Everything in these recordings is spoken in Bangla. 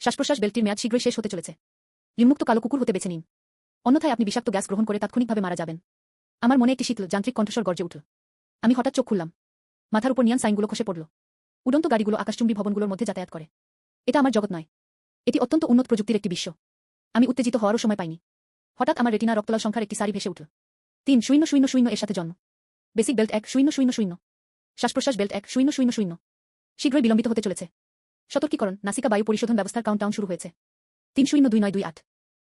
শ্বাস-প্রশ্বাস বেল্টটির মেয়াদ শীঘ্রই শেষ হতে চলেছে। লিম্মুক্ত কালো কুকুর হতে বেছে নিন, অন্যথায় আপনি বিষাক্ত গ্যাস গ্রহণ করে তাৎক্ষণিকভাবে মারা যাবেন। আমার মনে একটি শীতল যান্ত্রিক কণ্ঠস্বর গর্জে উঠল। আমি হঠাৎ চোখ খুললাম। মাথার উপর নিয়ন সাইনগুলো খসে পড়ল। উড়ন্ত গাড়িগুলো আকাশচুম্বী ভবনগুলোর মধ্যে যাতায়াত করে। এটা আমার জগৎ নয়, এটি অত্যন্ত উন্নত প্রযুক্তির একটি বিশ্ব। আমি উত্তেজিত হওয়ারও সময় পাইনি। হঠাৎ আমার রেটিনা রক্তলাল সংখ্যার একটি সারি ভেসে উঠল। 3000 এর সাথে জন্ম। Basic belt 1000। শ্বাস-প্রশ্বাস বেল্ট 1000। শীঘ্রই বিলম্বিত হতে চলেছে। সতর্কীকরণ, নাসিকা বায়ু পরিশোধন ব্যবস্থার কাউন্টডাউন শুরু হয়েছে। 302928।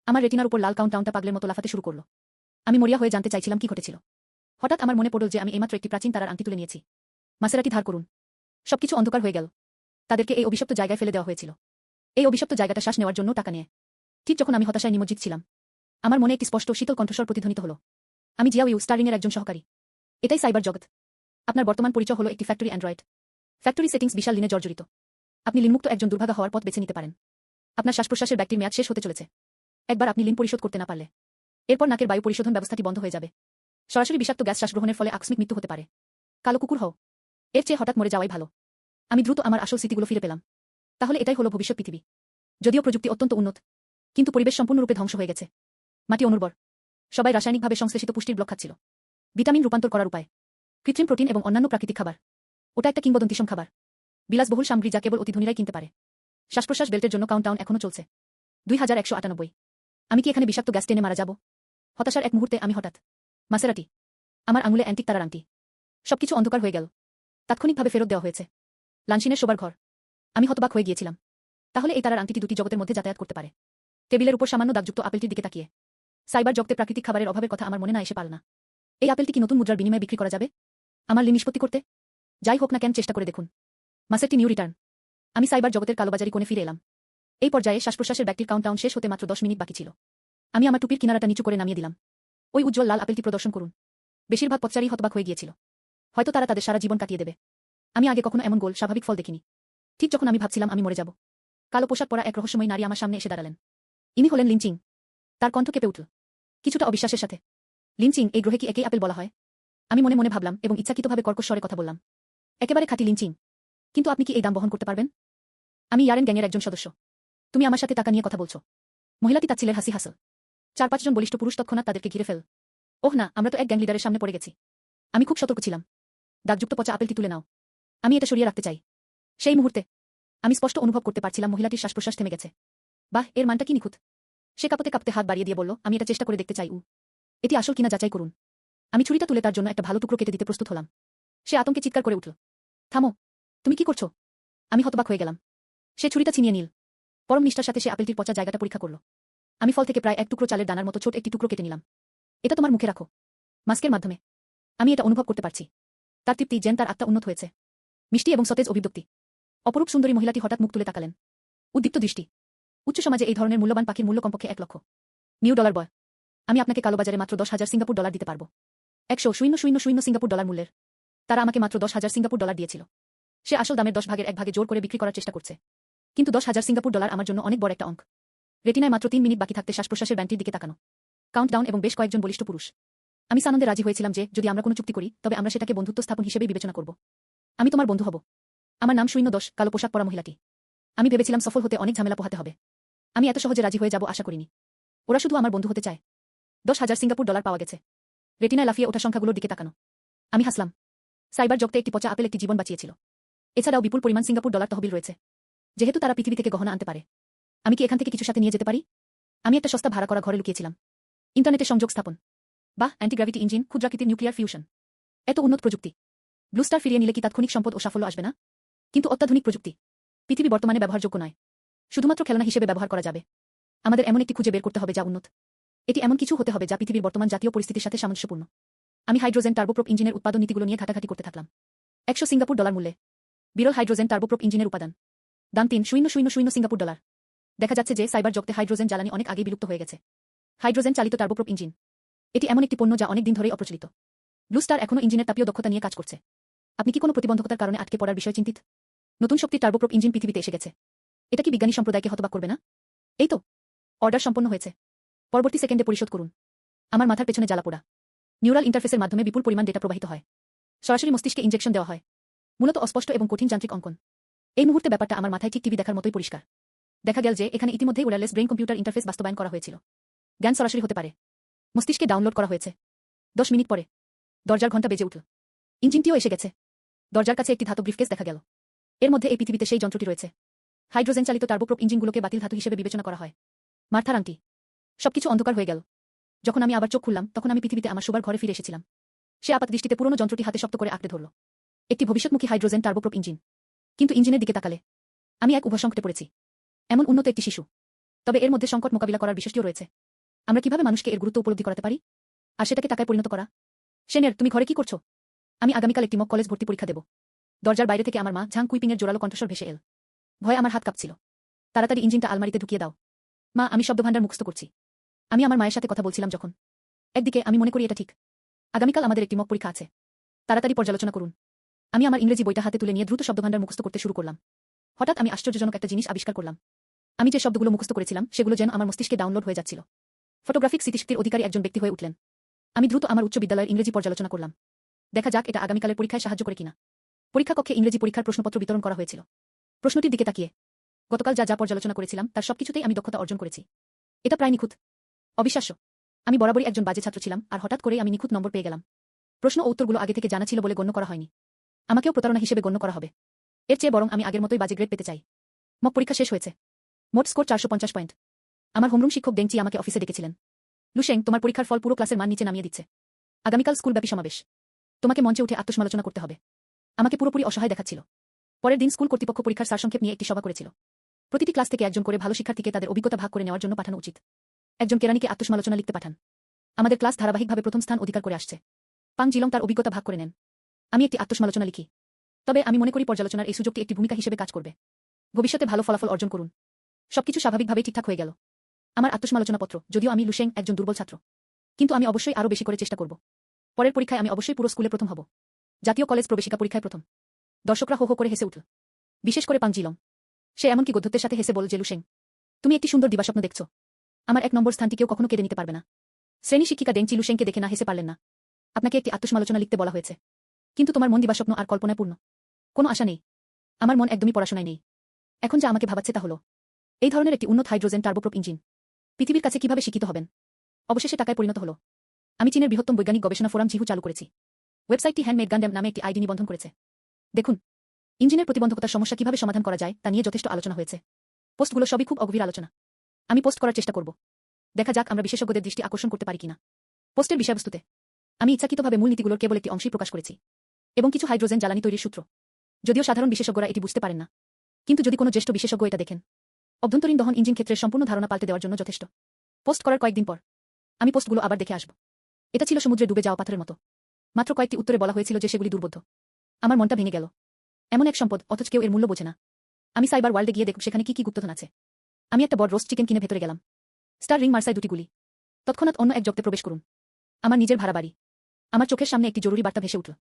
আমার রেটিনার উপর লাল কাউন্টডাউনটা পাগলের মতো লাফাতে শুরু করল। আমি মরিয়া হয়ে জানতে চাইছিলাম কি ঘটেছিল। হঠাৎ আমার মনে পড়ল যে আমি এইমাত্র একটি প্রাচীন তারার আংটি তুলে নিয়েছি। মাসেরাটি ধার করুন। সবকিছু অন্ধকার হয়ে গেল। তাদেরকে এই অভিশপ্ত জায়গায় ফেলে দেওয়া হয়েছিল। এই অভিশপ্ত জায়গাটা শ্বাস নেওয়ার জন্য টাকা নেয়। ঠিক যখন আমি হতাশায় নিমজ্জিত ছিলাম, আমার মনে একটি স্পষ্ট শীতল কণ্ঠস্বর প্রতিধ্বনিত হল। আমি জিয়াও স্টার্লিংয়ের একজন সহকারী। এটাই সাইবার জগৎ। আপনার বর্তমান পরিচয় হলো একটি ফ্যাক্টরি অ্যান্ড্রয়েড। ফ্যাক্টরি সেটিংস বিশাল লিনে জর্জরিত। আপনি লিনমুক্ত একজন দুর্ভাগা হওয়ার পথ বেছে নিতে পারেন। আপনার শ্বাস-প্রশ্বাসের ব্যাগটির মেয়াদ শেষ হতে চলেছে। একবার আপনি লিন পরিশোধ করতে না পারলে, এরপর নাকের বায়ু পরিশোধন ব্যবস্থাটি বন্ধ হয়ে যাবে। সরাসরি বিষাক্ত গ্যাস শ্বাস গ্রহণের ফলে আকস্মিক মৃত্যু হতে পারে। কালো কুকুর হও, এর চেয়ে হঠাৎ মরে যাওয়াই ভালো। আমি দ্রুত আমার আসল স্মৃতিগুলো ফিরে পেলাম। তাহলে এটাই হলো ভবিষ্যৎ পৃথিবী। যদিও প্রযুক্তি অত্যন্ত উন্নত, কিন্তু পরিবেশ সম্পূর্ণরূপে ধ্বংস হয়ে গেছে। মাটি অনুর্বর। সবাই রাসায়নিকভাবে সংশ্লেষিত পুষ্টির ব্লক খাচ্ছিল। ভিটামিন রূপান্তর করার উপায়, কৃত্রিম প্রোটিন এবং অন্যান্য প্রাকৃতিক খাবার। ওটা একটা কিংবদন্তিসম খাবার, বিলাসবহুল সামগ্রী যা কেবল অতি ধনীরাই কিনতে পারে। শ্বাস-প্রশ্বাস বেল্টের জন্য কাউন্টডাউন এখনো চলছে। 2198। আমি কি এখানে বিষাক্ত গ্যাস টেনে মারা যাব? হতাশার এক মুহূর্তে আমি হঠাৎ মাসেরাটি। আমার আঙুলে অ্যান্টিক তারার আংটি। সবকিছু অন্ধকার হয়ে গেল। তাৎক্ষণিকভাবে ফেরত দেওয়া হয়েছে। লানসিনের শোবার ঘর। আমি হতবাক হয়ে গিয়েছিলাম। তাহলে এই তারার আংটিটি দুটি জগতের মধ্যে যাতায়াত করতে পারে। টেবিলের উপর সামান্য দাগযুক্ত আপেলটির দিকে তাকিয়ে সাইবার জগতে প্রাকৃতিক খাবারের অভাবের কথা আমার মনে না এসে পারল না। এই আপেলটি কি নতুন মুদ্রার বিনিময়ে বিক্রি করা যাবে? আমার লিন নিষ্পত্তি করতে? যাই হোক না কেন, চেষ্টা করে দেখুন। মাসেরটি নিউ রিটার্ন। আমি সাইবার জগতের কালোবাজারি কোণে ফিরে এলাম। এই পর্যায়ে শ্বাস-প্রশ্বাসের ব্যাগটির কাউন্টডাউন শেষ হতে মাত্র 10 মিনিট বাকি ছিল। আমি আমার টুপির কিনারাটা নিচু করে নামিয়ে দিলাম। ওই উজ্জ্বল লাল আপেলটি প্রদর্শন করুন। বেশিরভাগ পথচারী হতবাক হয়ে গিয়েছিল। হয়তো তারা তাদের সারা জীবন কাটিয়ে দেবে। আমি আগে কখনো এমন গোল স্বাভাবিক ফল দেখিনি। ঠিক যখন আমি ভাবছিলাম আমি মরে যাব, কালো পোশাক পরা এক রহস্যময়ী নারী আমার সামনে এসে দাঁড়ালেন। ইনি হলেন লিনচিং। তার কণ্ঠ কেঁপে উঠল, কিছুটা অবিশ্বাসের সাথে। লিনচিং, এই গ্রহে কি একই আপেল বলা হয়? আমি মনে মনে ভাবলাম এবং ইচ্ছাকৃতভাবে কর্কশ স্বরে কথা বললাম। একেবারে খাঁটি লিনচিং। কিন্তু আপনি কি এই দাম বহন করতে পারবেন? আমি ইয়ারেন গ্যাংয়ের একজন সদস্য। তুমি আমার সাথে টাকা নিয়ে কথা বলছো? মহিলাটি তাচ্ছিলের হাসি হাসল। 4-5 জন বলিষ্ঠ পুরুষ তৎক্ষণাৎ তাদেরকে ঘিরে ফেল। ওহ না, আমরা তো এক গ্যাং লিডারের সামনে পড়ে গেছি। আমি খুব সতর্ক ছিলাম। দাগযুক্ত পচা আপেলটি তুলে নাও। আমি এটা সরিয়ে রাখতে চাই। সেই মুহূর্তে আমি স্পষ্ট অনুভব করতে পারছিলাম মহিলাটির শ্বাস-প্রশ্বাস থেমে গেছে। বাহ, এর মানটা কি নিখুঁত। সে কাঁপতে কাঁপতে হাত বাড়িয়ে দিয়ে বলল, আমি এটা চেষ্টা করে দেখতে চাই। এটি আসল কিনা যাচাই করুন। আমি ছুরিটা তুলে তার জন্য একটা ভালো টুকরো কেটে দিতে প্রস্তুত হলাম। সে আতঙ্কে চিৎকার করে উঠল, থামো, তুমি কি করছো? আমি হতবাক হয়ে গেলাম। সে ছুরিটা ছিনিয়ে নিল। পরম নিষ্ঠার সাথে সে আপেলটির পচা জায়গাটা পরীক্ষা করল। আমি ফল থেকে প্রায় এক টুকরো চালের দানার মতো ছোট একটি টুকরো কেটে নিলাম। এটা তোমার মুখে রাখো। মাস্কের মাধ্যমে আমি এটা অনুভব করতে পারছি। তার তৃপ্তি যেন তার আত্মা উন্নত হয়েছে। মিষ্টি এবং সতেজ অভিব্যক্তি। অপরূপ সুন্দরী মহিলাটি হঠাৎ মুখ তুলে তাকালেন। উদ্দীপ্ত দৃষ্টি। উচ্চ সমাজে এই ধরনের মূল্যবান পাখির মূল্য কমপক্ষে 1 লক্ষ নিউ ডলার বয়। আমি আপনাকে কালোবাজারে মাত্র 10,000 সিঙ্গাপুর ডলার দিতে পারব। 100,000 সিঙ্গাপুর ডলার মূল্যের। তারা আমাকে মাত্র 10,000 সিঙ্গাপুর ডলার দিয়েছিল। সে আসল দামের 10 ভাগের 1 ভাগে জোর করে বিক্রি করার চেষ্টা করছে। কিন্তু 10,000 সিঙ্গাপুর ডলার আমার জন্য অনেক বড় একটা অঙ্ক। রেটিনায় মাত্র 3 মিনিট বাকি থাকতে শ্বাস-প্রশ্বাসের ব্যান্ডটির দিকে তাকানো, কাউন্টডাউন এবং বেশ কয়েকজন বলিষ্ঠ পুরুষ। আমি সানন্দে রাজি হয়েছিলাম যে যদি আমরা কোনো চুক্তি করি তবে আমরা সেটাকে বন্ধুত্ব স্থাপন হিসেবেই বিবেচনা করব। আমি তোমার বন্ধু হব। আমার নাম 010, কালো পোশাক পরা মহিলাটি। আমি ভেবেছিলাম সফল হতে অনেক ঝামেলা পোহাতে হবে। আমি এত সহজে রাজি হয়ে যাব আশা করিনি। ওরা শুধু আমার বন্ধু হতে চায়। 10,000 সিঙ্গাপুর ডলার পাওয়া গেছে। রেটিনায় লাফিয়ে ওঠা সংখ্যাগুলোর দিকে তাকানো। আমি হাসলাম। সাইবার জগতে একটি পচা আপেল একটি জীবন বাঁচিয়েছিল। এছাড়াও বিপুল পরিমাণ সিঙ্গাপুর ডলার তহবিল রয়েছে। যেহেতু তারা পৃথিবী থেকে গহনা আনতে পারে, আমি কি এখান থেকে কিছু সাথে নিয়ে যেতে পারি? আমি একটা সস্তা ভাড়া করা ঘরে লুকিয়েছিলাম। ইন্টারনেটে সংযোগ স্থাপন। বাহ, অ্যান্টিগ্র্যাভিটি ইঞ্জিন, ক্ষুদ্রাকৃতির নিউক্লিয়ার ফিউশন। এত উন্নত প্রযুক্তি। ব্লু স্টার ফিরিয়ে নিলে কি তাৎক্ষণিক সম্পদ ও সাফল্য আসবে না? কিন্তু অত্যাধুনিক প্রযুক্তি পৃথিবী বর্তমানে ব্যবহারযোগ্য নয়। শুধুমাত্র খেলনা হিসেবে ব্যবহার করা যাবে। আমাদের এমন একটি খুঁজে বের করতে হবে যা উন্নত। এটি এমন কিছু হতে হবে যা পৃথিবীর বর্তমান জাতীয় পরিস্থিতির সাথে সামঞ্জস্যপূর্ণ। আমি হাইড্রোজেন টার্বোপ্রপ ইঞ্জিনের উৎপাদন নীতিগুলো নিয়ে ঘাটাঘাটি করতে থাকলাম। 100 সিঙ্গাপুর ডলার মূল্যে বিরল হাইড্রোজেন টার্বোপ্রপ ইঞ্জিনের উপাদান। দাম 3,000 সিঙ্গাপুর ডলার। দেখা যাচ্ছে যে সাইবার জগতে হাইড্রোজেন জ্বালানি অনেক আগেই বিলুপ্ত হয়ে গেছে। হাইড্রোজেন চালিত টার্বোপ্রপ ইঞ্জিন, এটি এমন একটি পণ্য যা অনেক দিন ধরেই অপ্রচলিত। ব্লু স্টার এখনও ইঞ্জিনের তাপীয় দক্ষতা নিয়ে কাজ করছে। আপনি কি কোনো প্রতিবন্ধকতার কারণে আটকে পড়ার বিষয়ে চিন্তিত? নতুন শক্তির টার্বোপ্রপ ইঞ্জিন পৃথিবীতে এসে গেছে। এটা কি বিজ্ঞানী সম্প্রদায়কে হতবাক করবে না? এই তো, অর্ডার সম্পন্ন হয়েছে। পরবর্তী সেকেন্ডে পরিশোধ করুন। আমার মাথার পেছনে জ্বালা পোড়া। নিউরাল ইন্টারফেসের মাধ্যমে বিপুল পরিমাণ ডেটা প্রবাহিত হয়। সরাসরি মস্তিষ্কে ইনজেকশন দেওয়া হয়। মূলত অস্পষ্ট এবং কঠিন যান্ত্রিক অঙ্কন। এই মুহূর্তে ব্যাপারটা আমার মাথায় ঠিক টিভি দেখার মতোই পরিষ্কার। দেখা গেল যে এখানে ইতিমধ্যেই ওয়্যারলেস ব্রেইন কম্পিউটার ইন্টারফেস বাস্তবায়ন করা হয়েছিল। জ্ঞান সরাসরি হতে পারে। মস্তিষ্কে ডাউনলোড করা হয়েছে। 10 মিনিট পরে দরজার ঘণ্টা বেজে উঠল। ইঞ্জিনটিও এসে গেছে। দরজার কাছে একটি ধাতব ব্রিফকেস দেখা গেল। এর মধ্যে এই পৃথিবীতে সেই যন্ত্রটি রয়েছে। হাইড্রোজেন চালিত টার্বোপ্রপ ইঞ্জিনগুলোকে বাতিল ধাতু হিসেবে বিবেচনা করা হয়। মার্থার আংটি। সবকিছু অন্ধকার হয়ে গেল। যখন আমি আবার চোখ খুললাম তখন আমি পৃথিবীতে আমার শোবার ঘরে ফিরে এসেছিলাম। সে আপাত দৃষ্টিতে পুরনো যন্ত্রটি হাতে শক্ত করে আঁকড়ে ধরল। একটি ভবিষ্যৎমুখী হাইড্রোজেন টার্বোপ্রপ ইঞ্জিন। কিন্তু ইঞ্জিনের দিকে তাকালে আমি এক উভয় পড়েছি। এমন উন্নত একটি শিশু, তবে এর মধ্যে সংকট মোকাবিলা করার বিষয়টিও রয়েছে। আমরা কিভাবে মানুষকে এর গুরুত্ব উপলব্ধি করাতে পারি, আর সেটাকে টাকায় পরিণত করা। সেনের, তুমি ঘরে কি করছো? আমি আগামীকাল একটি মক কলেজ ভর্তি পরীক্ষা দেব। দরজার বাইরে থেকে আমার মা ঝাং কুইপিংয়ের জোরালো কণ্ঠস্বর ভেসে এল। ভয়ে আমার হাত কাঁপছিল। তাড়াতাড়ি ইঞ্জিনটা আলমারিতে ঢুকিয়ে দাও। মা, আমি শব্দভাণ্ডার মুখস্থ করছি। আমি আমার মায়ের সাথে কথা বলছিলাম যখন। একদিকে আমি মনে করি এটা ঠিক। আগামীকাল আমাদের একটি মক পরীক্ষা আছে। তাড়াতাড়ি পর্যালোচনা করুন। আমি আমার ইংরেজি বইটা হাতে তুলে নিয়ে দ্রুত শব্দভাণ্ডার মুখস্থ করতে শুরু করলাম। হঠাৎ আমি আশ্চর্যজনক একটা জিনিস আবিষ্কার করলাম। আমি যে শব্দগুলো মুখস্থ করেছিলাম সেগুলো যেন আমার মস্তিষ্কে ডাউনলোড হয়ে যাচ্ছিল। ফটোগ্রাফিক স্মৃতিশক্তির অধিকারী একজন ব্যক্তি হয়ে উঠলেন। আমি দ্রুত আমার উচ্চ বিদ্যালয়ের ইংরেজি পর্যালোচনা করলাম। দেখা যাক এটা আগামীকালের পরীক্ষায় সাহায্য করে কিনা। পরীক্ষা কক্ষে ইংরেজি পরীক্ষার প্রশ্নপত্র বিতরণ করা হয়েছিল। প্রশ্নটির দিকে তাকিয়ে গতকাল যা পর্যালোচনা করেছিলাম তার সবকিছুতেই আমি দক্ষতা অর্জন করেছি। এটা প্রায় নিখুঁত। অবিশ্বাস্য। আমি বরাবরই একজন বাজে ছাত্র ছিলাম, আর হঠাৎ করেই আমি নিখুঁত নম্বর পেয়ে গেলাম। প্রশ্ন ও উত্তরগুলো আগে থেকে জানা ছিল বলে গণ্য করা হয়নি। আমাকেও প্রতারণা হিসেবে গণ্য করা হবে। এর চেয়ে বরং আমি আগের মতোই বাজে গ্রেড পেতে চাই। মক পরীক্ষা শেষ হয়েছে। মোট স্কোর 450 পয়েন্ট। আমার হোমরুম শিক্ষক ডেংচি আমাকে অফিসে ডেকেছিলেন। লুশেং, তোমার পরীক্ষার ফল পুরো ক্লাসের মান নিচে নামিয়ে দিচ্ছে। আগামীকাল স্কুলব্যাপী সমাবেশ। তোমাকে মঞ্চে উঠে আত্মসমালোচনা করতে হবে। আমাকে পুরোপুরি অসহায় দেখাচ্ছিল। পরের দিন স্কুল কর্তৃপক্ষ পরীক্ষার সারসংক্ষেপ নিয়ে একটি সভা করেছিল। প্রতিটি ক্লাস থেকে একজন করে ভালো শিক্ষার্থীকে তাদের অভিজ্ঞতা ভাগ করে নেওয়ার জন্য পাঠানো উচিত। একজন কেরানিকে আত্মসমালোচনা লিখতে পাঠান। আমাদের ক্লাস ধারাবাহিকভাবে প্রথম স্থান অধিকার করে আসছে। পাং জিলং তার অভিজ্ঞতা ভাগ করে নেন। আমি একটি আত্মসমালোচনা লিখি। তবে আমি মনে করি পর্যালোচনার এই সুযোগটি একটি ভূমিকা হিসেবে কাজ করবে। ভবিষ্যতে ভালো ফলাফল অর্জন করুন। সবকিছু স্বাভাবিকভাবেই ঠিকঠাক হয়ে গেল। আমার আত্মসমালোচনাপত্র, যদিও আমি লুশেং একজন দুর্বল ছাত্র, কিন্তু আমি অবশ্যই আরও বেশি করে চেষ্টা করব। পরের পরীক্ষায় আমি অবশ্যই পুরো স্কুলে প্রথম হব। জাতীয় কলেজ প্রবেশিকা পরীক্ষায় প্রথম। দর্শকরা হো হো করে হেসে উঠল। বিশেষ করে পাং জিলং। সে এমনকি গদ্যত্বের সাথে হেসে বলল যে, লুশেং, তুমি একটি সুন্দর দিবাস্বপ্ন দেখছো। আমার 1 নম্বর স্থানটি কেউ কখনো কেড়ে নিতে পারবে না। শ্রেণী শিক্ষিকা ডেংচি লুশেংকে দেখে না হেসে পারলেন না। আপনাকে একটি আত্মসমালোচনা লিখতে বলা হয়েছে, কিন্তু তোমার মন দিবাস্বপ্ন আর কল্পনায় পূর্ণ। কোনো আশা নেই। আমার মন একদমই পড়াশোনায় নেই। এখন যা আমাকে ভাবাচ্ছে তা হলো এই ধরনের একটি উন্নত হাইড্রোজেন টার্বোপ্রপ ইঞ্জিন পৃথিবীর কাছে কিভাবে শিক্ষিত হবেন। অবশেষে টাকায় পরিণত হলো। আমি চীনের বৃহত্তম বৈজ্ঞানিক গবেষণা ফোরাম জিহু চালু করেছি। ওয়েবসাইটটি হ্যান্ডমেড গান্ডাম নামে একটি আইডি নিবন্ধন করেছে। দেখুন, ইঞ্জিনের প্রতিবন্ধকতার সমস্যা কিভাবে সমাধান করা যায় তা নিয়ে যথেষ্ট আলোচনা হয়েছে। পোস্টগুলো সবই খুব অগভীর আলোচনা। আমি পোস্ট করার চেষ্টা করব। দেখা যাক আমরা বিশেষজ্ঞদের দৃষ্টি আকর্ষণ করতে পারি কিনা। পোস্টের বিষয়বস্তুতে আমি ইচ্ছাকৃতভাবে মূল নীতিগুলোর কেবল একটি অংশই প্রকাশ করেছি, এবং কিছু হাইড্রোজেন জ্বালানি তৈরির সূত্র। যদিও সাধারণ বিশেষজ্ঞরা এটি বুঝতে পারেন না, কিন্তু যদি কোনো জ্যেষ্ঠ বিশেষজ্ঞ এটা দেখেন, অভ্যন্তরীণ দহন ইঞ্জিন ক্ষেত্রের সম্পূর্ণ ধারণা পাল্টে দেওয়ার জন্য যথেষ্ট। পোস্ট করার কয়েকদিন পর আমি পোস্টগুলো আবার দেখে আসব। এটা ছিল সমুদ্রে ডুবে যাওয়া পাথরের মতো। মাত্র কয়েকটি উত্তরে বলা হয়েছিল যে সেগুলি দুর্বোধ্য। আমার মনটা ভেঙে গেল। এমন এক সম্পদ, অথচ কেউ এর মূল্য বোঝে না। আমি সাইবার ওয়ার্ল্ডে গিয়ে দেখব সেখানে কি গুপ্তধন আছে। আমি একটা বড় রোস্ট চিকেন কিনে ভেতরে গেলাম। স্টার রিং মার্সায় 2টি গুলি। তৎক্ষণাৎ অন্য এক জগতে প্রবেশ করুন। আমার নিজের ভাড়া বাড়ি। আমার চোখের সামনে একটি জরুরি বার্তা ভেসে উঠল।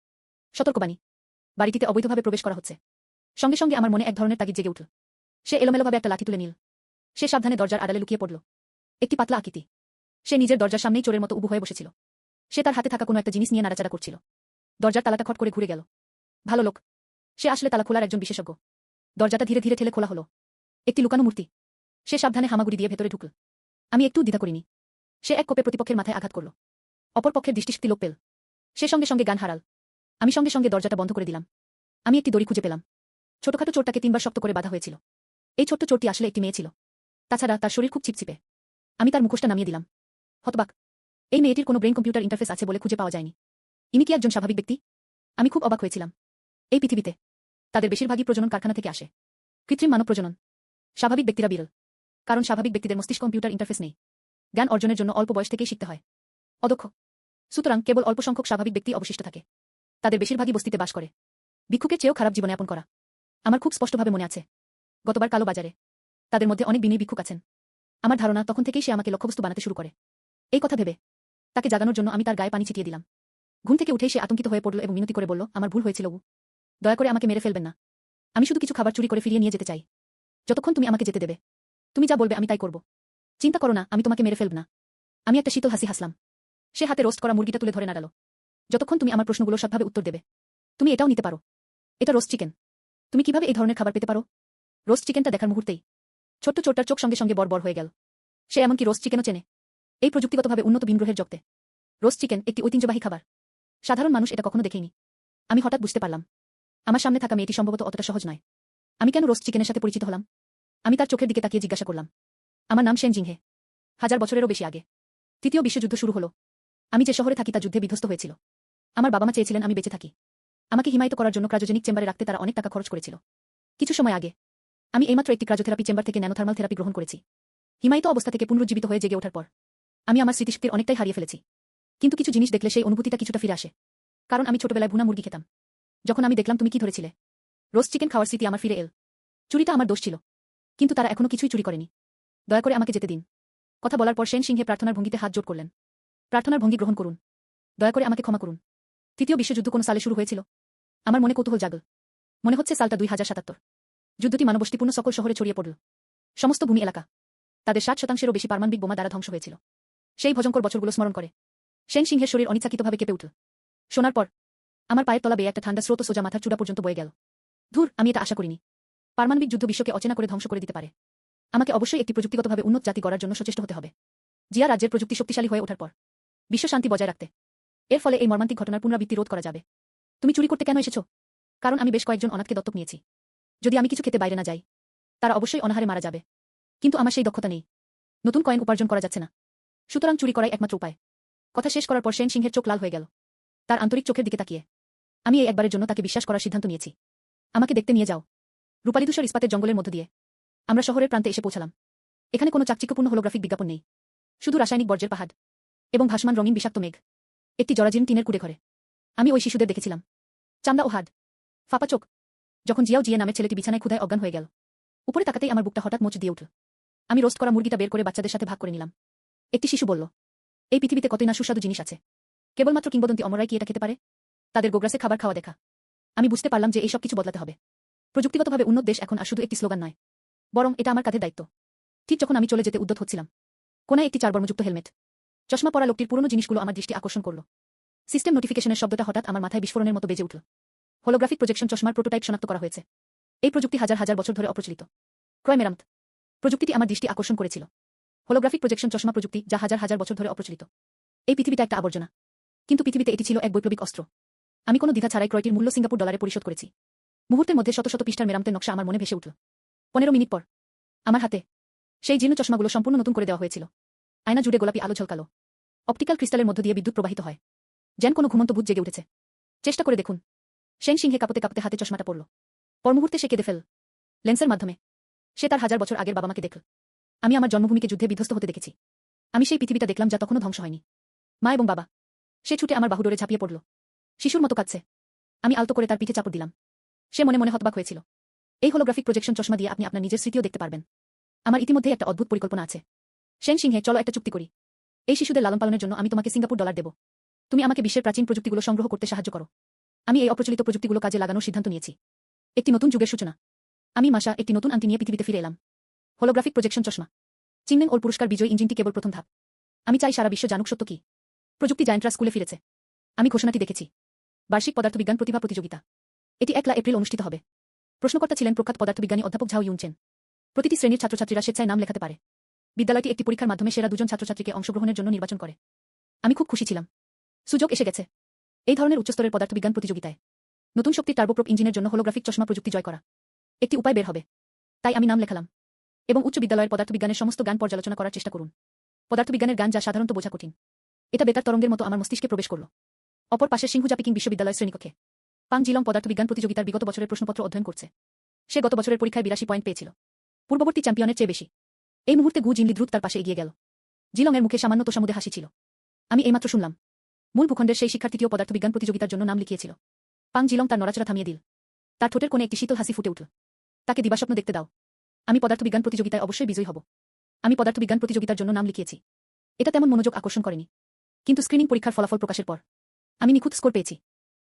সতর্কবাণী, বাড়িটিতে অবৈধভাবে প্রবেশ করা হচ্ছে। সঙ্গে সঙ্গে আমার মনে এক ধরনের তাগিদ জেগে উঠল। সে এলোমেলোভাবে একটা লাঠি তুলে নিল। সে সাবধানে দরজার আড়ালে লুকিয়ে পড়ল। একটি পাতলা আকৃতি। সে নিজের দরজার সামনেই চোরের মতো উবু হয়ে বসেছিল। সে তার হাতে থাকা কোনো একটা জিনিস নিয়ে নাড়াচাড়া করছিল। দরজার তালাটা খট করে ঘুরে গেল। ভালো লোক। সে আসলে তালা খোলার একজন বিশেষজ্ঞ। দরজাটা ধীরে ধীরে ঠেলে খোলা হলো। একটি লুকানো মূর্তি। সে সাবধানে হামাগুড়ি দিয়ে ভেতরে ঢুকল। আমি একটু দ্বিধা করিনি। সে এক কোপে প্রতিপক্ষের মাথায় আঘাত করল। অপর পক্ষের দৃষ্টিশক্তি লোপ পেল। সে সঙ্গে সঙ্গে গান হারাল। আমি সঙ্গে সঙ্গে দরজাটা বন্ধ করে দিলাম। আমি একটি দড়ি খুঁজে পেলাম। ছোটখাটো চোরটাকে 3বার শক্ত করে বাঁধা হয়েছিল। এই ছোট্ট চোরটি আসলে একটি মেয়ে ছিল। তাছাড়া তার শরীর খুব চিপচিপে। আমি তার মুখোশটা নামিয়ে দিলাম। হতবাক। এই মেয়েটির কোনো ব্রেইন কম্পিউটার ইন্টারফেস আছে বলে খুঁজে পাওয়া যায়নি। ইনি কি একজন স্বাভাবিক ব্যক্তি? আমি খুব অবাক হয়েছিলাম। এই পৃথিবীতে তাদের বেশিরভাগই প্রজনন কারখানা থেকে আসে। কৃত্রিম মানব প্রজনন। স্বাভাবিক ব্যক্তিরা বিরল। কারণ স্বাভাবিক ব্যক্তিদের মস্তিষ্ক কম্পিউটার ইন্টারফেস নেই। জ্ঞান অর্জনের জন্য অল্প বয়স থেকেই শিখতে হয়। অদক্ষ। সুতরাং কেবল অল্প সংখ্যক স্বাভাবিক ব্যক্তি অবশিষ্ট থাকে। তাদের বেশিরভাগই বস্তিতে বাস করে। ভিক্ষুকের চেয়েও খারাপ জীবনযাপন করা। আমার খুব স্পষ্টভাবে মনে আছে। গতবার কালো বাজারে তাদের মধ্যে অনেক বিনয়ী ভিক্ষুক আছেন। আমার ধারণা তখন থেকেই সে আমাকে লক্ষ্যবস্তু বানাতে শুরু করে। এই কথা ভেবে তাকে জাগানোর জন্য আমি তার গায়ে পানি ছিটিয়ে দিলাম। ঘুম থেকে উঠেই সে আতঙ্কিত হয়ে পড়ল এবং মিনতি করে বলল, আমার ভুল হয়েছিল। দয়া করে আমাকে মেরে ফেলবেন না। আমি শুধু কিছু খাবার চুরি করে ফিরিয়ে নিয়ে যেতে চাই। যতক্ষণ তুমি আমাকে যেতে দেবে। তুমি যা বলবে আমি তাই করব। চিন্তা করো না, আমি তোমাকে মেরে ফেলব না। আমি একটা শীতল হাসি হাসলাম। সে হাতে রোস্ট করা মুরগিটা তুলে ধরে নাড়ালো। যতক্ষণ তুমি আমার প্রশ্নগুলো সৎভাবে উত্তর দেবে। তুমি এটাও নিতে পারো। এটা রোস্ট চিকেন। তুমি কিভাবে এই ধরনের খাবার পেতে পারো? রোস্ট চিকেনটা দেখার মুহূর্তেই ছোট্ট চোরটার চোখ সঙ্গে সঙ্গে বড় হয়ে গেল। সে এমনকি রোস্ট চিকেনও চেনে। এই প্রযুক্তিগতভাবে উন্নত ভিনগ্রহের জগতে রোস্ট চিকেন একটি ঐতিহ্যবাহী খাবার। সাধারণ মানুষ এটা কখনো দেখেনি। আমি হঠাৎ বুঝতে পারলাম আমার সামনে থাকা মেয়েটি সম্ভবত অতটা সহজ নয়। আমি কেন রোস্ট চিকেনের সাথে পরিচিত হলাম? আমি তার চোখের দিকে তাকিয়ে জিজ্ঞাসা করলাম, আমার নাম শেন জিংহে। 1000 বছরেরও বেশি আগে তৃতীয় বিশ্বযুদ্ধ শুরু হলো। আমি যে শহরে থাকি তা যুদ্ধে বিধ্বস্ত হয়েছিল। আমার বাবা মা চেয়েছিলেন আমি বেঁচে থাকি। আমাকে হিমায়িত করার জন্য ক্রায়োজেনিক চেম্বারে রাখতে তারা অনেক টাকা খরচ করেছিল। কিছু সময় আগে আমি এইমাত্র একটি ক্রায়োথেরাপি চেম্বার থেকে ন্যানোথার্মাল থেরাপি গ্রহণ করেছি। হিমায়িত অবস্থা থেকে পুনরুজ্জীবিত হয়ে জেগে ওঠার পর আমি আমার স্মৃতিশক্তির অনেকটাই হারিয়ে ফেলেছি। কিন্তু কিছু জিনিস দেখলে সেই অনুভূতিটা কিছুটা ফিরে আসে। কারণ আমি ছোটবেলায় ভুনা মুরগি খেতাম। যখন আমি দেখলাম তুমি কি ধরেছিলে, রোস্ট চিকেন খাওয়ার স্মৃতি আমার ফিরে এল। চুরিটা আমার দোষ ছিল, কিন্তু তারা এখনো কিছুই চুরি করেনি। দয়া করে আমাকে যেতে দিন। কথা বলার পর শেন সিংহে প্রার্থনার ভঙ্গিতে হাত জোড় করলেন। প্রার্থনার ভঙ্গি গ্রহণ করুন। দয়া করে আমাকে ক্ষমা করুন। তৃতীয় বিশ্বযুদ্ধ কোন সালে শুরু হয়েছিল? আমার মনে কৌতূহল জাগল। মনে হচ্ছে সালটা 2077। যুদ্ধটি মানববস্তিপূর্ণ সকল শহরে ছড়িয়ে পড়ল। সমস্ত ভূমি এলাকা তাদের 60%-এরও বেশি পারমাণবিক বোমা দ্বারা ধ্বংস হয়েছিল। সেই ভয়ঙ্কর বছরগুলো স্মরণ করে শেন সিংহের শরীর অনিচ্ছাকৃতভাবে কেঁপে উঠল। শোনার পর আমার পায়ের তলা বেয়ে একটা ঠান্ডা স্রোত সোজা মাথার চূড়া পর্যন্ত বয়ে গেল। ধুর, আমি এটা আশা করিনি। পারমাণবিক যুদ্ধ বিশ্বকে অচেনা করে ধ্বংস করে দিতে পারে। আমাকে অবশ্যই একটি প্রযুক্তিগতভাবে উন্নত জাতি গড়ার জন্য সচেষ্ট হতে হবে। জিয়া রাজ্যের প্রযুক্তি শক্তিশালী হয়ে ওঠার পর বিশ্ব শান্তি বজায় রাখতে। এর ফলে এই মর্মান্তিক ঘটনার পুনরাবৃত্তি রোধ করা যাবে। তুমি চুরি করতে কেন এসেছো? কারণ আমি বেশ কয়েকজন অনাথকে দত্তক নিয়েছি। যদি আমি কিছু খেতে বাইরে না যাই, তারা অবশ্যই অনাহারে মারা যাবে। কিন্তু আমার সেই দক্ষতা নেই। নতুন কয়েন উপার্জন করা যাচ্ছে না। সুতরাং চুরি করাই একমাত্র উপায়। কথা শেষ করার পর শেন সিংহের চোখ লাল হয়ে গেল। তার আন্তরিক চোখের দিকে তাকিয়ে আমি এই একবারের জন্য তাকে বিশ্বাস করার সিদ্ধান্ত নিয়েছি। আমাকে দেখতে নিয়ে যাও। রূপালীধূসর ইস্পাতের জঙ্গলের মধ্য দিয়ে আমরা শহরের প্রান্তে এসে পৌঁছালাম। এখানে কোনো চাকচিক্যপূর্ণ হোলোগ্রাফিক বিজ্ঞাপন নেই। শুধু রাসায়নিক বর্জ্যের পাহাড় এবং ভাসমান রঙিন বিষাক্ত মেঘ। একটি জরাজীর্ণ টিনের কুড়ে ঘরে আমি ওই শিশুদের দেখেছিলাম, চামড়া ও হাড়, ফাঁপা চোখ। যখন জিয়াও জিয়া নামের ছেলেটি বিছানায় ক্ষুধায় অজ্ঞান হয়ে গেল, উপরে তাকাতেই আমার বুকটা হঠাৎ মোচ দিয়ে উঠল। আমি রোস্ট করা মুরগিটা বের করে বাচ্চাদের সাথে ভাগ করে নিলাম। একটি শিশু বলল, এই পৃথিবীতে কতই না সুস্বাদু জিনিস আছে, কেবলমাত্র কিংবদন্তি অমরাই কি এটা খেতে পারে? তাদের গোগ্রাসে খাবার খাওয়া দেখা। আমি বুঝতে পারলাম যে এই সব কিছু বদলাতে হবে। প্রযুক্তিগতভাবে উন্নত দেশ এখন আর শুধু একটি স্লোগান নয়, বরং এটা আমার কাঁধের দায়িত্ব। ঠিক যখন আমি চলে যেতে উদ্যত হচ্ছিলাম, কোনায় একটি চারবর্ণযুক্ত হেলমেট, চশমা পরা লোকটির পুরনো জিনিসগুলো আমার দৃষ্টি আকর্ষণ করল। সিস্টেম নোটিফিকেশনের শব্দটা হঠাৎ আমার মাথায় বিস্ফোরণের মতো বেজে উঠল। হোলোগ্রাফিক প্রজেকশন চশমার প্রোটোটাইপ শনাক্ত করা হয়েছে। এই প্রযুক্তি হাজার হাজার বছর ধরে অপ্রচলিত। ক্রয় মেরামত প্রযুক্তিটি আমার দৃষ্টি আকর্ষণ করেছিল। হোলোগ্রাফিক প্রজেকশন চশমা প্রযুক্তি যা হাজার হাজার বছর ধরে অপ্রচলিত। এই পৃথিবীটা একটা আবর্জনা, কিন্তু পৃথিবীতে এটি ছিল এক বৈপ্লবিক অস্ত্র। আমি কোনো দ্বিধা ছাড়াই ক্রয়টির মূল্য সিঙ্গাপুর ডলারে পরিশোধ করেছি। মুহূর্তের মধ্যে শত শত পৃষ্ঠার মেরামতের নকশা আমার মনে ভেসে উঠল। 15 মিনিট পর আমার হাতে সেই জীর্ণ চশমাগুলো সম্পূর্ণ নতুন করে দেওয়া হয়েছিল। আয়না জুড়ে গোলাপি আলো ঝলকালো। অপটিক্যাল ক্রিস্টালের মধ্য দিয়ে বিদ্যুৎ প্রবাহিত হয়, যেন কোনো ঘুমন্ত ভূত জেগে উঠেছে। চেষ্টা করে দেখুন। শেন সিংহে কাঁপতে কাঁপতে হাতে চশমাটা পড়ল। পর মুহূর্তে সে কেঁদে ফেল। লেন্সের মাধ্যমে সে তার 1000 বছর আগের বাবা মাকে দেখল। আমি আমার জন্মভূমিকে যুদ্ধে বিধ্বস্ত হতে দেখেছি। আমি সেই পৃথিবীটা দেখলাম যা তখনও ধ্বংস হয়নি। মা এবং বাবা। সে ছুটে আমার বাহুডোরে ঝাঁপিয়ে পড়ল। শিশুর মতো কাঁদছে। আমি আলতো করে তার পিঠে চাপড় দিলাম। সে মনে মনে হতবাক হয়েছিল। এই হোলোগ্রাফিক প্রজেকশন চশমা দিয়ে আপনি আপনার নিজের স্মৃতিও দেখতে পারবেন। আমার ইতিমধ্যেই একটা অদ্ভুত পরিকল্পনা আছে। শেন সিংহে, চলো একটা চুক্তি করি। এই শিশুদের লালন পালনের জন্য আমি তোমাকে সিঙ্গাপুর ডলার দেব। তুমি আমাকে বিশ্বের প্রাচীন প্রযুক্তিগুলো সংগ্রহ করতে সাহায্য করো। আমি এই অপ্রচলিত প্রযুক্তিগুলো কাজে লাগানোর সিদ্ধান্ত নিয়েছি। একটি নতুন যুগের সূচনা। আমি মাসা একটি নতুন আংটি নিয়ে পৃথিবীতে ফিরে এলাম। হোলোগ্রাফিক প্রজেকশন চশমা। চিনলেন ওর পুরস্কার বিজয়ী ইঞ্জিনটি কেবল প্রথম ধাপ। আমি চাই সারা বিশ্ব জানুক সত্য কি। প্রযুক্তি জায়ান্টরা স্কুলে ফিরেছে। আমি ঘোষণাটি দেখেছি। বার্ষিক পদার্থবিজ্ঞান প্রতিভা প্রতিযোগিতা। এটি 1 এপ্রিল অনুষ্ঠিত হবে। প্রশ্নকর্তা ছিলেন প্রখ্যাত পদার্থবিজ্ঞানী অধ্যাপক ঝাও ইউনচেন। প্রতিটি শ্রেণীর ছাত্রছাত্রীরা স্বেচ্ছায় নাম লেখাতে পারে। বিদ্যালয়টি একটি পরীক্ষার মাধ্যমে সেরা 2 জন ছাত্রছাত্রীকে অংশগ্রহণের জন্য নির্বাচন করে। আমি খুব খুশি ছিলাম। সুযোগ এসে গেছে এই ধরনের উচ্চস্তরের পদার্থবিজ্ঞান প্রতিযোগিতায় নতুন শক্তির টার্বোপ্রপ ইঞ্জিনের জন্য হোলোগ্রাফিক চশমা প্রযুক্তি জয় করা। একটি উপায় বের হবে। তাই আমি নাম লেখালাম এবং উচ্চ বিদ্যালয়ের পদার্থবিজ্ঞানের সমস্ত জ্ঞান পর্যালোচনা করার চেষ্টা করুন। পদার্থবিজ্ঞানের জ্ঞান যা সাধারণত বোঝা কঠিন, এটা বেতার তরঙ্গের মতো আমার মস্তিষ্কে প্রবেশ করল। অপর পাশে সিংহুজা পিকিং বিশ্ববিদ্যালয় শ্রেণীকক্ষে পাং জিলং পদার্থবিজ্ঞান প্রতিযোগিতার বিগত বছরের প্রশ্নপত্র অধ্যয়ন করছে। সে গত বছরের পরীক্ষায় 82 পয়েন্ট পেয়েছিল, পূর্ববর্তী চ্যাম্পিয়নের চেয়ে বেশি। এই মুহূর্তে গু জিনলি দ্রুত তার পাশে এগিয়ে গেল। জিলংয়ের মুখে সামান্য তোষামুদে হাসি ছিল। আমি এইমাত্র শুনলাম মূল ভূখণ্ডের সেই শিক্ষার্থীটিও পদার্থবিজ্ঞান প্রতিযোগিতার জন্য নাম লিখিয়েছিল। পাং জিলং তার নড়াচড়া থামিয়ে দিল। তার ঠোঁটের কোণে একটি শীতল হাসি ফুটে উঠল। তাকে দিবাস্বপ্ন দেখতে দাও। আমি পদার্থবিজ্ঞান প্রতিযোগিতায় অবশ্যই বিজয়ী হব। আমি পদার্থবিজ্ঞান প্রতিযোগিতার জন্য নাম লিখিয়েছি। এটা তেমন মনোযোগ আকর্ষণ করেনি, কিন্তু স্ক্রিনিং পরীক্ষার ফলাফল প্রকাশের পর আমি নিখুঁত স্কোর পেয়েছি।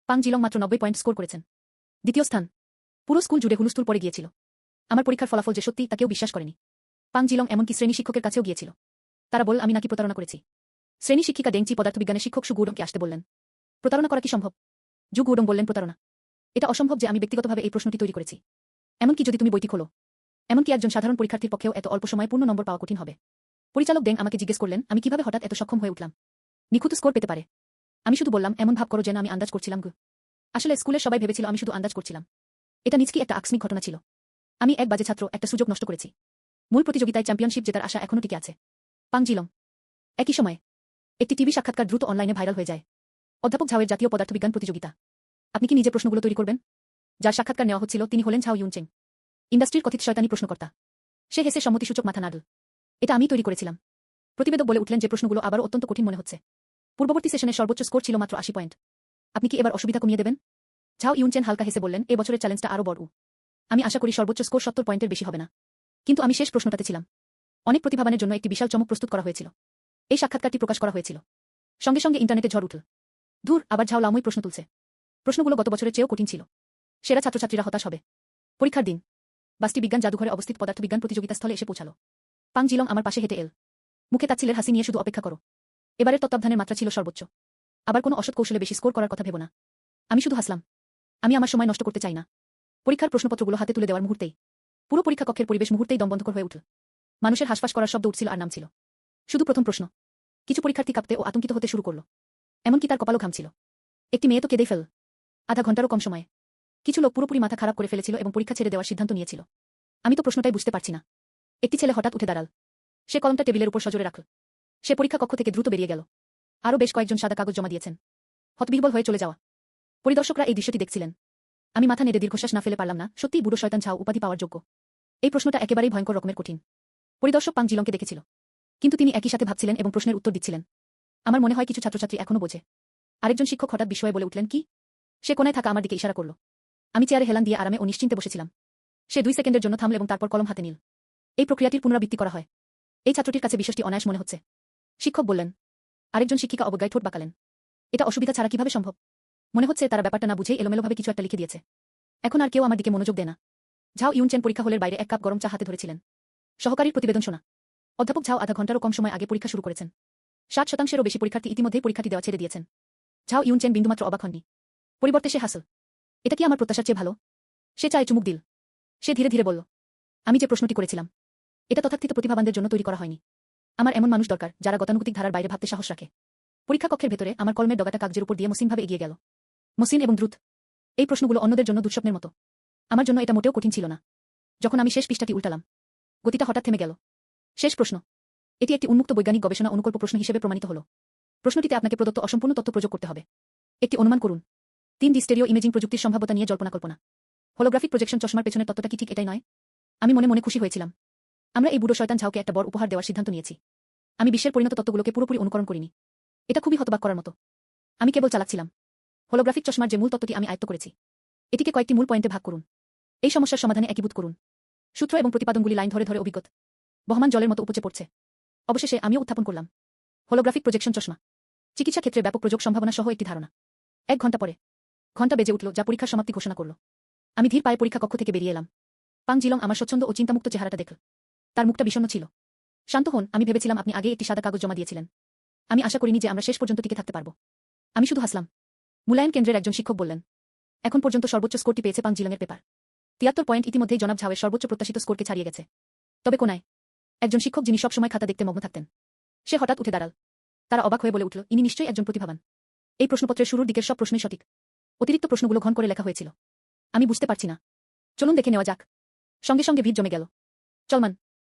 পাং জিলং মাত্র 90 পয়েন্ট স্কোর করেছেন। দ্বিতীয় স্থান। পুরো স্কুল জুড়ে হুলস্থুল পড়ে গিয়েছিল। আমার পরীক্ষার ফলাফল যে সত্যি তা কেউ বিশ্বাস করেনি। পাং জিলং এমনকি শ্রেণী শিক্ষকের কাছেও গিয়েছিল। তারা বলল আমি নাকি প্রতারণা করেছি। শ্রেণী শিক্ষিকা ডেংচি পদার্থবিজ্ঞানের শিক্ষক সু গুডংকে আসতে বললেন। প্রতারণা করা কি সম্ভব? জু গুডং বললেন প্রতারণা। এটা অসম্ভব যে আমি ব্যক্তিগতভাবে এই প্রশ্নটি তৈরি করেছি। এমনকি যদি তুমি বইটি খোলো। এমনকি একজন সাধারণ পরীক্ষার্থীর পক্ষেও এত অল্প সময়ে পূর্ণ নম্বর পাওয়া কঠিন হবে। পরিচালক ডেং আমাকে জিজ্ঞেস করলেন আমি কিভাবে হঠাৎ এত সক্ষম হয়ে উঠলাম, নিখুঁত স্কোর পেতে পারে। আমি শুধু বললাম এমন ভাব করো যেন আমি আন্দাজ করছিলাম গু। আসলে স্কুলের সবাই ভেবেছিল আমি শুধু আন্দাজ করছিলাম। এটা নিছকি একটা আকস্মিক ঘটনা ছিল। আমি এক বাজে ছাত্র, একটা সুযোগ নষ্ট করেছি। মূল প্রতিযোগিতায় চ্যাম্পিয়নশিপ জেতার আশা এখনো টিকে আছে। পাং জিলং। একই সময়ে একটি টিভি সাক্ষাৎকার দ্রুত অনলাইনে ভাইরাল হয়ে যায়। অধ্যাপক ঝাওয়ের জাতীয় পদার্থবিজ্ঞান প্রতিযোগিতা। আপনি কি নিজে প্রশ্নগুলো তৈরি করবেন? যার সাক্ষাৎকার নেওয়া হচ্ছিল তিনি হলেন ঝাও ইউনচেং, ইন্ডাস্ট্রির কথিত শয়তানি প্রশ্নকর্তা। সে হেসে সম্মতিসূচক মাথা নাড়ল। এটা আমি তৈরি করেছিলাম। প্রতিবেদক বলে উঠলেন যে প্রশ্নগুলো আবারও অত্যন্ত কঠিন মনে হচ্ছে। পূর্ববর্তী সেশনের সর্বোচ্চ স্কোর ছিল মাত্র 80 পয়েন্ট। আপনি কি এবার অসুবিধা কমিয়ে দেবেন? ঝাও ইউনচেন হালকা হেসে বললেন এ বছরের চ্যালেঞ্জটা আরও বড়। আমি আশা করি সর্বোচ্চ স্কোর 70 পয়েন্টের বেশি হবে না। কিন্তু আমি শেষ প্রশ্নটাতে ছিলাম। অনেক প্রতিভাবানের জন্য একটি বিশাল চমক প্রস্তুত করা হয়েছিল। এই সাক্ষাৎকারটি প্রকাশ করা হয়েছিল। সঙ্গে সঙ্গে ইন্টারনেটে ঝড় উঠল। দূর, আবার ঝাও লামুই প্রশ্ন তুলছে। প্রশ্নগুলো গত বছরের চেয়েও কঠিন ছিল। সেরা ছাত্রছাত্রীরা হতাশ হবে। পরীক্ষার দিন বাসটি বিজ্ঞান জাদুঘরে অবস্থিত পদার্থবিজ্ঞান প্রতিযোগিতাস্থলে এসে পৌঁছালো। পাং জিলং আমার পাশে হেঁটে এল। মুখে তাচ্ছিলের হাসি নিয়ে শুধু অপেক্ষা করো। এবারের তত্ত্বাবধানের মাত্রা ছিল সর্বোচ্চ। আবার কোনো অসৎ কৌশলে বেশি স্কোর করার কথা ভেবো না। আমি শুধু হাসলাম। আমি আমার সময় নষ্ট করতে চাই না। পরীক্ষার প্রশ্নপত্রগুলো হাতে তুলে দেওয়ার মুহূর্তেই পুরো পরীক্ষা কক্ষের পরিবেশ মুহূর্তেই দমবন্ধকর হয়ে উঠল। মানুষের হাসফাস করার শব্দ উঠছিল আর নামছিল। শুধু প্রথম প্রশ্ন। কিছু পরীক্ষার্থী কাঁপতে ও আতঙ্কিত হতে শুরু করল। এমনকি তার কপালও ঘামছিল। একটি মেয়ে তো কেঁদেই ফেল। আধা ঘন্টারও কম সময়ে। কিছু লোক পুরোপুরি মাথা খারাপ করে ফেলেছিল এবং পরীক্ষা ছেড়ে দেওয়ার সিদ্ধান্ত নিয়েছিল। আমি তো প্রশ্নটাই বুঝতে পারছি না। একটি ছেলে হঠাৎ উঠে দাঁড়াল। সে কলমটা টেবিলের উপর সজোরে রাখল। সে পরীক্ষা কক্ষ থেকে দ্রুত বেরিয়ে গেল। আরও বেশ কয়েকজন সাদা কাগজ জমা দিয়েছেন। হতবিহ্বল হয়ে চলে যাওয়া পরিদর্শকরা এই দৃশ্যটি দেখছিলেন। আমি মাথা নেড়ে দীর্ঘশ্বাস না ফেলে পারলাম না, সত্যিই বুড়ো শয়তান ঝাও উপাধি পাওয়ার যোগ্য। এই প্রশ্নটা একেবারেই ভয়ঙ্কর রকমের কঠিন। পরিদর্শক পাং জিলংকে দেখেছিল। কিন্তু তিনি একই সাথে ভাবছিলেন এবং প্রশ্নের উত্তর দিচ্ছিলেন। আমার মনে হয় কিছু ছাত্রছাত্রী এখনো বোঝে। আরেকজন শিক্ষক হঠাৎ বিস্ময়ে বলে উঠলেন কি? সে কোনায় থাকা আমার দিকে ইশারা করল। আমি চেয়ারে হেলান দিয়ে আরামে ও নিশ্চিন্তে বসেছিলাম। সে 2 সেকেন্ডের জন্য থামল এবং তারপর কলম হাতে নিল। এই প্রক্রিয়াটির পুনরাবৃত্তি করা হয়। এই ছাত্রটির কাছে বিষয়টি অনায়াস মনে হচ্ছে। শিক্ষক বললেন। আরেকজন শিক্ষিকা অবজ্ঞায় ঠোঁট বাঁকালেন। এটা অসুবিধা ছাড়া কিভাবে সম্ভব? মনে হচ্ছে তারা ব্যাপারটা না বুঝেই এলোমেলোভাবে কিছু একটা লিখে দিয়েছে। এখন আর কেউ আমার দিকে মনোযোগ দেয় না। ঝাও ইউনচেন পরীক্ষা হলের বাইরে 1 কাপ গরম চা হাতে ধরেছিলেন। সহকারীর প্রতিবেদন শোনা। অধ্যাপক ঝাও আধা ঘন্টারও কম সময় আগে পরীক্ষা শুরু করেছেন। 60%-এরও বেশি পরীক্ষার্থী ইতিমধ্যেই পরীক্ষাটি দেওয়া ছেড়ে দিয়েছেন। ঝাও ইউনচেন বিন্দুমাত্র অবাক হননি। পরিবর্তে সে হাসল। এটা কি আমার প্রত্যাশার চেয়ে ভালো? সে চায়ে চুমুক দিল। সে ধীরে ধীরে বলল, আমি যে প্রশ্নটি করেছিলাম এটা তথাকথিত প্রতিভাবানদের জন্য তৈরি করা হয়নি। আমার এমন মানুষ দরকার যারা গতানুগতিক ধারার বাইরে ভাবতে সাহস রাখে। পরীক্ষা কক্ষের ভেতরে আমার কলমের ডগাটা কাগজের উপর দিয়ে মসৃণভাবে এগিয়ে গেল। মসৃণ এবং দ্রুত। এই প্রশ্নগুলো অন্যদের জন্য দুঃস্বপ্নের মতো। আমার জন্য এটা মোটেও কঠিন ছিল না। যখন আমি শেষ পৃষ্ঠাটি উল্টালাম, গতিটা হঠাৎ থেমে গেল। শেষ প্রশ্ন। এটি একটি উন্মুক্ত বৈজ্ঞানিক গবেষণা অনুকল্প প্রশ্ন হিসেবে প্রমাণিত হল। প্রশ্নটিতে আপনাকে প্রদত্ত অসম্পূর্ণ তথ্য প্রয়োগ করতে হবে। একটি অনুমান করুন। 3D স্টেরিও ইমেজিং প্রযুক্তির সম্ভাব্যতা নিয়ে জল্পনা কল্পনা। হোলোগ্রাফিক প্রজেকশন চশমার পেছনের তত্ত্বটা কি ঠিক এটাই নয়? আমি মনে মনে খুশি হয়েছিলাম। আমরা এই বুড়ো শয়তান ঝাওকে একটা বড় উপহার দেওয়ার সিদ্ধান্ত নিয়েছি। আমি বিশ্বের পরিণত তত্ত্বগুলোকে পুরোপুরি অনুকরণ করিনি। এটা খুবই হতবাক করার মতো। আমি কেবল চালাচ্ছিলাম। হোলোগ্রাফিক চশমার যে মূল তত্ত্বটি আমি আয়ত্ত করেছি এটিকে কয়েকটি মূল পয়েন্টে ভাগ করুন। এই সমস্যার সমাধানে একীভূত করুন। সূত্র এবং প্রতিপাদনগুলি লাইন ধরে ধরে অভিজ্ঞত বহমান জলের মতো উপচে পড়ছে। অবশেষে আমিও উত্থাপন করলাম। হোলোগ্রাফিক প্রজেকশন চশমা। চিকিৎসা ক্ষেত্রে ব্যাপক প্রযোগ সম্ভাবনা সহ একটি ধারণা। 1 ঘন্টা পরে ঘন্টা বেজে উঠল, যা পরীক্ষার সমাপ্তি ঘোষণা করল। আমি ধীর পায়ে পরীক্ষা কক্ষ থেকে বেরিয়ে এলাম। পাং জিলং আমার স্বচ্ছন্দ ও চিন্তামুক্ত চেহারাটা দেখল। তার মুখটা বিষণ্ণ ছিল। শান্ত হন, আমি ভেবেছিলাম আপনি আগেই একটি সাদা কাগজ জমা দিয়েছিলেন। আমি আশা করিনি যে আমরা শেষ পর্যন্ত টিকে থাকতে পারব। আমি শুধু হাসলাম। মূল্যায়ন কেন্দ্রের একজন শিক্ষক বললেন, এখন পর্যন্ত সর্বোচ্চ স্কোরটি পেয়েছে পাং জিলংয়ের পেপার। 73 পয়েন্ট ইতিমধ্যেই জনাব ঝাওয়ের সর্বোচ্চ প্রত্যাশিত স্কোরকে ছাড়িয়ে গেছে। তবে কোনায় একজন শিক্ষক যিনি সবসময় খাতা দেখতে মগ্ন থাকতেন। সে হঠাৎ উঠে দাঁড়াল। তারা অবাক হয়ে বলে উঠল, ইনি নিশ্চয়ই একজন প্রতিভাবান। এই প্রশ্নপত্রের শুরুর দিকের সব প্রশ্নই সঠিক। অতিরিক্ত প্রশ্নগুলো ঘন করে লেখা হয়েছিল। আমি বুঝতে পারছি না। চলুন দেখে নেওয়া যাক। সঙ্গে সঙ্গে ভিড় জমে গেল। চলমান।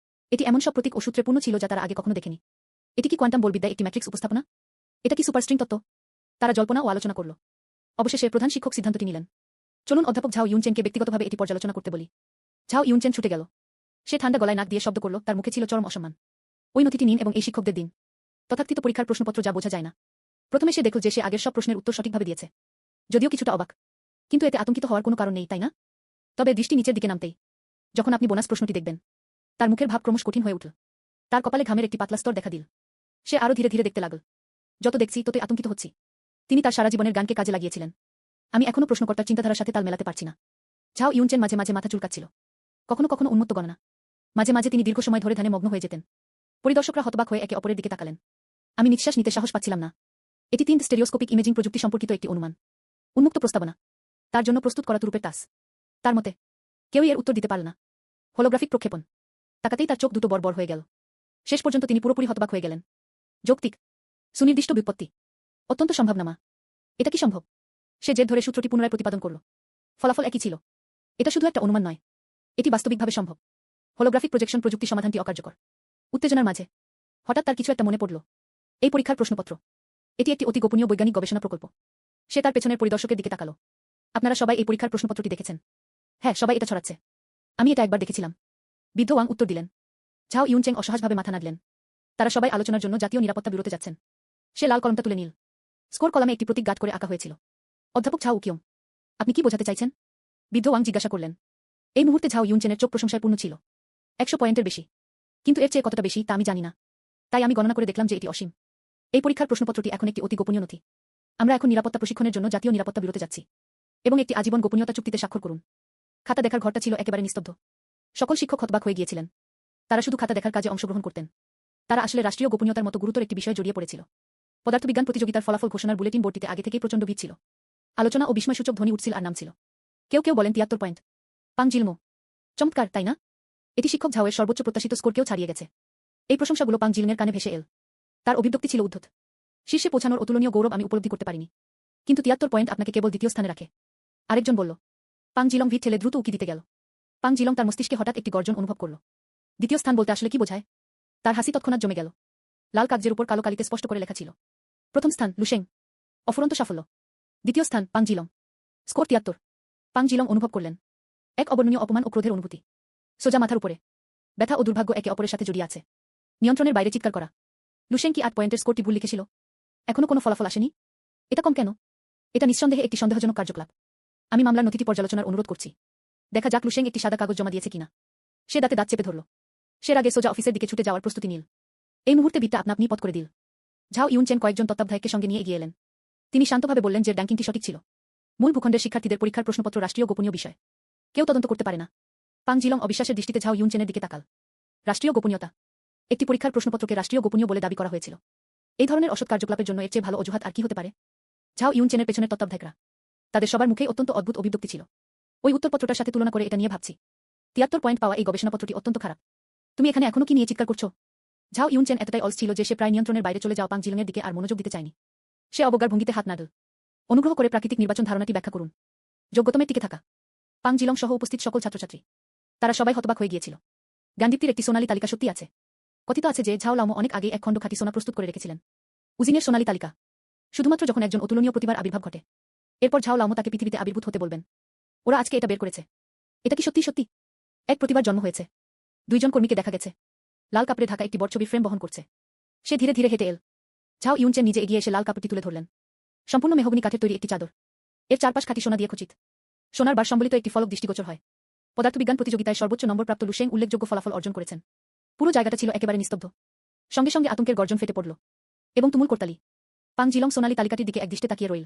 এটি এমন সব প্রতীক ও সূত্রে পূর্ণ ছিল যা তারা আগে কখনো দেখেনি। এটি কি কোয়ান্টাম বলবিদ্যায় একটি ম্যাট্রিক্স উপস্থাপনা? এটা কি সুপারস্ট্রিং তত্ত্ব? তারা জল্পনা ও আলোচনা করল। অবশেষে প্রধান শিক্ষক সিদ্ধান্তটি নিলেন। চলুন অধ্যাপক ঝাও ইউনচেনকে ব্যক্তিগতভাবে এটি পর্যালোচনা করতে বলি। ঝাও ইউনচেন ছুটে গেল। সে ঠান্ডা গলায় নাক দিয়ে শব্দ করল, তার মুখে ছিল চরম অসম্মান। ওই নথিটি নিন এবং এই শিক্ষকদের দিন। তথাকথিত পরীক্ষার প্রশ্নপত্র যা বোঝা যায় না। প্রথমে সে দেখল যে সে আগের সব প্রশ্নের উত্তর সঠিকভাবে দিয়েছে। যদিও কিছুটা অবাক, কিন্তু এতে আতঙ্কিত হওয়ার কোনো কারণ নেই, তাই না? তবে দৃষ্টি নিচের দিকে নামতেই যখন আপনি বোনাস প্রশ্নটি দেখবেন, তার মুখের ভাব ক্রমশ কঠিন হয়ে উঠল। তার কপালে ঘামের একটি পাতলা স্তর দেখা দিল। সে আরও ধীরে ধীরে দেখতে লাগল। যত দেখছি ততই আতঙ্কিত হচ্ছি। তিনি তার সারা জীবনের গানকে কাজে লাগিয়েছিলেন। আমি এখনো প্রশ্নকর্তার চিন্তাধারার সাথে তাল মেলাতে পারছি না। ঝাও ইউনচেন মাঝে মাঝে মাথা চুলকাচ্ছিল। কখনো কখনো উন্মত্ত গণনা। মাঝে মাঝে তিনি দীর্ঘ সময় ধরে ধ্যানে মগ্ন হয়ে যেতেন। পরিদর্শকরা হতবাক হয়ে একে অপরের দিকে তাকালেন। আমি নিঃশ্বাস নিতে সাহস পাচ্ছিলাম না। এটি 3 স্টেরিওস্কোপিক ইমেজিং প্রযুক্তি সম্পর্কিত একটি অনুমান। উন্মুক্ত প্রস্তাবনা। তার জন্য প্রস্তুত করা তুরুপের তাস। তার মতে কেউই এর উত্তর দিতে পারল না। হোলোগ্রাফিক প্রক্ষেপণ। তাকাতেই তার চোখ দুটো বড় বড় হয়ে গেল। শেষ পর্যন্ত তিনি পুরোপুরি হতবাক হয়ে গেলেন। যৌক্তিক, সুনির্দিষ্ট ব্যুৎপত্তি, অত্যন্ত সম্ভাবনামা। এটা কি সম্ভব? সে জেদ ধরে সূত্রটি পুনরায় প্রতিপাদন করল। ফলাফল একই ছিল। এটা শুধু একটা অনুমান নয়, এটি বাস্তবিকভাবে সম্ভব। হোলোগ্রাফিক প্রজেকশন প্রযুক্তি সমাধানটি অকার্যকর। উত্তেজনার মাঝে হঠাৎ তার কিছু একটা মনে পড়ল। এই পরীক্ষার প্রশ্নপত্র। এটি একটি অতি গোপনীয় বৈজ্ঞানিক গবেষণা প্রকল্প। সে তার পেছনের পরিদর্শকের দিকে তাকালো। আপনারা সবাই এই পরীক্ষার প্রশ্নপত্রটি দেখেছেন? হ্যাঁ, সবাই এটা ছড়াচ্ছে। আমি এটা একবার দেখেছিলাম। বৃদ্ধ ওয়াং উত্তর দিলেন। ঝাও ইউনচেং অসহায়ভাবে মাথা নাড়লেন। তারা সবাই আলোচনার জন্য জাতীয় নিরাপত্তা ব্যুরোতে যাচ্ছেন। সে লাল কলমটা তুলে নিল। স্কোর কলামে একটি প্রতীক গাঁট করে আঁকা হয়েছিল। অধ্যাপক ঝাও উকিয়ং, আপনি কি বোঝাতে চাইছেন? বৃদ্ধ ওয়াং জিজ্ঞাসা করলেন। এই মুহূর্তে ঝাও ইউনচেনের চোখ প্রশংসায় পূর্ণ ছিল। 100 পয়েন্টের বেশি। কিন্তু এর চেয়ে কতটা বেশি তা আমি জানি না। তাই আমি গণনা করে দেখলাম যে এটি অসীম। এই পরীক্ষার প্রশ্নপত্রটি এখন একটি অতি গোপনীয় নথি। আমরা এখন নিরাপত্তা প্রশিক্ষণের জন্য জাতীয় নিরাপত্তা ব্যুরোতে যাচ্ছি। এবং একটি আজীবন গোপনীয়তা চুক্তিতে স্বাক্ষর করুন। খাতা দেখার ঘরটা ছিল একেবারে নিস্তব্ধ। সকল শিক্ষক হতবাক হয়ে গিয়েছিলেন। তারা শুধু খাতা দেখার কাজে অংশগ্রহণ করতেন। তারা আসলে রাষ্ট্রীয় গোপনীয়তার মতো গুরুতর একটি বিষয়ে জড়িয়ে পড়েছিল। পদার্থবিজ্ঞান প্রতিযোগিতার ফলাফল ঘোষণার বুলেটিন বোর্ডটিতে আগে থেকেই প্রচণ্ড ভিড় ছিল। আলোচনা ও বিস্ময়সূচক ধ্বনি উঠছিল আর নামছিল। কেউ কেউ বলেন 73 পয়েন্ট। পাং জিলমো, চমৎকার, তাই না? এটি শিক্ষক ঝাওয়ের সর্বোচ্চ প্রত্যাশিত স্কোরকেও ছাড়িয়ে গেছে। এই প্রশংসাগুলো পাং জিলমের কানে ভেসে এল। তার অভিব্যক্তি ছিল উদ্ধত। শীর্ষে পৌঁছানোর অতুলনীয় গৌরব আমি উপলব্ধি করতে পারিনি। কিন্তু 73 পয়েন্ট আপনাকে কেবল দ্বিতীয় স্থানে রাখে। আরেকজন বলল। পাং জিলং ভিড় ঠেলে দ্রুত উকি দিতে গেল। পাং জিলং তার মস্তিষ্কে হঠাৎ একটি গর্জন অনুভব করল। দ্বিতীয় স্থান বলতে আসলে কি বোঝায়? তার হাসি তৎক্ষণাৎ জমে গেল। লাল কাগজের উপর কালো কালিতে স্পষ্ট করে লেখা ছিল। প্রথম স্থান লুশেং, অফুরন্ত সাফল্য। দ্বিতীয় স্থান পাং জিলং, স্কোর 73। পাং জিলং অনুভব করলেন এক অবর্ণনীয় অপমান ও ক্রোধের অনুভূতি। সোজা মাথার উপরে ব্যথা ও দুর্ভাগ্য একে অপরের সাথে জড়িয়ে আছে। নিয়ন্ত্রণের বাইরে চিৎকার করা। লুশেং কি 8 পয়েন্টের স্কোরটি ভুল লিখেছিল? এখনো কোনো ফলাফল আসেনি? এটা কম কেন? এটা নিঃসন্দেহে একটি সন্দেহজনক কার্যকলাপ। আমি মামলার নথিটি পর্যালোচনার অনুরোধ করছি। দেখা যাক লুশেং একটি সাদা কাগজ জমা দিয়েছে কিনা। সে দাঁতে দাঁত চেপে ধরল। সে আগে সোজা অফিসের দিকে ছুটে যাওয়ার প্রস্তুতি নিল। এই মুহূর্তে বিটটা আপনা আপনি পথ করে দিল। ঝাও ইউনচেন কয়েকজন তত্ত্বাবধায়ককে সঙ্গে নিয়ে এগিয়ে এলেন। তিনি শান্তভাবে বললেন যে র্যাঙ্কিংটি সঠিক ছিল। মূল ভূখণ্ডের শিক্ষার্থীদের পরীক্ষার প্রশ্নপত্র রাষ্ট্রীয় গোপনীয় বিষয়। কেউ তদন্ত করতে পারে না। পাং জিলং অবিশ্বাসের দৃষ্টিতে ঝাও ইউনচেনের দিকে তাকাল। রাষ্ট্রীয় গোপনীয়তা। একটি পরীক্ষার প্রশ্নপত্রকে রাষ্ট্রীয় গোপনীয় বলে দাবি করা হয়েছিল। এই ধরনের অসৎ কার্যকলাপের জন্য এর চেয়ে ভালো অজুহাত আর কি হতে পারে? ঝাও ইউনচেনের পেছনের তত্ত্বাবধায়করা, তাদের সবার মুখেই অত্যন্ত অদ্ভুত অভিব্যক্তি ছিল। ওই উত্তরপত্রটার সাথে তুলনা করে এটা নিয়ে ভাবছি। 73 পয়েন্ট পাওয়া এই গবেষণাপত্রটি অত্যন্ত খারাপ। তুমি এখানে এখনো কি নিয়ে চিৎকার করছো? ঝাও ইউনচেন এতটাই অলস ছিল যে সে প্রায় নিয়ন্ত্রণের বাইরে চলে যাওয়া পাং জিলংয়ের দিকে আর মনোযোগ দিতে চায়নি। সে অবজ্ঞার ভঙ্গিতে হাত নাড়ল। অনুগ্রহ করে প্রাকৃতিক নির্বাচন ধারণাটি ব্যাখ্যা করুন। যোগ্যতমের টিকে থাকা। পাং জিলং সহ উপস্থিত সকল ছাত্রছাত্রী, তারা সবাই হতবাক হয়ে গিয়েছিল। জ্ঞানদীপ্তির একটি সোনালী তালিকা সত্যি আছে। কথিত আছে যে ঝাও লামো অনেক আগে এক খণ্ড খাঁটি সোনা প্রস্তুত করে রেখেছিলেন। উজিনের সোনালী তালিকা। শুধুমাত্র যখন একজন অতুলনীয় প্রতিভার আবির্ভাব ঘটে, এরপর ঝাও লামো তাকে পৃথিবীতে আবির্ভূত হতে বলবেন। ওরা আজকে এটা বের করেছে। এটা কি সত্যি সত্যি? এক প্রতিভার জন্ম হয়েছে। 2 জন কর্মীকে দেখা গেছে লাল কাপড়ে ঢাকা একটি বড় ছবির ফ্রেম বহন করছে। সে ধীরে ধীরে হেঁটে এল। ঝাও ইউনচেন নিজে এগিয়ে এসে লাল কাপড়টি তুলে ধরলেন। সম্পূর্ণ মেহগনি কাঠের তৈরি একটি চাদর। এর চারপাশ খাঁটি সোনা দিয়ে খচিত। সোনার বার সম্বলিত একটি ফলক দৃষ্টিগোচর হয়। পদার্থবিজ্ঞান প্রতিযোগিতায় সর্বোচ্চ নম্বরপ্রাপ্ত লুশেং উল্লেখযোগ্য ফলাফল অর্জন করেছেন। পুরো জায়গাটা ছিল একেবারে নিস্তব্ধ। সঙ্গে সঙ্গে আতঙ্কের গর্জন ফেটে পড়ল এবং তুমুল করতালি। পাং জিলং সোনালী তালিকাটির দিকে একদৃষ্টে তাকিয়ে রইল।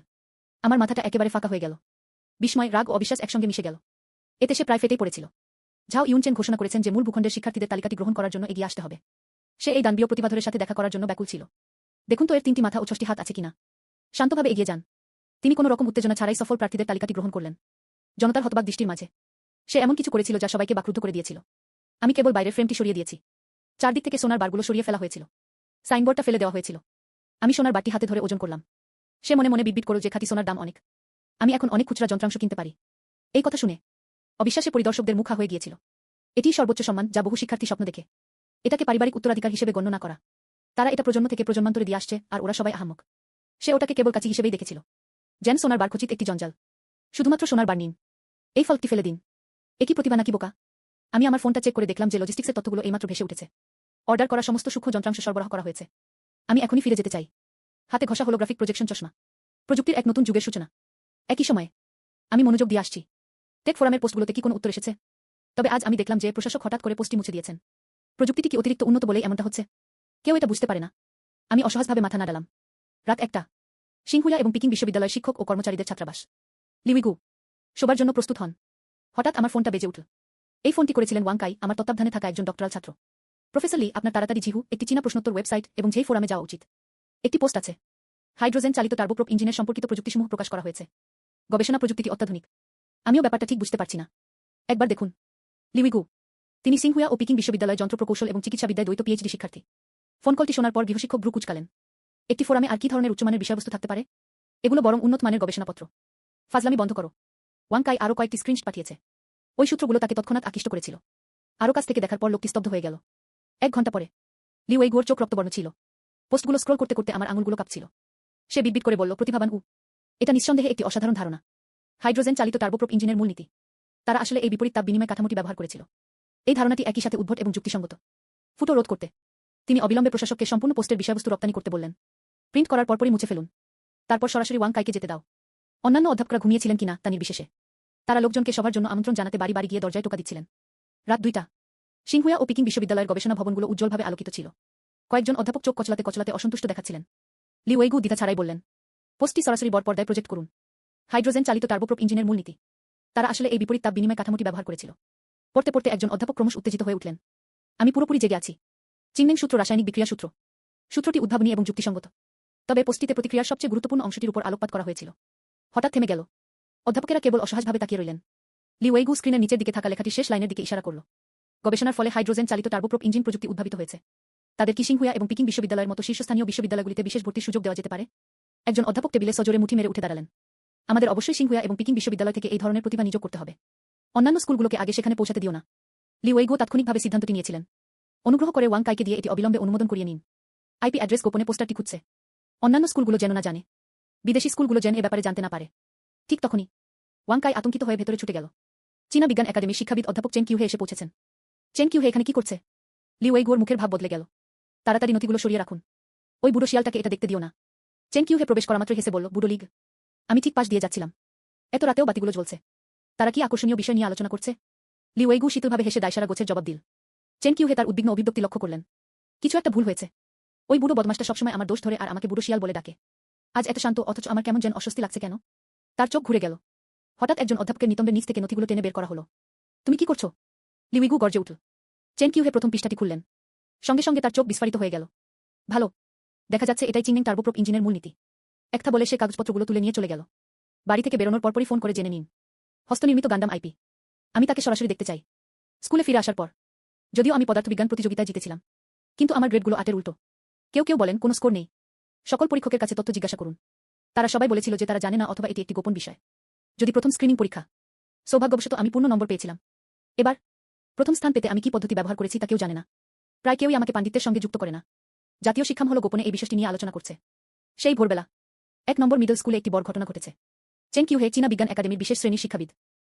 আমার মাথাটা একেবারে ফাঁকা হয়ে গেল। বিস্ময়, রাগ ও অবিশ্বাস একসঙ্গে মিশে গেল। এতে সে প্রায় ফেটেই পড়েছিল। ঝাও ইউনচেন ঘোষণা করেছেন যে মূল ভূখণ্ডের শিক্ষার্থীদের তালিকাটি গ্রহণ করার জন্য এগিয়ে আসতে হবে। সে এই দানবীয় প্রতিভাধরের সাথে দেখা করার জন্য ব্যাকুল ছিল। দেখুন তো এর 3টি মাথা ও 6টি হাত আছে কিনা। শান্তভাবে এগিয়ে যান। তিনি কোনো রকম উত্তেজনা ছাড়াই সফল প্রার্থীদের তালিকাটি গ্রহণ করলেন। জনতার হতবাক দৃষ্টির মাঝে সে এমন কিছু করেছিল যা সবাইকে বাকরুদ্ধ করে দিয়েছিল। আমি কেবল বাইরের ফ্রেমটি সরিয়ে দিয়েছি। চারদিক থেকে সোনার বারগুলো সরিয়ে ফেলা হয়েছিল। সাইনবোর্ডটা ফেলে দেওয়া হয়েছিল। আমি সোনার বারটি হাতে ধরে ওজন করলাম। সে মনে মনে বিড়বিড় করল যে খাঁটি সোনার দাম অনেক। আমি এখন অনেক খুচরা যন্ত্রাংশ কিনতে পারি। এই কথা শুনে অবিশ্বাসে পরিদর্শকদের মুখ হয়ে গিয়েছিল। এটিই সর্বোচ্চ সম্মান যা বহু শিক্ষার্থী স্বপ্ন দেখে। এটাকে পারিবারিক উত্তরাধিকার হিসেবে গণ্য না করা। তারা এটা প্রজন্ম থেকে প্রজন্মান্তরে দিয়ে আসছে আর ওরা সবাই আহাম্মক। সে ওটাকে কেবল কাচি হিসেবেই দেখেছিল। যেন সোনার বার খচিত একটি জঞ্জাল। শুধুমাত্র সোনার বার নিন। এই ফলকটি ফেলে দিন। একই প্রতিভা নাকি বোকা? আমি আমার ফোনটা চেক করে দেখলাম যে লজিস্টিক্সের তথ্যগুলো এইমাত্র ভেসে উঠেছে। অর্ডার করা সমস্ত সূক্ষ্ম যন্ত্রাংশ সরবরাহ করা হয়েছে। আমি এখনই ফিরে যেতে চাই। হাতে ঘষা হোলোগ্রাফিক প্রজেকশন চশমা। প্রযুক্তির এক নতুন যুগের সূচনা। একই সময়ে আমি মনোযোগ দিয়ে আসছি। টেক ফোরামের পোস্টগুলোতে কি কোনো উত্তর এসেছে? তবে আজ আমি দেখলাম যে প্রশাসক হঠাৎ করে পোস্টটি মুছে দিয়েছেন। প্রযুক্তিটি কি অতিরিক্ত উন্নত বলেই এমনটা হচ্ছে? কেউ এটা বুঝতে পারে না। আমি অসহজভাবে মাথা নাড়ালাম। রাত 1টা। সিংহুয়া এবং পিকিং বিশ্ববিদ্যালয়ের শিক্ষক ও কর্মচারীদের ছাত্রাবাস। লিউইগু, শোবার জন্য প্রস্তুত হন। হঠাৎ আমার ফোনটা বেজে উঠল। এই ফোনটি করেছিলেন ওয়াংকাই, আমার তত্ত্বাবধানে থাকা একজন ডক্টরাল ছাত্র। প্রফেসর লি, আপনার তাড়াতাড়ি জিহু একটি চীনা প্রশ্নোত্তর ওয়েবসাইট এবং যেই ফোরামে যাওয়া উচিত। একটি পোস্ট আছে। হাইড্রোজেন চালিত টার্বোপ্রপ ইঞ্জিনের সম্পর্কিত প্রযুক্তিসমূহ প্রকাশ করা হয়েছে। গবেষণা প্রযুক্তিটি অত্যাধুনিক। আমিও ব্যাপারটা ঠিক বুঝতে পারছি না। একবার দেখুন। লিউইগু, তিনি সিংহুয়া ও পিকিং বিশ্ববিদ্যালয় যন্ত্র প্রকৌশল এবং চিকিৎসাবিদ্যায় দ্বৈত পিএইচডি শিক্ষার্থী। ফোন কলটি শোনার পর গৃহশিক্ষক ভ্রু কুঁচকালেন। একটি ফোরামে আর কি ধরনের উচ্চমানের বিষয়বস্তু থাকতে পারে? এগুলো বরং উন্নত মানের গবেষণাপত্র। ফাজলামি বন্ধ করো। ওয়াং কাই আরও কয়েকটি স্ক্রিনশট পাঠিয়েছে। ওই সূত্রগুলো তাকে তৎক্ষণাৎ আকৃষ্ট করেছিল। আরও কাছ থেকে দেখার পর লোকটি স্তব্ধ হয়ে গেল। 1 ঘন্টা পরে লি ওয়েগুয়োর চোখ রক্তবর্ণ ছিল। পোস্টগুলো স্ক্রল করতে করতে আমার আঙুলগুলো কাঁপছিল। সে বিটবিট করে বলল, প্রতিভাবান এটা নিঃসন্দেহে একটি অসাধারণ ধারণা। হাইড্রোজেন চালিত টার্বোপ্রপ ইঞ্জিনের মূলনীতি। তারা আসলে এই বিপরীত তাপ বিনিময় কাঠামোটি ব্যবহার করেছিল। এই ধারণাটি একই সাথে উদ্ভট এবং যুক্তিসঙ্গত। ফুটো রোধ করতে তিনি অবিলম্বে প্রশাসককে সম্পূর্ণ পোস্টের বিষয়বস্তু রপ্তানি করতে বললেন। প্রিন্ট করার পরপরই মুছে ফেলুন। তারপর সরাসরি ওয়াং কাইকে যেতে দাও। অন্যান্য অধ্যাপকরা ঘুমিয়েছিলেন কিনা তা নির্বিশেষে তারা লোকজনকে সবার জন্য আমন্ত্রণ জানাতে বাড়ি বাড়ি গিয়ে দরজায় টোকা দিচ্ছিলেন। রাত 2টা। সিংহুয়া ও পিকিং বিশ্ববিদ্যালয়ের গবেষণা ভবনগুলো উজ্জ্বলভাবে আলোকিত ছিল। কয়েকজন অধ্যাপক চোখ কচলাতে কচলাতে অসন্তুষ্ট দেখাচ্ছিলেন। লি ওয়েগু দ্বিধা ছাড়াই বললেন, পোস্টটি সরাসরি বড় পর্দায় প্রজেক্ট করুন। হাইড্রোজেন চালিত টার্বোপ্রপ ইঞ্জিনের মূলনীতি। তারা আসলে এই বিপরীত তাপ বিনিময় কাঠামোটি ব্যবহার করেছিল। পড়তে পড়তে একজন অধ্যাপক ক্রমশ উত্তেজিত হয়ে উঠলেন। আমি পুরোপুরি জেগে আছি। চিংমেং সূত্র রাসায়নিক বিক্রিয়া সূত্র। সূত্রটি উদ্ভাবনী এবং যুক্তিসঙ্গত। তবে পোস্টটিতে প্রতিক্রিয়ার সবচেয়ে গুরুত্বপূর্ণ অংশটির উপর আলোকপাত করা হয়েছিল। হঠাৎ থেমে গেল। অধ্যাপকেরা কেবল অসহায়ভাবে তাকিয়ে রইলেন। লি ওয়েগু স্ক্রিনের নিচের দিকে থাকা লেখাটি শেষ লাইনের দিকে ইশারা করল। গবেষণার ফলে হাইড্রোজেন চালিত টার্বোপ্রপ ইঞ্জিন প্রযুক্তি উদ্ভাবিত হয়েছে। তাদের কি সিংহুয়া এবং পিকিং বিশ্ববিদ্যালয়ের মতো শীর্ষস্থানীয় বিশ্ববিদ্যালয়গুলিতে বিশেষ ভর্তির সুযোগ দেওয়া যেতে পারে? একজন অধ্যাপক টেবিলে সজোরে মুঠি মেরে উঠে দাঁড়ালেন। আমাদের অবশ্যই সিংহুয়া এবং পিকিং বিশ্ববিদ্যালয় থেকে এই ধরনের প্রতিভা নিয়োগ করতে হবে। অন্যান্য স্কুলগুলোকে আগে সেখানে পৌঁছাতে দিও না। লি ওয়েগু তাৎক্ষণিকভাবে সিদ্ধান্তটি নিয়েছিলেন। অনুগ্রহ করে ওয়াং কাইকে দিয়ে এটি অবিলম্বে অনুমোদন করিয়ে নিন। আইপি অ্যাড্রেস গোপনে পোস্টারটি খুঁজছে। অন্যান্য স্কুলগুলো যেন না জানে। বিদেশি স্কুলগুলো যেন এ ব্যাপারে জানতে না পারে। ঠিক তখনই ওয়াং কাই আতঙ্কিত হয়ে ভেতরে ছুটে গেল। চীনা বিজ্ঞান একাডেমির শিক্ষাবিদ অধ্যাপক চেন কিউহে এসে পৌঁছেছেন। চেন কিউহে এখানে কি করছে? লি ওয়েগুয়োর মুখের ভাব বদলে গেল। তাড়াতাড়ি নথিগুলো সরিয়ে রাখুন। ওই বুড়ো শিয়ালটাকে এটা দেখতে দিও না। চেন কিউহে প্রবেশ করা মাত্র হেসে বলল, বুড়ো লিগ। আমি ঠিক পাশ দিয়ে যাচ্ছিলাম। এত রাতেও বাতিগুলো জ্বলছে। তারা কি আকর্ষণীয় বিষয় নিয়ে আলোচনা করছে? লি ওয়েগু শীতলভাবে হেসে দায়সারা গোছের জবাব দিল। চেন কিউহে তার উদ্বিগ্ন অভিব্যক্তি লক্ষ্য করলেন। কিছু একটা ভুল হয়েছে। ওই বুড়ো বদমাসটা সবসময় আমার দোষ ধরে আর আমাকে বুড়ো শিয়াল বলে ডাকে। আজ এত শান্ত, অথচ আমার কেমন যেন অস্বস্তি লাগছে কেন? তার চোখ ঘুরে গেল। হঠাৎ একজন অধ্যাপকের নিতম্বের নিচ থেকে নথিগুলো টেনে বের করা হলো। তুমি কি করছো? লি ওয়েগু গর্জে উঠল। চেন কিউহে প্রথম পৃষ্ঠাটি খুললেন। সঙ্গে সঙ্গে তার চোখ বিস্ফারিত হয়ে গেল। ভালো, দেখা যাচ্ছে এটাই চিংমেং টার্বোপ্রপ ইঞ্জিনের মূলনীতি। একটা বলে সে কাগজপত্রগুলো তুলে নিয়ে চলে গেল। বাড়ি থেকে বেরোনোর পরপরই ফোন করে জেনে নিন। হস্তনির্মিত গান্ডাম আইপি। আমি তাকে সরাসরি দেখতে চাই। স্কুলে ফিরে আসার পর। যদিও আমি পদার্থবিজ্ঞান প্রতিযোগিতায় জিতেছিলাম, কিন্তু আমার গ্রেডগুলো 8-এর উল্টো। কেউ কেউ বলেন কোনো স্কোর নেই। সকল পরীক্ষকের কাছে তথ্য জিজ্ঞাসা করুন। তারা সবাই বলেছিল যে তারা জানে না অথবা এটি একটি গোপন বিষয়। যদি প্রথম স্ক্রিনিং পরীক্ষা। সৌভাগ্যবশত আমি পূর্ণ নম্বর পেয়েছিলাম। এবার প্রথম স্থান পেতে আমি কি পদ্ধতি ব্যবহার করেছি তা কেউ জানে না। প্রায় কেউই আমাকে পাণ্ডিত্যের সঙ্গে যুক্ত করে না। জাতীয় শিক্ষামহল গোপনে এই বিষয়টি নিয়ে আলোচনা করছে। সেই ভোরবেলা 1 নম্বর মিডল স্কুলে একটি বড় ঘটনা ঘটেছে। চেন কিউহে চীনা বিজ্ঞান একাডেমির বিশেষ শ্রেণীর শিক্ষাবিদ।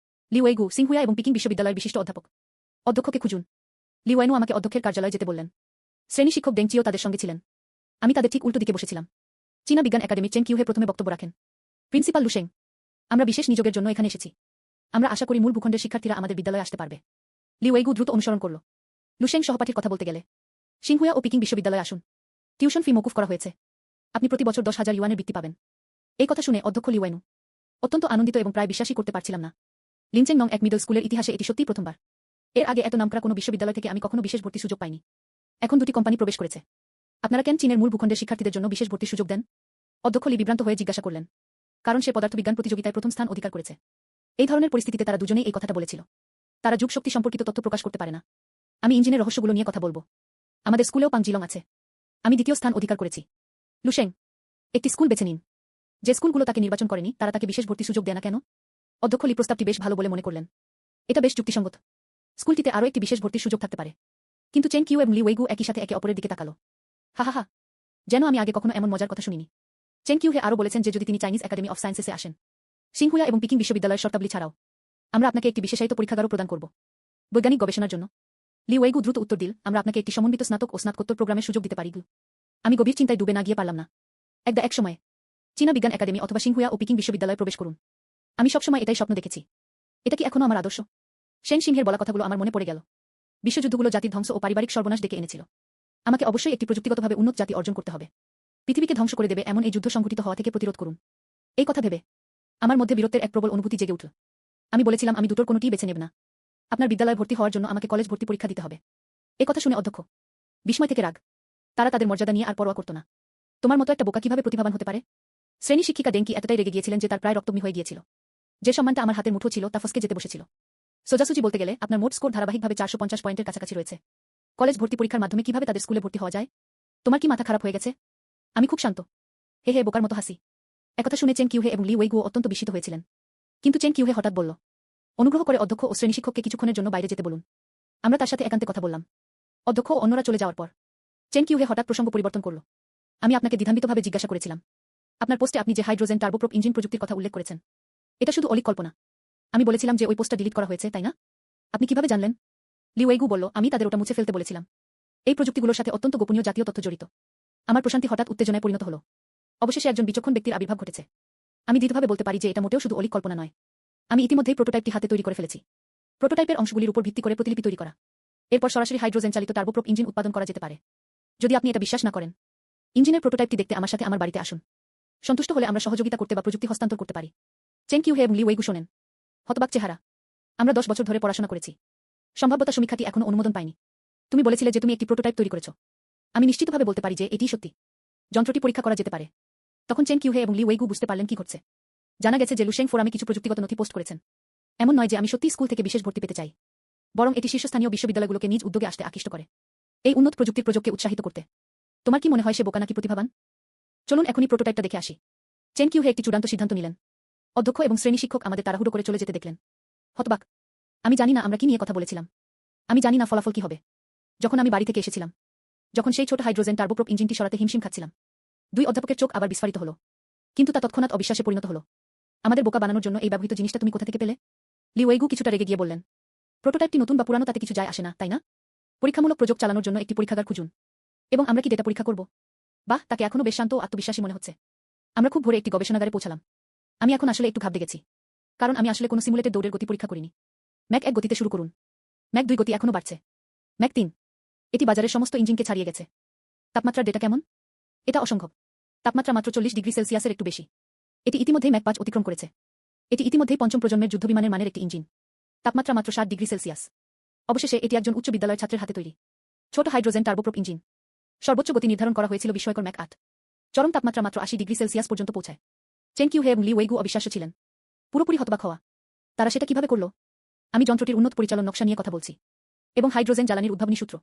লি ওয়েগু সিংহুয়া এবং পিকিং বিশ্ববিদ্যালয়ের বিশিষ্ট অধ্যাপক। অধ্যক্ষকে খুঁজুন। লি ওয়েনু আমাকে অধ্যক্ষের কার্যালয়ে যেতে বললেন। শ্রেণী শিক্ষক ডেংচিও তাদের সঙ্গে ছিলেন। আমি তাদের ঠিক উল্টো দিকে বসেছিলাম। চীনা বিজ্ঞান একাডেমির চেন কিউহে প্রথমে বক্তব্য রাখেন। প্রিন্সিপাল লুশেং, আমরা বিশেষ নিযোগের জন্য এখানে এসেছি। আমরা আশা করি মূল ভূখণ্ডের শিক্ষার্থীরা আমাদের বিদ্যালয়ে আসতে পারবে। লি ওয়েগু দ্রুত অনুসরণ করল। লুশেং সহপাঠীর কথা বলতে গেলে, সিংহুয়া ও পিকিং বিশ্ববিদ্যালয়ে আসুন। টিউশন ফি মকুফ করা হয়েছে। আপনি প্রতি বছর 10,000 ইউয়ানের বৃত্তি পাবেন। এই কথা শুনে অধ্যক্ষ লি ওয়েনু অত্যন্ত আনন্দিত এবং প্রায় বিশ্বাসই করতে পারছিলাম না। লিনচেং নং এক মিডল স্কুলের ইতিহাসে এটি সত্যিই প্রথমবার। এর আগে এত নামকরা কোনো বিশ্ববিদ্যালয় থেকে আমি কখনো বিশেষ ভর্তির সুযোগ পাইনি। এখন 2টি কোম্পানি প্রবেশ করেছে। আপনারা কেন চীনের মূল ভূখণ্ডের শিক্ষার্থীদের জন্য বিশেষ ভর্তির সুযোগ দেন? অধ্যক্ষ লি বিভ্রান্ত হয়ে জিজ্ঞাসা করলেন। কারণ সে পদার্থবিজ্ঞান প্রতিযোগিতায় প্রথম স্থান অধিকার করেছে। এই ধরনের পরিস্থিতিতে তারা দুজনেই এই কথাটা বলেছিল। তারা যুগ শক্তি সম্পর্কিত তথ্য প্রকাশ করতে পারে না। আমি ইঞ্জিনের রহস্যগুলো নিয়ে কথা বলবো। আমাদের স্কুলেও পাংজিলং আছে। আমি 2য় স্থান অধিকার করেছি। লুশেং, একটি স্কুল বেছে নিন। যে স্কুলগুলো তাকে নির্বাচন করেনি তারা তাকে বিশেষ ভর্তি সুযোগ দেয় না কেন? অধ্যক্ষ লি প্রস্তাবটি বেশ ভালো বলে মনে করলেন। এটা বেশ যুক্তিসঙ্গত। স্কুলটিতে আরও একটি বিশেষ ভর্তির সুযোগ থাকতে পারে। কিন্তু চেন কিউ এবং লি ওয়েগু একই সাথে একে অপরের দিকে তাকালো। হা হা হা, যেন আমি আগে কখনো এমন মজার কথা শুনিনি। চেন কিউহে আরও বলেছেন যে যদি তিনি চাইনিজ একাডেমি অফ সায়েন্সেসে আসেন, সিংহুয়া এবং পিকিং বিশ্ববিদ্যালয়ের শর্তাবলী ছাড়াও আমরা আপনাকে একটি বিশেষায়িত পরীক্ষাগারও প্রদান করব বৈজ্ঞানিক গবেষণার জন্য। লি ওয়েগু দ্রুত উত্তর দিল, আমরা আপনাকে একটি সমন্বিত স্নাতক ও স্নাতকোত্তর প্রোগ্রামের সুযোগ দিতে পারি। আমি গভীর চিন্তায় ডুবে না গিয়ে পারলাম না। এক সময়ে চীনা বিজ্ঞান একাডেমি অথবা সিংহুয়া ও পিকিং বিশ্ববিদ্যালয়ে প্রবেশ করুন। আমি সবসময় এটাই স্বপ্ন দেখেছি। এটা কি এখনো আমার আদর্শ? সেন সিংহের বলা কথাগুলো আমার মনে পড়ে গেল। বিশ্বযুদ্ধগুলো জাতির ধ্বংস ও পারিবারিক সর্বনাশ ডেকে এনেছিল। আমাকে অবশ্যই একটি প্রযুক্তিগতভাবে উন্নত জাতি অর্জন করতে হবে। পৃথিবীকে ধ্বংস করে দেবে এমন এই যুদ্ধ সংঘটিত হওয়া থেকে প্রতিরোধ করুন। এই কথা ভেবে আমার মধ্যে বীরত্বের এক প্রবল অনুভূতি জেগে উঠল। আমি বলেছিলাম আমি দুটোর কোনোটিই বেছে নেব না। আপনার বিদ্যালয়ে ভর্তি হওয়ার জন্য আমাকে কলেজ ভর্তি পরীক্ষা দিতে হবে। এই কথা শুনে অধ্যক্ষ বিস্ময় থেকে রাগ। তারা তাদের মর্যাদা নিয়ে আর পরোয়া করত না। তোমার মতো একটা বোকা কিভাবে প্রতিভাবান হতে পারে? শ্রেণী শিক্ষিকা ডেঙ্কি এতটাই রেগে গিয়েছিলেন যে তার প্রায় রক্তমি হয়ে গিয়েছিল। যে সম্মানটা আমার হাতের মুঠো ছিল তা ফসকে যেতে বসেছিল। সোজাসুজি বলতে গেলে আপনার মোট স্কোর ধারাবাহিকভাবে 450 পয়েন্টের কাছাকাছি রয়েছে। কলেজ ভর্তি পরীক্ষার মাধ্যমে কিভাবে তাদের স্কুলে ভর্তি হওয়া যায়? তোমার কি মাথা খারাপ হয়ে গেছে? আমি খুব শান্ত। হে হে বোকার মতো হাসি। একথা শুনে চেন কিউহে এবং লি ওয়েইগুও অত্যন্ত বিস্মিত হয়েছিলেন। কিন্তু চেন কিউহে হঠাৎ বলল, অনুগ্রহ করে অধ্যক্ষ ও শ্রেণী শিক্ষককে কিছুক্ষণের জন্য বাইরে যেতে বলুন। আমরা তার সাথে একান্তে কথা বললাম। অধ্যক্ষ ও অন্যরা চলে যাওয়ার পর চেন কিউহে হঠাৎ প্রসঙ্গ পরিবর্তন করল। আমি আপনাকে দ্বিধান্বিতভাবে জিজ্ঞাসা করেছিলাম, আপনার পোস্টে আপনি যে হাইড্রোজেন টার্বোপ্রপ ইঞ্জিন প্রযুক্তির কথা উল্লেখ করেছেন, এটা শুধু অলীক কল্পনা। আমি বলেছিলাম যে ওই পোস্টটা ডিলিট করা হয়েছে, তাই না? আপনি কিভাবে জানলেন? লি ওয়েইগু বলল, আমি তাদের ওটা মুছে ফেলতে বলেছিলাম। এই প্রযুক্তিগুলোর সাথে অত্যন্ত গোপনীয় জাতীয় তথ্য জড়িত। আমার প্রশান্তি হঠাৎ উত্তেজনায় পরিণত হল। অবশেষে একজন বিচক্ষণ ব্যক্তির আবির্ভাব ঘটেছে। আমি দৃঢ়ভাবে বলতে পারি যে এটা মোটেও শুধু অলীক কল্পনা নয়। আমি ইতিমধ্যেই প্রোটোটাইপটি হাতে তৈরি করে ফেলেছি। প্রোটোটাইপের অংশগুলির উপর ভিত্তি করে প্রতিলিপি তৈরি করা। এরপর সরাসরি হাইড্রোজেন চালিত টার্বোপ্রপ ইঞ্জিন উৎপাদন করা যেতে পারে। যদি আপনি এটা বিশ্বাস না করেন, ইঞ্জিনের প্রোটোটাইপটি দেখতে আমার সাথে আমার বাড়িতে আসুন। সন্তুষ্ট হলে আমরা সহযোগিতা করতে বা প্রযুক্তি হস্তান্তর করতে পারি। চেন কিউহে এবং লি ওয়েইগু শোনেন। হতবাক চেহারা। আমরা 10 বছর ধরে পড়াশোনা করেছি। সম্ভাব্যতা সমীক্ষাটি এখনো অনুমোদন পায়নি। তুমি বলেছিলে যে তুমি একটি প্রোটোটাইপ তৈরি করেছ। আমি নিশ্চিতভাবে বলতে পারি যে এটিই সত্যি। যন্ত্রটি পরীক্ষা করা যেতে পারে। তখন চেন কিউহে এবং লি ওয়েইগু বুঝতে পারলেন কি ঘটছে। জানা গেছে যে লুশেং ফোরামে কিছু প্রযুক্তিগত নথি পোস্ট করেছেন। এমন নয় যে আমি সত্যিই স্কুল থেকে বিশেষ ভর্তি পেতে চাই। বরং এটি শীর্ষস্থানীয় বিশ্ববিদ্যালয়গুলোকে নিজ উদ্যোগে আসতে আকৃষ্ট করে। এই উন্নত প্রযুক্তির প্রযোগকে উৎসাহিত করতে। তোমার কি মনে হয় সে বোকা নাকি প্রতিভাবান? চলুন এখনই প্রোটোটাইপটা দেখে আসি। চেন কিউহে একটি চূড়ান্ত সিদ্ধান্ত নিলেন। অধ্যক্ষ এবং শ্রেণী শিক্ষক আমাদের তাড়াহুড়ো করে চলে যেতে দেখলেন। হতবাক। আমি জানি না আমরা কি নিয়ে কথা বলেছিলাম। আমি জানি না ফলাফল কি হবে। যখন আমি বাড়ি থেকে এসেছিলাম, যখন সেই ছোট হাইড্রোজেন টার্বোপ্রপ ইঞ্জিনটি সরাতে হিমশিম খাচ্ছিলাম, 2 অধ্যাপকের চোখ আবার বিস্ফারিত হলো। কিন্তু তা তৎক্ষণাৎ অবিশ্বাসে পরিণত হলো। আমাদের বোকা বানানোর জন্য এই ব্যবহৃত জিনিসটা তুমি কোথা থেকে পেলে? লি ওয়েইগু কিছুটা রেগে গিয়ে বললেন, প্রোটোটাইপটি নতুন বা পুরানো তাতে কিছু যায় আসে না, তাই না? পরীক্ষামূলক প্রযোগ চালানোর জন্য একটি পরীক্ষাগার খুঁজুন। এবং আমরা কি ডেটা পরীক্ষা করব? বাহ, তাকে এখনো বেশ শান্ত ও আত্মবিশ্বাসী মনে হচ্ছে। আমরা খুব ভোরে একটি গবেষণাগারে পৌঁছালাম। আমি এখন আসলে একটু ঘাবড়ে গেছি। কারণ আমি আসলে কোনো সিমুলেটেড দৌড়ের গতি পরীক্ষা করিনি। ম্যাক 1 গতিতে শুরু করুন। ম্যাক 2 গতি এখনো বাড়ছে। ম্যাক 3। এটি বাজারের সমস্ত ইঞ্জিনকে ছাড়িয়ে গেছে। তাপমাত্রার ডেটা কেমন? এটা অসম্ভব। তাপমাত্রা মাত্র 40 ডিগ্রি সেলসিয়াসের একটু বেশি। এটি ইতিমধ্যেই ম্যাক 5 অতিক্রম করেছে। এটি ইতিমধ্যেই পঞ্চম প্রজন্মের যুদ্ধবিমানের মানের একটি ইঞ্জিন। তাপমাত্রা মাত্র 60 ডিগ্রি সেলসিয়াস। অবশেষে এটি একজন উচ্চ বিদ্যালয়ের ছাত্রের হাতে তৈরি ছোট হাইড্রোজেন টার্বোপ্রপ ইঞ্জিন। সর্বোচ্চ গতি নির্ধারণ করা হয়েছিল বিস্ময়কর ম্যাক 8। চরম তাপমাত্রা মাত্র 80 ডিগ্রি সেলসিয়াস পর্যন্ত পৌঁছায়। চেন কিউহে এবং লি ওয়েইগু অবিশ্বাস্য ছিলেন। পুরোপুরি হতবাক হওয়া। তারা সেটা কিভাবে করল? আমি যন্ত্রটির উন্নত পরিচালন নকশা নিয়ে কথা বলছি। এবং হাইড্রোজেন জ্বালানির উদ্ভাবনী সূত্র।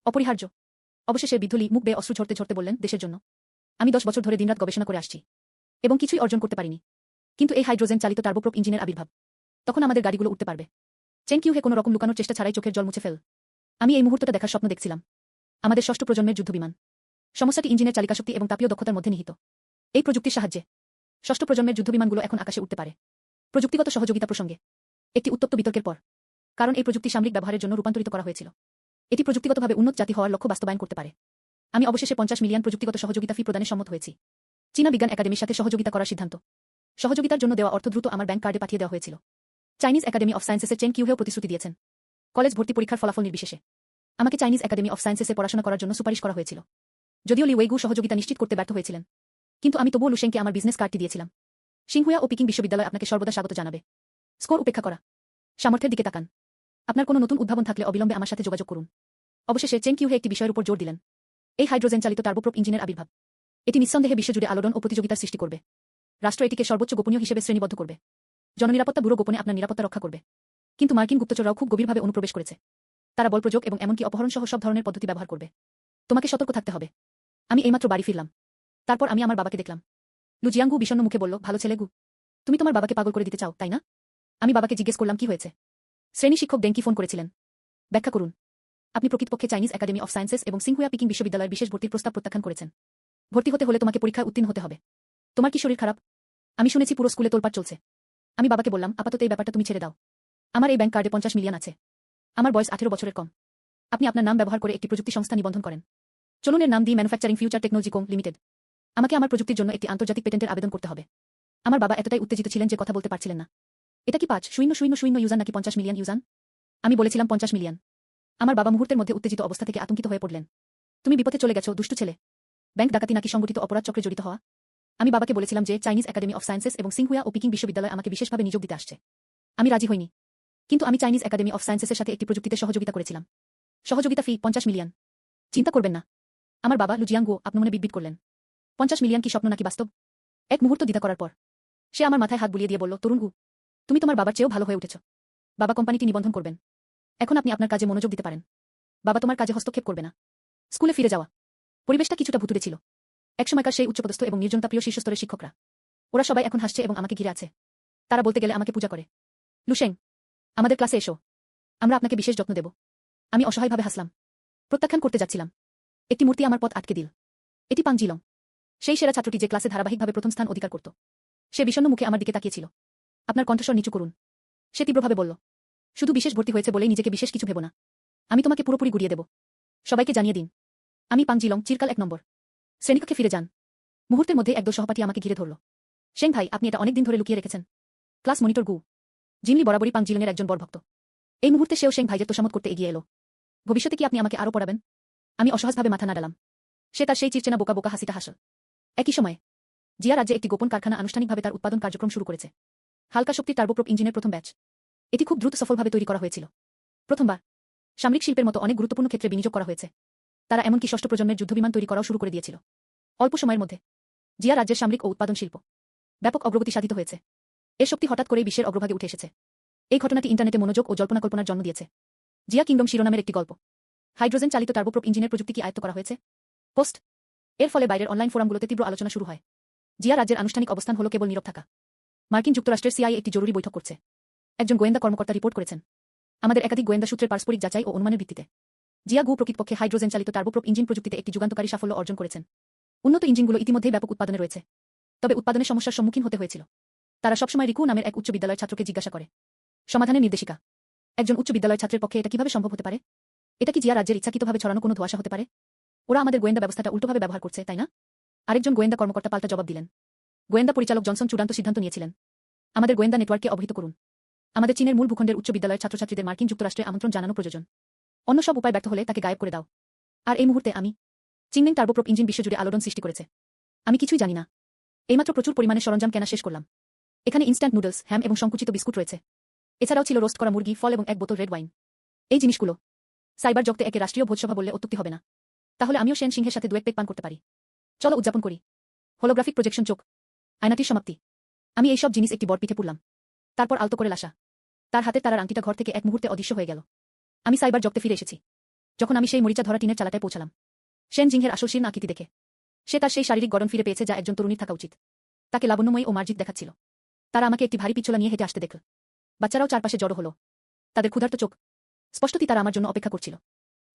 অপরিহার্য। অবশেষে বৃদ্ধ লি মুখ বেয়ে অশ্রু ঝরতে ঝরতে বললেন, দেশের জন্য। আমি 10 বছর ধরে দিনরাত গবেষণা করে আসছি। এবং কিছুই অর্জন করতে পারিনি। কিন্তু এই হাইড্রোজেন চালিত টার্বোপ্রপ ইঞ্জিনের আবির্ভাব। তখন আমাদের গাড়িগুলো উঠতে পারবে। চেন কিউহে কোনো রকম লুকানোর চেষ্টা ছাড়াই চোখের জল মুছে ফেল। আমি এই মুহূর্তটা দেখার স্বপ্ন দেখছিলাম। আমাদের ষষ্ঠ প্রজন্মের যুদ্ধবিমান। সমস্যাটি ইঞ্জিনের চালিকাশক্তি এবং তাপীয় দক্ষতার মধ্যে নিহিত। এই প্রযুক্তির সাহায্যে ষষ্ঠ প্রজন্মের যুদ্ধবিমানগুলো এখন আকাশে উঠতে পারে। প্রযুক্তিগত সহযোগিতা প্রসঙ্গে একটি উত্তপ্ত বিতর্কের পর। কারণ এই প্রযুক্তি সামরিক ব্যবহারের জন্য রূপান্তরিত করা হয়েছিল। এটি প্রযুক্তিগতভাবে উন্নত জাতি হওয়ার লক্ষ্য বাস্তবায়ন করতে পারে। আমি অবশেষে 50 মিলিয়ন প্রযুক্তিগত সহযোগিতা ফি প্রদানে সম্মত হয়েছি। চীনা বিজ্ঞান একাডেমির সাথে সহযোগিতা করার সিদ্ধান্ত। সহযোগিতার জন্য দেওয়া অর্থ দ্রুত আমার ব্যাংক কার্ডে পাঠিয়ে দেওয়া হয়েছিল। চাইনিজ একাডেমি অফ সায়েন্সেসের চেন কিউহেও প্রতিশ্রুতি দিয়েছেন। কলেজ ভর্তি পরীক্ষার ফলাফল নির্বিশেষে আমাকে চাইনিজ একাডেমি অফ সায়েন্সেসে পড়াশোনা করার জন্য সুপারিশ করা হয়েছিল। যদিও লি ওয়েইগু সহযোগিতা নিশ্চিত করতে ব্যর্থ হয়েছিলেন। কিন্তু আমি তবুও লুশেংকে আমার বিজনেস কার্ডটি দিয়েছিলাম। সিংহুয়া ও পিকিং বিশ্ববিদ্যালয় আপনাকে সর্বদা স্বাগত জানাবে। স্কোর উপেক্ষা করা। সামর্থ্যের দিকে তাকান। আপনার কোনো নতুন উদ্ভাবন থাকলে অবিলম্বে আমার সাথে যোগাযোগ করুন। অবশেষে চেন কিউহে একটি বিষয়ের উপর জোর দিলেন। এই হাইড্রোজেন চালিত টার্বোপ্রপ ইঞ্জিনের আবির্ভাব। এটি নিঃসন্দেহে বিশ্বজুড়ে আলোড়ন ও প্রতিযোগিতার সৃষ্টি করবে। রাষ্ট্র এটিকে সর্বোচ্চ গোপনীয় হিসেবে শ্রেণীবদ্ধ করবে। জননিরাপত্তা ব্যুরো গোপনে আপনার নিরাপত্তা রক্ষা করবে। কিন্তু মার্কিন গুপ্তচররাও খুব গভীরভাবে অনুপ্রবেশ করেছে। তারা বল প্রয়োগ এবং এমনকি অপহরণ সহ সব ধরনের পদ্ধতি ব্যবহার করবে। তোমাকে সতর্ক থাকতে হবে। আমি এইমাত্র বাড়ি ফিরলাম। তারপর আমি আমার বাবাকে দেখলাম। লু জিয়াংগু বিষণ্ণ মুখে বলল, ভালো ছেলে গু। তুমি তোমার বাবাকে পাগল করে দিতে চাও, তাই না? আমি বাবাকে জিজ্ঞেস করলাম কি হয়েছে। শ্রেণী শিক্ষক ডেঙ্কি ফোন করেছিলেন। ব্যাখ্যা করুন। আপনি প্রকৃতপক্ষে চাইনিজ একাডেমি অফ সায়েন্সেস এবং সিংহুয়া পিকিং বিশ্ববিদ্যালয়ের বিশেষ ভর্তির প্রস্তাব প্রত্যাখ্যান করেছেন। ভর্তি হতে হলে তোমাকে পরীক্ষায় উত্তীর্ণ হতে হবে। তোমার কি শরীর খারাপ? আমি শুনেছি পুরো স্কুলে তোলপাড় চলছে। আমি বাবাকে বললাম, আপাতত এই ব্যাপারটা তুমি ছেড়ে দাও। আমার এই ব্যাংক কার্ডে 50 মিলিয়ন আছে। আমার বয়স 18 বছরের কম। আপনি আপনার নাম ব্যবহার করে একটি প্রযুক্তি সংস্থা নিবন্ধন করেন। চলুন এর নাম the manufacturing future technology co limited. আমাকে আমার প্রযুক্তির জন্য একটি আন্তর্জাতিক পেটেন্টের আবেদন করতে হবে। আমার বাবা এতটাই উত্তেজিত ছিলেন যে কথা বলতে পারছিলেন না। এটা কি 5,000,000 ইউজান নাকি 50 মিলিয়ন ইউজান? আমি বলেছিলাম 50 মিলিয়ন। আমার বাবা মুহূর্তের মধ্যে উত্তেজিত অবস্থা থেকে আতঙ্কিত হয়ে পড়লেন। তুমি বিপথে চলে গেছো, দুষ্টু ছেলে। ব্যাংক ডাকাতি নাকি সংগঠিত অপরাধ চক্রে জড়িত হওয়া? আমি বাবাকে বলেছিলাম যে চাইনিজ একাডেমি অফ সায়েন্সেস এবং সিংহুয়া ও পিকিং বিশ্ববিদ্যালয় আমাকে বিশেষভাবে নিয়োগ দিতে আসছে। আমি রাজি হইনি। কিন্তু আমি চাইনিজ একাডেমি অফ সায়েন্সেসের সাথে একটি প্রযুক্তিতে সহযোগিতা করেছিলাম। সহযোগিতা ফি 50 মিলিয়ন। চিন্তা করবেন না। আমার বাবা লু জিয়াংগু আপনি মনে বিটবিট করলেন। 50 মিলিয়ন কি স্বপ্ন নাকি বাস্তব? এক মুহূর্ত দ্বিধা করার পর সে আমার মাথায় হাত বুলিয়ে দিয়ে বলল, তরুণ গু, তুমি তোমার বাবার চেয়েও ভালো হয়ে উঠেছ। বাবা কোম্পানিটি নিবন্ধন করবেন। এখন আপনি আপনার কাজে মনোযোগ দিতে পারেন। বাবা তোমার কাজে হস্তক্ষেপ করবে না। স্কুলে ফিরে যাওয়া। পরিবেশটা কিছুটা ভুতুড়ে ছিল। একসময়কার সেই উচ্চপদস্থ এবং নির্জনতাপ্রিয় শীর্ষস্তরের শিক্ষকরা। ওরা সবাই এখন হাসছে এবং আমাকে ঘিরে আছে। তারা বলতে গেলে আমাকে পূজা করে। লুশেং, আমাদের ক্লাসে এসো। আমরা আপনাকে বিশেষ যত্ন দেব। আমি অসহায়ভাবে হাসলাম। প্রত্যাখ্যান করতে যাচ্ছিলাম। একটি মূর্তি আমার পথ আটকে দিল। এটি পাং জিলং, সেই সেরা ছাত্রটি যে ক্লাসে ধারাবাহিকভাবে প্রথম স্থান অধিকার করত। সে বিষণ্ণ মুখে আমার দিকে তাকিয়েছিল। আপনার কণ্ঠস্বর নিচু করুন, সে তীব্রভাবে বলল। শুধু বিশেষ ভর্তি হয়েছে বলেই নিজেকে বিশেষ কিছু ভেবো না। আমি তোমাকে পুরোপুরি গুড়িয়ে দেব। সবাইকে জানিয়ে দিন, আমি পাং জিলং, চিরকাল 1 নম্বর। শ্রেণীকক্ষে ফিরে যান। মুহূর্তের মধ্যে একদল সহপাঠী আমাকে ঘিরে ধরল। শেং ভাই, আপনি এটা অনেক দিন ধরে লুকিয়ে রেখেছেন। ক্লাস মনিটর গু জিনলি বরাবরই পাং জিলংয়ের একজন বড় ভক্ত। এই মুহূর্তে সেও শেং ভাইয়ের তোষামত করতে এগিয়ে এলো। ভবিষ্যতে কি আপনি আমাকে আরও পড়াবেন? আমি অসহজভাবে মাথা নাড়ালাম। সে তার সেই চিরচেনা বোকা বোকা হাসিটা হাসল। একই সময়ে জিয়া রাজ্যে একটি গোপন কারখানা আনুষ্ঠানিকভাবে তার উৎপাদন কার্যক্রম শুরু করেছে। হালকা শক্তির টার্বোপ্রপ ইঞ্জিনের প্রথম ব্যাচ। এটি খুব দ্রুত সফলভাবে তৈরি করা হয়েছিল। প্রথমবার সামরিক শিল্পের মতো অনেক গুরুত্বপূর্ণ ক্ষেত্রে বিনিয়োগ করা হয়েছে। তারা এমনকি ষষ্ঠ প্রজন্মের যুদ্ধবিমান তৈরি করাও শুরু করে দিয়েছিল। অল্প সময়ের মধ্যে জিয়া রাজ্যের সামরিক ও উৎপাদন শিল্প ব্যাপক অগ্রগতি সাধিত হয়েছে। এর শক্তি হঠাৎ করেই বিশ্বের অগ্রভাগে উঠে এসেছে। এই ঘটনাটি ইন্টারনেটে মনোযোগ ও জল্পনা কল্পনার জন্ম দিয়েছে। জিয়া কিংডম শিরোনামের একটি গল্প। হাইড্রোজেন চালিত টার্বোপ্রপ ইঞ্জিনের প্রযুক্তি কি আয়ত্ত করা হয়েছে? পোস্ট। এর ফলে বাইরের অনলাইন ফোরামগুলোতে তীব্র আলোচনা শুরু হয়। জিয়া রাজ্যের আনুষ্ঠানিক অবস্থান হলো কেবল নীরব থাকা। মার্কিন যুক্তরাষ্ট্রের সিআইএ একটি জরুরি বৈঠক করছে। একজন গোয়েন্দা কর্মকর্তা রিপোর্ট করেছেন, আমাদের একাধিক গোয়েন্দা সূত্রের পারস্পরিক যাচাই ও অনুমানের ভিত্তিতে জিয়া গু প্রকৃতপক্ষে হাইড্রোজেন চালিত টার্বোপ্রপ ইঞ্জিন প্রযুক্তিতে একটি যুগান্তকারী সাফল্য অর্জন করেছেন। উন্নত ইঞ্জিনগুলো ইতিমধ্যেই ব্যাপক উৎপাদনে রয়েছে, তবে উৎপাদনের সমস্যার সম্মুখীন হতে হয়েছিল। তারা সবসময় রিকু নামের এক উচ্চ বিদ্যালয়ের ছাত্রকে জিজ্ঞাসা করে। সমাধানের নির্দেশিকা। একজন উচ্চ বিদ্যালয়ের ছাত্রের পক্ষে এটা কিভাবে সম্ভব হতে পারে? এটা কি জিয়া রাজ্যের ইচ্ছাকৃতভাবে ছড়ানো কোনো ধোঁয়াশা হতে পারে? ওরা আমাদের গোয়েন্দা ব্যবস্থাটা উল্টোভাবে ব্যবহার করছে, তাই না? আরেকজন গোয়েন্দা কর্মকর্তা পাল্টা জবাব দিলেন। গোয়েন্দা পরিচালক জনসন চূড়ান্ত সিদ্ধান্ত নিয়েছিলেন, আমাদের গোয়েন্দা নেটওয়ার্ককে অবহিত করুন। আমাদের চীনের মূল ভূখণ্ডের উচ্চ বিদ্যালয়ের ছাত্রছাত্রীদের মার্কিন যুক্তরাষ্ট্রে আমন্ত্রণ জানানো প্রয়োজন। অন্য সব উপায় ব্যর্থ হলে তাকে গায়েব করে দাও। আর এই মুহূর্তে আমি চিংলিং টার্বোপ্রপ ইঞ্জিন বিশ্বজুড়ে আলোড়ন সৃষ্টি করেছে। আমি কিছুই জানি না। এইমাত্র প্রচুর পরিমাণে সরঞ্জাম কেনা শেষ করলাম। এখানে ইনস্ট্যান্ট নুডলস, হ্যাম এবং সংকুচিত বিস্কুট রয়েছে। এছাড়াও ছিল রোস্ট করা মুরগি, ফল এবং এক বোতল রেড ওয়াইন। এই জিনিসগুলো সাইবার জগতে একে রাষ্ট্রীয় ভোজসভা বললে অত্যুক্তি হবে না। তাহলে আমিও সেন সিংহের সাথে দুয়েক পেক পান করতে পারি। চলো উদযাপন করি। হোলোগ্রাফিক প্রজেকশন, চোখ আয়নাটির সমাপ্তি। আমি এইসব জিনিস একটি বড় পিঠে পুরলাম। তারপর আলতো করে লাসা। তার হাতে তার আংটিটা ঘর থেকে এক মুহূর্তে অদৃশ্য হয়ে গেল। আমি সাইবার জগতে ফিরে এসেছি। যখন আমি সেই মরিচা ধরা টিনের চালাটায় পৌঁছালাম, সেন জিংহের আসল শীর্ণ আকৃতি দেখে সে তার সেই শারীরিক গঠন ফিরে পেয়েছে যা একজন তরুণীর থাকা উচিত। তাকে লাবণ্যময়ী ও মার্জিত দেখাচ্ছিল। তারা আমাকে একটি ভারী পিছলা নিয়ে হেঁটে আসতে দেখল। বাচ্চারাও চারপাশে জড়ো হলো। তাদের ক্ষুধার্ত চোখ। স্পষ্টতই তারা আমার জন্য অপেক্ষা করছিল।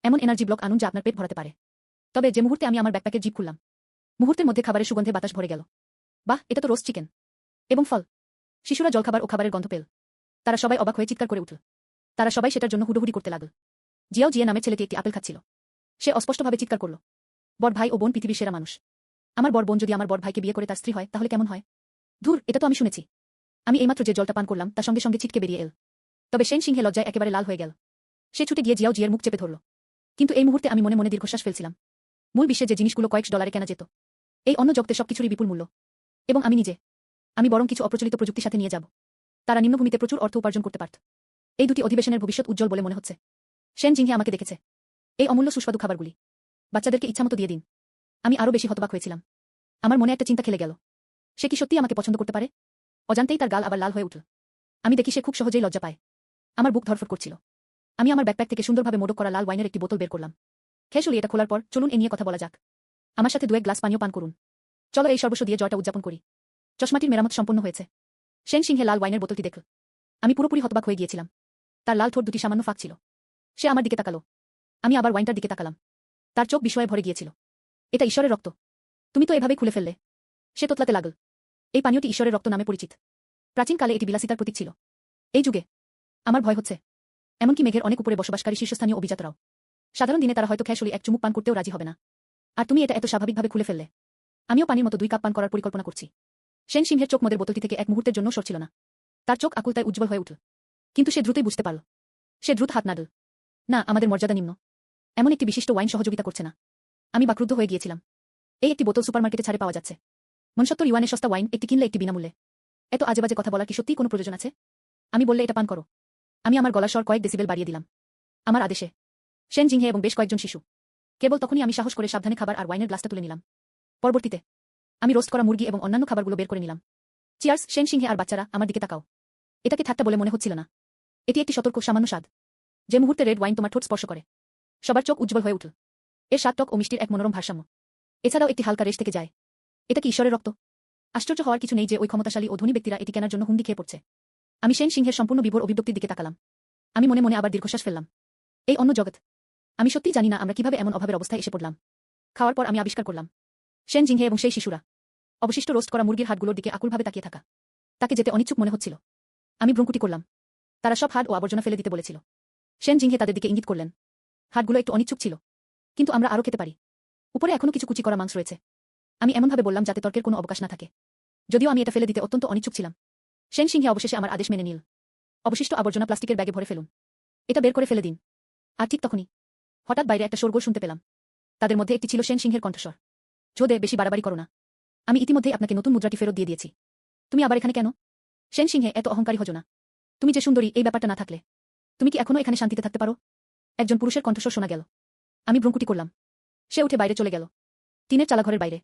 এমন এনার্জি ব্লক আনুন যা আপনার পেট ভরাতে পারে। তবে যে মুহূর্তে আমি আমার ব্যাকপ্যাকের জিপ খুললাম, মুহূর্তের মধ্যে খাবারের সুগন্ধে বাতাস ভরে গেল। বাহ, এটা তো রোস্ট চিকেন এবং ফল। শিশুরা জলখাবার ও খাবারের গন্ধ পেল। তারা সবাই অবাক হয়ে চিৎকার করে উঠল। তারা সবাই সেটার জন্য হুড়োহুড়ি করতে লাগল। জিয়াও জিয়া নামের ছেলেটি একটি আপেল খাচ্ছিল। সে অস্পষ্টভাবে চিৎকার করল, বড় ভাই ও বোন পৃথিবীর সেরা মানুষ। আমার বড় বোন যদি আমার বড় ভাইকে বিয়ে করে তার স্ত্রী হয় তাহলে কেমন হয়? ধুর, এটা তো আমি শুনেছি। আমি এইমাত্র যে জলটা পান করলাম তার সঙ্গে সঙ্গে ছিটকে বেরিয়ে এল। তবে সেন সিংহে লজ্জায় একেবারে লাল হয়ে গেল। সে ছুটে গিয়ে জিয়াও জিয়ার মুখ চেপে ধরল। কিন্তু এই মুহূর্তে আমি মনে মনে দীর্ঘশ্বাস ফেলছিলাম। মূল বিশ্বে যে জিনিসগুলো কয়েকশ ডলারে কেনা যেত, এই অন্য জগতে সবকিছুরই বিপুল মূল্য। এবং আমি নিজে, আমি বরং কিছু অপ্রচলিত প্রযুক্তির সাথে নিয়ে যাব। তারা নিম্নভূমিতে প্রচুর অর্থ উপার্জন করতে পারত। এই দুটি অধিবেশনের ভবিষ্যৎ উজ্জ্বল বলে মনে হচ্ছে। সেন জিংহে আমাকে দেখেছে। এই অমূল্য সুস্বাদু খাবারগুলি বাচ্চাদেরকে ইচ্ছামতো দিয়ে দিন। আমি আরও বেশি হতবাক হয়েছিলাম। আমার মনে একটা চিন্তা খেলে গেল। সে কি সত্যিই আমাকে পছন্দ করতে পারে? অজান্তেই তার গাল আবার লাল হয়ে উঠল। আমি দেখি সে খুব সহজেই লজ্জা পায়। আমার বুক ধরফর করছিল। আমি আমার ব্যাকপ্যাক থেকে সুন্দরভাবে মোড়ক করা লাল ওয়াইনের একটি বোতল বের করলাম। খেসুলি, এটা খোলার পর চলুন এ নিয়ে কথা বলা যাক। আমার সাথে দুয়েক গ্লাস পানীয় পান করুন। চলো এই সর্বস্ব দিয়ে জয়টা উদযাপন করি। চশমাটির মেরামত সম্পন্ন হয়েছে। সেন সিংহে লাল ওয়াইনের বোতলটি দেখল। আমি পুরোপুরি হতবাক হয়ে গিয়েছিলাম। তার লাল ঠোঁট দুটি সামান্য ফাঁক ছিল। সে আমার দিকে তাকালো। আমি আবার ওয়াইনটার দিকে তাকালাম। তার চোখ বিস্ময়ে ভরে গিয়েছিল। এটা ঈশ্বরের রক্ত। তুমি তো এভাবেই খুলে ফেললে। সে তোতলাতে লাগল। এই পানীয়টি ঈশ্বরের রক্ত নামে পরিচিত। প্রাচীনকালে এটি বিলাসিতার প্রতীক ছিল। এই যুগে আমার ভয় হচ্ছে। এমনকি মেঘের অনেক উপরে বসবাসকারী শীর্ষস্থানীয় অভিজাতরাও। সাধারণ দিনে তারা হয়তো খেসলি এক চুমুক পান করতেও রাজি হবে না। আর তুমি এটা এত স্বাভাবিকভাবে খুলে ফেললে। আমিও পানির মতো 2 কাপ পান করার পরিকল্পনা করছি। সেন সিংহের চোখ মদের বোতলটি থেকে এক মুহূর্তের জন্য সরছিল না। তার চোখ আকুলতায় উজ্জ্বল হয়ে উঠল। কিন্তু সে দ্রুতই বুঝতে পারল। সে দ্রুত হাত নাড়ল। না, আমাদের মর্যাদা নিম্ন। এমন একটি বিশিষ্ট ওয়াইন সহযোগিতা করছে না। আমি বাকরুদ্ধ হয়ে গিয়েছিলাম। এই একটি বোতল সুপারমার্কেটে ছাড়ে পাওয়া যাচ্ছে। 69 ইউয়ানের সস্তা ওয়াইন, একটি কিনলে একটি বিনামূল্যে। এত আজেবাজে কথা বলার কি সত্যিই কোনো প্রয়োজন আছে? আমি বললে এটা পান করো। আমি আমার গলার স্বর কয়েক ডেসিবেল বাড়িয়ে দিলাম। আমার আদেশে সেন জিংহে এবং বেশ কয়েকজন শিশু। কেবল তখনই আমি সাহস করে সাবধানে খাবার আর ওয়াইনের গ্লাসটা তুলে নিলাম। পরবর্তীতে আমি রোস্ট করা মুরগি এবং অন্যান্য খাবারগুলো বের করে নিলাম। চিয়ার্স, সেন সিংহে আর বাচ্চারা, আমার দিকে তাকাও। এটাকে ঠাট্টা বলে মনে হচ্ছিল না। এটি একটি সতর্ক সামান্য স্বাদ। যে মুহূর্তে রেড ওয়াইন তোমার ঠোঁট স্পর্শ করে, সবার চোখ উজ্জ্বল হয়ে উঠল। এর স্বাদ টক ও মিষ্টির এক মনোরম ভারসাম্য। এছাড়াও একটি হালকা রেশ থেকে যায়। এটা কি ঈশ্বরের রক্ত? আশ্চর্য হওয়ার কিছু নেই যে ওই ক্ষমতাশালী ও ধনী ব্যক্তিরা এটি কেনার জন্য হুমকি খেয়ে পড়ছে। আমি সেন সিংহের সম্পূর্ণ বিভোর অভিব্যক্তির দিকে তাকালাম। আমি মনে মনে আবার দীর্ঘশ্বাস ফেললাম। এই অন্য জগৎ। আমি সত্যিই জানি না আমরা কিভাবে এমন অভাবের অবস্থায় এসে পড়লাম। খাওয়ার পর আমি আবিষ্কার করলাম সেন জিংহে এবং সেই শিশুরা অবশিষ্ট রোস্ট করা মুরগির হাড়গুলোর দিকে আকুলভাবে তাকিয়ে থাকা। তাকে যেতে অনিচ্ছুক মনে হচ্ছিল। আমি ভ্রুকুটি করলাম। তারা সব হাড় ও আবর্জনা ফেলে দিতে বলেছিল। সেন জিংহে তাদের দিকে ইঙ্গিত করলেন। হাড়গুলো একটু অনিচ্ছুক ছিল। কিন্তু আমরা আরও খেতে পারি। উপরে এখনো কিছু কুচি করা মাংস রয়েছে। আমি এমনভাবে বললাম যাতে তর্কের কোনো অবকাশ না থাকে। যদিও আমি এটা ফেলে দিতে অত্যন্ত অনিচ্ছুক ছিলাম। সেন সিংহে অবশেষে আমার আদেশ মেনে নিল। অবশিষ্ট আবর্জনা প্লাস্টিকের ব্যাগে ভরে ফেলুন। এটা বের করে ফেলে দিন। আর ঠিক তখনই হঠাৎ বাইরে একটা শোরগোল শুনতে পেলাম। তাদের মধ্যে একটি ছিল সেন সিংহের কণ্ঠস্বর। ঝোদে, বেশি বাড়াবাড়ি করো না। আমি ইতিমধ্যেই আপনাকে নতুন মুদ্রাটি ফেরত দিয়ে দিয়েছি। তুমি আবার এখানে কেন? সেন সিংহে, এত অহংকারী হজো না। তুমি যে সুন্দরী, এই ব্যাপারটা না থাকলে তুমি কি এখনো এখানে শান্তিতে থাকতে পারো? একজন পুরুষের কণ্ঠস্বর শোনা গেল। আমি ভ্রুকুটি করলাম। সে উঠে বাইরে চলে গেল। টিনের চালাঘরের বাইরে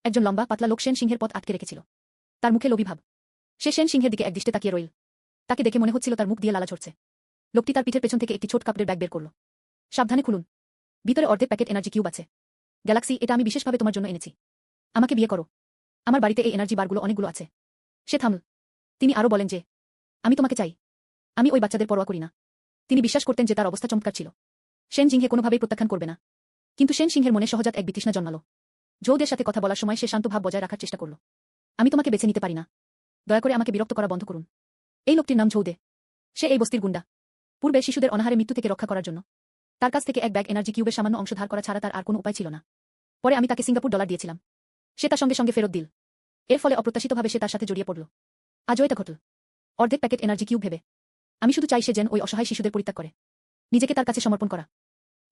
একজন লম্বা পাতলা লোক সেন সিংহের পথ আটকে রেখেছিল। তার মুখে লোভী ভাব। সে সেন সিংহের দিকে একদৃষ্টে তাকিয়ে রইল। তাকে দেখে মনে হচ্ছিল তার মুখ দিয়ে লালা ঝরছে। লোকটি তার পিঠের পেছন থেকে একটি ছোট কাপড়ের ব্যাগ বের করল। সাবধানে খুলুন। ভিতরে অর্ধেক প্যাকেট এনার্জি কিউব আছে। গ্যালাক্সি, এটা আমি বিশেষভাবে তোমার জন্য এনেছি। আমাকে বিয়ে করো। আমার বাড়িতে এই এনার্জি বারগুলো অনেকগুলো আছে। সে থামল। তিনি আরও বলেন যে, আমি তোমাকে চাই। আমি ওই বাচ্চাদের পরোয়া করি না। তিনি বিশ্বাস করতেন যে তার অবস্থা চমৎকার ছিল। সেন জিংহে কোনোভাবেই প্রত্যাখ্যান করবে না। কিন্তু সেন সিংহের মনে সহজাত এক বিতৃষ্ণা জন্মালো। ঝৌদের সাথে কথা বলার সময় সে শান্ত ভাব বজায় রাখার চেষ্টা করল। আমি তোমাকে বেছে নিতে পারি না। দয়া করে আমাকে বিরক্ত করা বন্ধ করুন। এই লোকটির নাম ঝৌদে। সে এই বস্তির গুন্ডা। পূর্বে শিশুদের অনাহারে মৃত্যু থেকে রক্ষা করার জন্য তার কাছ থেকে এক ব্যাগ এনার্জি কিউবের সামান্য অংশ ধার করা ছাড়া তার আর কোনো উপায় ছিল না। পরে আমি তাকে সিঙ্গাপুর ডলার দিয়েছিলাম। সে তার সঙ্গে সঙ্গে ফেরত দিল। এর ফলে অপ্রত্যাশিতভাবে সে তার সাথে জড়িয়ে পড়ল। আজও এটা ঘটল। অর্ধেক প্যাকেট এনার্জি কিউব ভেবে। আমি শুধু চাই সে যেন ওই অসহায় শিশুদের পরিত্যাগ করে, নিজেকে তার কাছে সমর্পণ করা।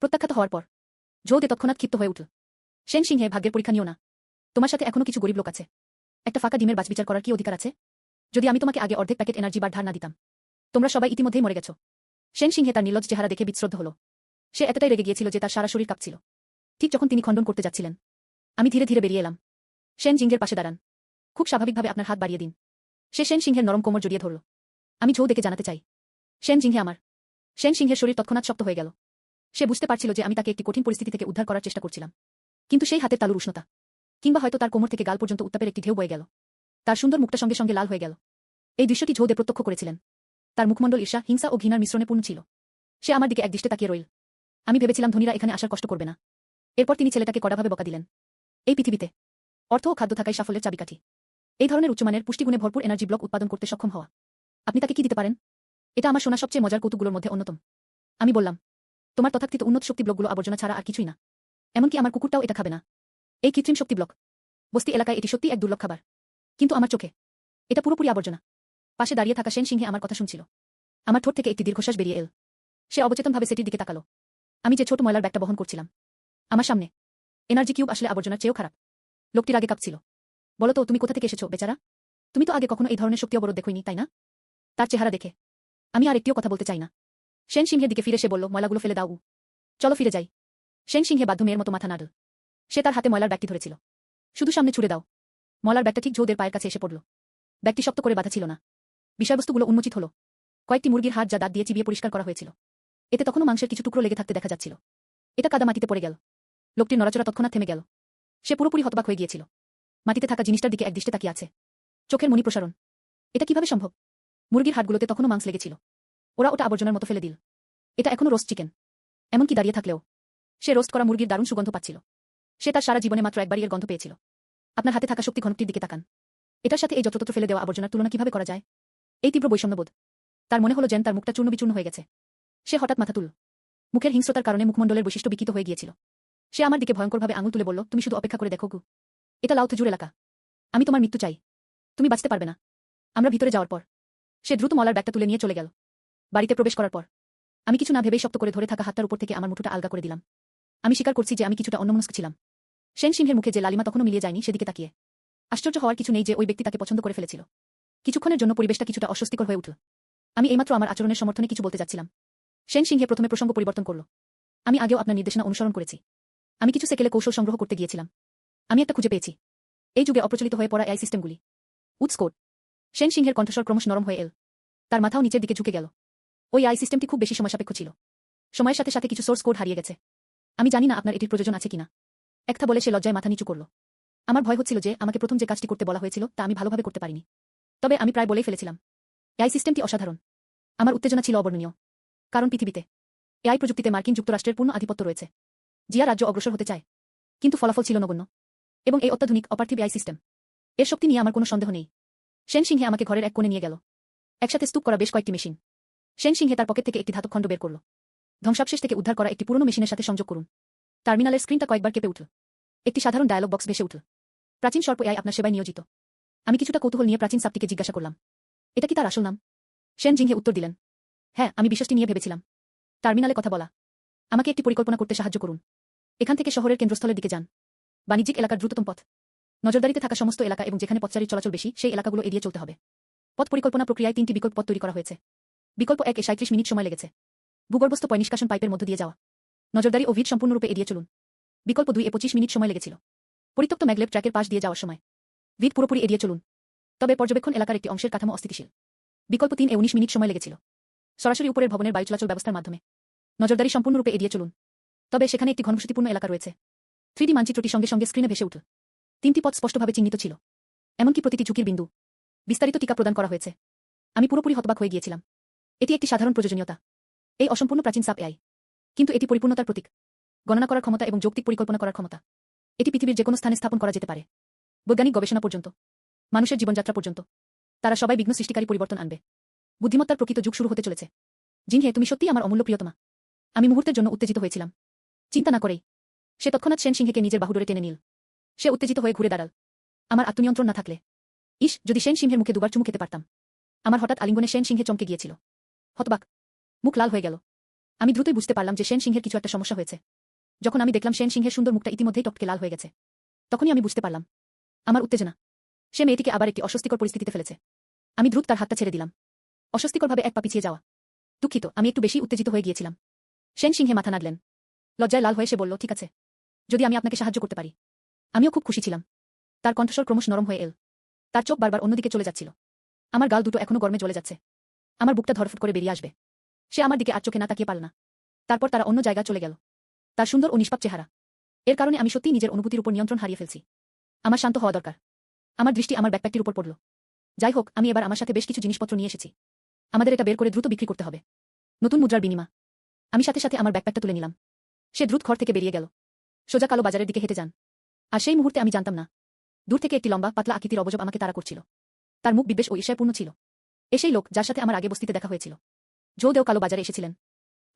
প্রত্যাখ্যাত হওয়ার পর ঝৌদে তৎক্ষণাৎ ক্ষিপ্ত হয়ে উঠল। সেন সিংহে, ভাগ্যের পরীক্ষা নিও না। তোমার সাথে এখনো কিছু গরিব লোক আছে। একটা ফাঁকা ডিমের বাছবিচার করার কি অধিকার আছে? যদি আমি তোমাকে আগে অর্ধেক প্যাকেট এনার্জি বার ধার না দিতাম। তোমরা সবাই ইতিমধ্যেই মরে গেছো। সেন সিংহে তার নির্লজ্জ চেহারা দেখে বিস্রদ্ধ হল। সে এতটাই রেগে গিয়েছিল যে তার সারা শরীর কাঁপছিল। ঠিক যখন তিনি খণ্ডন করতে যাচ্ছিলেন, আমি ধীরে ধীরে বেরিয়ে এলাম। সেন জিংহের পাশে দাঁড়ান। খুব স্বাভাবিকভাবে আপনার হাত বাড়িয়ে দিন। সে সেন সিংহের নরম কোমর জড়িয়ে ধরল। আমি ঝৌদেকে জানাতে চাই, সেন জিংহে আমার। সেন সিংহের শরীর তৎক্ষণাৎ শক্ত হয়ে গেল। সে বুঝতে পারছিল যে আমি তাকে একটি কঠিন পরিস্থিতি থেকে উদ্ধার করার চেষ্টা করছিলাম। কিন্তু সেই হাতের তালুর উষ্ণতা, কিংবা হয়তো তার কোমর থেকে গাল পর্যন্ত উত্তাপের একটি ঢেউ বয়ে গেল। তার সুন্দর মুখটা সঙ্গে সঙ্গে লাল হয়ে গেল। এই দৃশ্যটি ঝৌদে প্রত্যক্ষ করেছিলেন। তার মুখমণ্ডল ঈর্ষা, হিংসা ও ঘৃণার মিশ্রণে পূর্ণ ছিল। সে আমার দিকে একদৃষ্টে তাকিয়ে রইল। আমি ভেবেছিলাম ধনীরা এখানে আসার কষ্ট করবে না। এরপর তিনি ছেলেটাকে কড়াভাবে বকা দিলেন। এই পৃথিবীতে অর্থ ও খাদ্য থাকাই সাফল্যের চাবিকাঠি। এই ধরনের উচ্চমানের পুষ্টিগুণে ভরপুর এনার্জি ব্লক উৎপাদন করতে সক্ষম হওয়া। আপনি তাকে কি দিতে পারেন? এটা আমার শোনা সবচেয়ে মজার কৌতুকগুলোর মধ্যে অন্যতম। আমি বললাম, তোমার তথাকথিত উন্নত শক্তি ব্লকগুলো আবর্জনা ছাড়া আর কিছুই না। এমনকি আমার কুকুরটাও এটা খাবে না। এই কৃত্রিম শক্তি ব্লক। বস্তি এলাকায় এটি সত্যি এক দুর্লভ খাবার। কিন্তু আমার চোখে এটা পুরোপুরি আবর্জনা। পাশে দাঁড়িয়ে থাকা সেন সিংহে আমার কথা শুনছিল। আমার ঠোঁট থেকে একটি দীর্ঘশ্বাস বেরিয়ে এল। সে অবচেতনভাবে সেটির দিকে তাকালো। আমি যে ছোট ময়লার ব্যাগটা বহন করছিলাম আমার সামনে। এনার্জি কিউব আসলে আবর্জনার চেয়েও খারাপ। লোকটির আগে কাঁপছিল। বলো তো, তুমি কোথা থেকে এসেছো বেচারা? তুমি তো আগে কখনো এই ধরনের শক্তি অবরোধ দেখোইনি, তাই না? তার চেহারা দেখে আমি আর একটিও কথা বলতে চাই না। সেন সিংহের দিকে ফিরে সে বলল, ময়লাগুলো ফেলে দাও। চলো ফিরে যাই। সেন সিংহে বাধ্য মেয়ের মতো মাথা নাড়ল। সে তার হাতে ময়লার ব্যাগটি ধরেছিল। শুধু সামনে ছুড়ে দাও। ময়লার ব্যাগটা ঠিক ঝৌদের পায়ের কাছে এসে পড়ল। ব্যাগটি শক্ত করে বাঁধা ছিল না। বিষয়বস্তুগুলো উন্মোচিত হল। কয়েকটি মুরগির হাড় যা দাঁত দিয়ে চিবিয়ে পরিষ্কার করা হয়েছিল। এতে তখনও মাংসের কিছু টুকরো লেগে থাকতে দেখা যাচ্ছিল। এটা কাদা মাটিতে পড়ে গেল। লোকটির নড়াচড়া তৎক্ষণাৎ থেমে গেল। সে পুরোপুরি হতবাক হয়ে গিয়েছিল। মাটিতে থাকা জিনিসটার দিকে একদৃষ্টে তাকিয়ে আছে। চোখের মণি প্রসারণ। এটা কিভাবে সম্ভব? মুরগির হাড়গুলোতে তখনও মাংস লেগেছিল। ওরা ওটা আবর্জনার মতো ফেলে দিল। এটা এখনো রোস্ট চিকেন। এমনকি দাঁড়িয়ে থাকলেও সে রোস্ট করা মুরগির দারুণ সুগন্ধ পাচ্ছিল। সে তার সারা জীবনে মাত্র একবারই এর গন্ধ পেয়েছিল। আপনার হাতে থাকা শক্তি ঘনকটির দিকে তাকান। এটার সাথে এই যত্রতত্র ফেলে দেওয়া আবর্জনার তুলনা কিভাবে করা যায়? এই তীব্র বৈষম্যবোধ। তার মনে হলো যেন তার মুখটা চূর্ণবিচূর্ণ হয়ে গেছে। সে হঠাৎ মাথা তুলল। মুখের হিংস্রতার কারণে মুখমণ্ডলের বৈশিষ্ট্য বিকৃত হয়ে গিয়েছিল। সে আমার দিকে ভয়ঙ্করভাবে আঙুল তুলে বলল, তুমি শুধু অপেক্ষা করে দেখো গু। এটা লাউথজুর এলাকা। আমি তোমার মৃত্যু চাই। তুমি বাঁচতে পারবে না। আমরা ভিতরে যাওয়ার পর সে দ্রুত মলার ব্যাগটা তুলে নিয়ে চলে গেল। বাড়িতে প্রবেশ করার পর আমি কিছু না ভেবেই শক্ত করে ধরে থাকা হাতটার উপর থেকে আমার মুঠোটা আলগা করে দিলাম। আমি স্বীকার করছি যে আমি কিছুটা অন্যমনস্ক ছিলাম। সেন সিংহের মুখে যে লালিমা তখনও মিলিয়ে যায়নি সেদিকে তাকিয়ে আশ্চর্য হওয়ার কিছু নেই যে ওই ব্যক্তি তাকে পছন্দ করে ফেলেছিল। কিছুক্ষণের জন্য পরিবেশটা কিছুটা অস্বস্তিকর হয়ে উঠল। আমি এইমাত্র আমার আচরণের সমর্থনে কিছু বলতে যাচ্ছিলাম। সেন সিংহে প্রথমে প্রসঙ্গ পরিবর্তন করল। আমি আগেও আপনার নির্দেশনা অনুসরণ করেছি। আমি কিছু সেকেলে কৌশল সংগ্রহ করতে গিয়েছিলাম। আমি একটা খুঁজে পেয়েছি। এই যুগে অপ্রচলিত হয়ে পড়া এআই সিস্টেমগুলি। উৎস কোড। সেন সিংহের কণ্ঠস্বর ক্রমশ নরম হয়ে এল। তার মাথাও নিচের দিকে ঝুঁকে গেল। ওই আই সিস্টেমটি খুব বেশি সময়সাপেক্ষ ছিল। সময়ের সাথে সাথে কিছু সোর্স কোড হারিয়ে গেছে। আমি জানি না আপনার এটির প্রয়োজন আছে কিনা। একটা বলে সে লজ্জায় মাথা নিচু করল। আমার ভয় হচ্ছিল যে আমাকে প্রথম যে কাজটি করতে বলা হয়েছিল তা আমি ভালোভাবে করতে পারিনি। তবে আমি প্রায় বলেই ফেলেছিলাম। এআই সিস্টেমটি অসাধারণ। আমার উত্তেজনা ছিল অবর্ণনীয়। কারণ পৃথিবীতে এআই প্রযুক্তিতে মার্কিন যুক্তরাষ্ট্রের পূর্ণ আধিপত্য রয়েছে। জিয়া রাজ্য অগ্রসর হতে চায়, কিন্তু ফলাফল ছিল নগণ্য। এবং এই অত্যাধুনিক অপার্থিব এআই সিস্টেম, এর শক্তি নিয়ে আমার কোনো সন্দেহ নেই। সেন সিংহে আমাকে ঘরের এক কোণে নিয়ে গেল। একসাথে স্তূপ করা বেশ কয়েকটি মেশিন। সেন সিংহে তার পকেট থেকে একটি ধাতব খণ্ড বের করল। ধ্বংসাবশেষ থেকে উদ্ধার করা একটি পুরনো মেশিনের সাথে সংযোগ করুন। টার্মিনালের স্ক্রিনটা কয়েকবার কেঁপে উঠল। একটি সাধারণ ডায়ালগ বক্স ভেসে উঠল। প্রাচীন সর্প এআই আপনার সেবায় নিয়োজিত। আমি কিছুটা কৌতূহল নিয়ে প্রাচীন সাপটিকে জিজ্ঞাসা করলাম, এটা কি তার আসল নাম? সেন জিংহে উত্তর দিলেন, হ্যাঁ, আমি বিষয়টি নিয়ে ভেবেছিলাম। টার্মিনালে কথা বলা। আমাকে একটি পরিকল্পনা করতে সাহায্য করুন। এখান থেকে শহরের কেন্দ্রস্থলের দিকে যান। বাণিজ্যিক এলাকার দ্রুততম পথ। নজরদারিতে থাকা সমস্ত এলাকা এবং যেখানে পথচারীর চলাচল বেশি সেই এলাকাগুলো এড়িয়ে চলতে হবে। পথ পরিকল্পনা প্রক্রিয়ায় 3টি বিকল্প পথ তৈরি করা হয়েছে। বিকল্প 1 এ 37 মিনিট সময় লেগেছে। ভূগর্ভস্থ পয়নিষ্কাশন পাইপের মধ্য দিয়ে যাওয়া। নজরদারি ও ভিড সম্পূর্ণরূপে এড়িয়ে চলুন। বিকল্প 2 এ 25 মিনিট সময় লেগেছিল। পরিত্যক্ত ম্যাগলেভ ট্র্যাকের পাশ দিয়ে যাওয়ার সময়। ভিড পুরোপুরি এড়িয়ে চলুন। তবে পর্যবেক্ষণ এলাকার একটি অংশের কাঠামো অস্থিতিশীল। বিকল্প 3 এ 19 মিনিট সময় লেগেছিল। সরাসরি উপরের ভবনের বায়ু চলাচল ব্যবস্থার মাধ্যমে। নজরদারি সম্পূর্ণরূপে এড়িয়ে চলুন। তবে সেখানে একটি ঘনবসতিপূর্ণ এলাকা রয়েছে। 3D মানচিত্রটি সঙ্গে সঙ্গে স্ক্রিনে ভেসে উঠল। 3টি পথ স্পষ্টভাবে চিহ্নিত ছিল। এমনকি প্রতিটি ঝুঁকির বিন্দু বিস্তারিত টিকা প্রদান করা হয়েছে। আমি পুরোপুরি হতবাক হয়ে গিয়েছিলাম। এটি একটি সাধারণ প্রয়োজনীয়তা। এই অসম্পূর্ণ প্রাচীন সাপ এআই, কিন্তু এটি পরিপূর্ণতার প্রতীক। গণনা করার ক্ষমতা এবং যৌক্তিক পরিকল্পনা করার ক্ষমতা। এটি পৃথিবীর যেকোনো স্থানে স্থাপন করা যেতে পারে। বৈজ্ঞানিক গবেষণা পর্যন্ত, মানুষের জীবনযাত্রা পর্যন্ত। তারা সবাই বিঘ্ন সৃষ্টিকারী পরিবর্তন আনবে। বুদ্ধিমত্তার প্রকৃত যুগ শুরু হতে চলেছে। জিনহে, তুমি সত্যিই আমার অমূল্য প্রিয়তমা। আমি মুহূর্তের জন্য উত্তেজিত হয়েছিলাম। চিন্তা না করেই সে তৎক্ষণাৎ সেন সিংহেকে নিজের বাহুডোরে টেনে নিল। সে উত্তেজিত হয়ে ঘুরে দাঁড়াল। আমার আত্মনিয়ন্ত্রণ না থাকলে। ইস, যদি সেন সিংহের মুখে দুবার চুমু খেতে পারতাম। আমার হঠাৎ আলিঙ্গনে সেন সিংহে চমকে গিয়েছিল। হতবাক, মুখ লাল হয়ে গেল। আমি দ্রুতই বুঝতে পারলাম যে সেন সিংহের কিছু একটা সমস্যা হয়েছে। যখন আমি দেখলাম সেন সিংহের সুন্দর মুখটা ইতিমধ্যেই টকটকে লাল হয়ে গেছে, তখনই আমি বুঝতে পারলাম আমার উত্তেজনা। সে মেয়েটিকে আবার একটি অস্বস্তিকর পরিস্থিতিতে ফেলেছে। আমি দ্রুত তার হাতটা ছেড়ে দিলাম। অস্বস্তিকরভাবে এক পা পিছিয়ে যাওয়া। দুঃখিত, আমি একটু বেশি উত্তেজিত হয়ে গিয়েছিলাম। সেন সিংহে মাথা নাড়লেন। লজ্জায় লাল হয়ে সে বলল, ঠিক আছে, যদি আমি আপনাকে সাহায্য করতে পারি। আমিও খুব খুশি ছিলাম। তার কণ্ঠস্বর ক্রমশ নরম হয়ে এল। তার চোখ বারবার অন্যদিকে চলে যাচ্ছিল। আমার গাল দুটো এখনো গরমে জ্বলে যাচ্ছে। আমার বুকটা ধরফট করে বেরিয়ে আসবে। সে আমার দিকে আর চোখে না তাকিয়ে পারল না। তারপর তারা অন্য জায়গায় চলে গেল। তার সুন্দর ও নিষ্পাপ চেহারা, এর কারণে আমি সত্যিই নিজের অনুভূতির উপর নিয়ন্ত্রণ হারিয়ে ফেলছি। আমার শান্ত হওয়া দরকার। আমার দৃষ্টি আমার ব্যাকপ্যাকটির উপর পড়ল। যাই হোক, আমি এবার আমার সাথে বেশ কিছু জিনিসপত্র নিয়ে এসেছি। আমাদের এটা বের করে দ্রুত বিক্রি করতে হবে। নতুন মুদ্রার বিনিময়। আমি সাথে সাথে আমার ব্যাকপ্যাকটা তুলে নিলাম। সে দ্রুত ঘর থেকে বেরিয়ে গেল। সোজা কালো বাজারের দিকে হেঁটে যান। আর সেই মুহূর্তে আমি জানতাম না, দূর থেকে একটি লম্বা পাতলা আকৃতির অবয়ব আমাকে তাড়া করছিল। তার মুখ বিদ্বেষ ও ঈর্ষাপূর্ণ ছিল। এসেই লোক যার সাথে আমার আগে বস্তিতে দেখা হয়েছিল। জো দেও কালো বাজারে এসেছিলেন।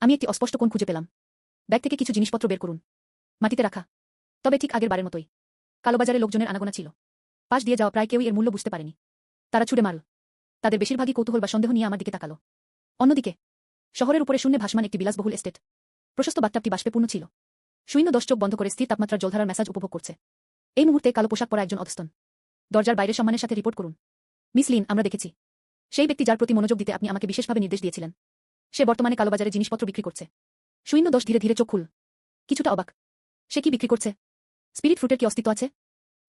আমি একটি অস্পষ্ট কোণ খুঁজে পেলাম। ব্যাগ থেকে কিছু জিনিসপত্র বের করুন। মাটিতে রাখা। তবে ঠিক আগের বারের মতোই। কালোবাজারে লোকজনের আনাগোনা ছিল। পাশ দিয়ে যাওয়া প্রায় কেউই এর মূল্য বুঝতে পারেনি। তারা ছুড়ে মারল। তাদের বেশিরভাগই কৌতূহল বা সন্দেহ নিয়ে আমার দিকে তাকালো। অন্যদিকে শহরের উপরে শূন্যে ভাসমান একটি বিলাসবহুল এস্টেট। প্রশস্ত বাথটাবটি বাষ্পে পূর্ণ ছিল। শূন্য 10 চোখ বন্ধ করে স্থির তাপমাত্রার জলধারার ম্যাসাজ উপভোগ করছে। এই মুহূর্তে কালো পোশাক পরা একজন অধস্তন দরজার বাইরে সম্মানের সাথে রিপোর্ট করুন। মিস লিন, আমরা দেখেছি। সেই ব্যক্তি যার প্রতি মনোযোগ দিতে আপনি আমাকে বিশেষভাবে নির্দেশ দিয়েছিলেন। সে বর্তমানে কালোবাজারে জিনিসপত্র বিক্রি করছে। শূন্য 10 ধীরে ধীরে চোখ খুল। কিছুটা অবাক। সে কি বিক্রি করছে? স্পিরিট ফ্রুটের কি অস্তিত্ব আছে?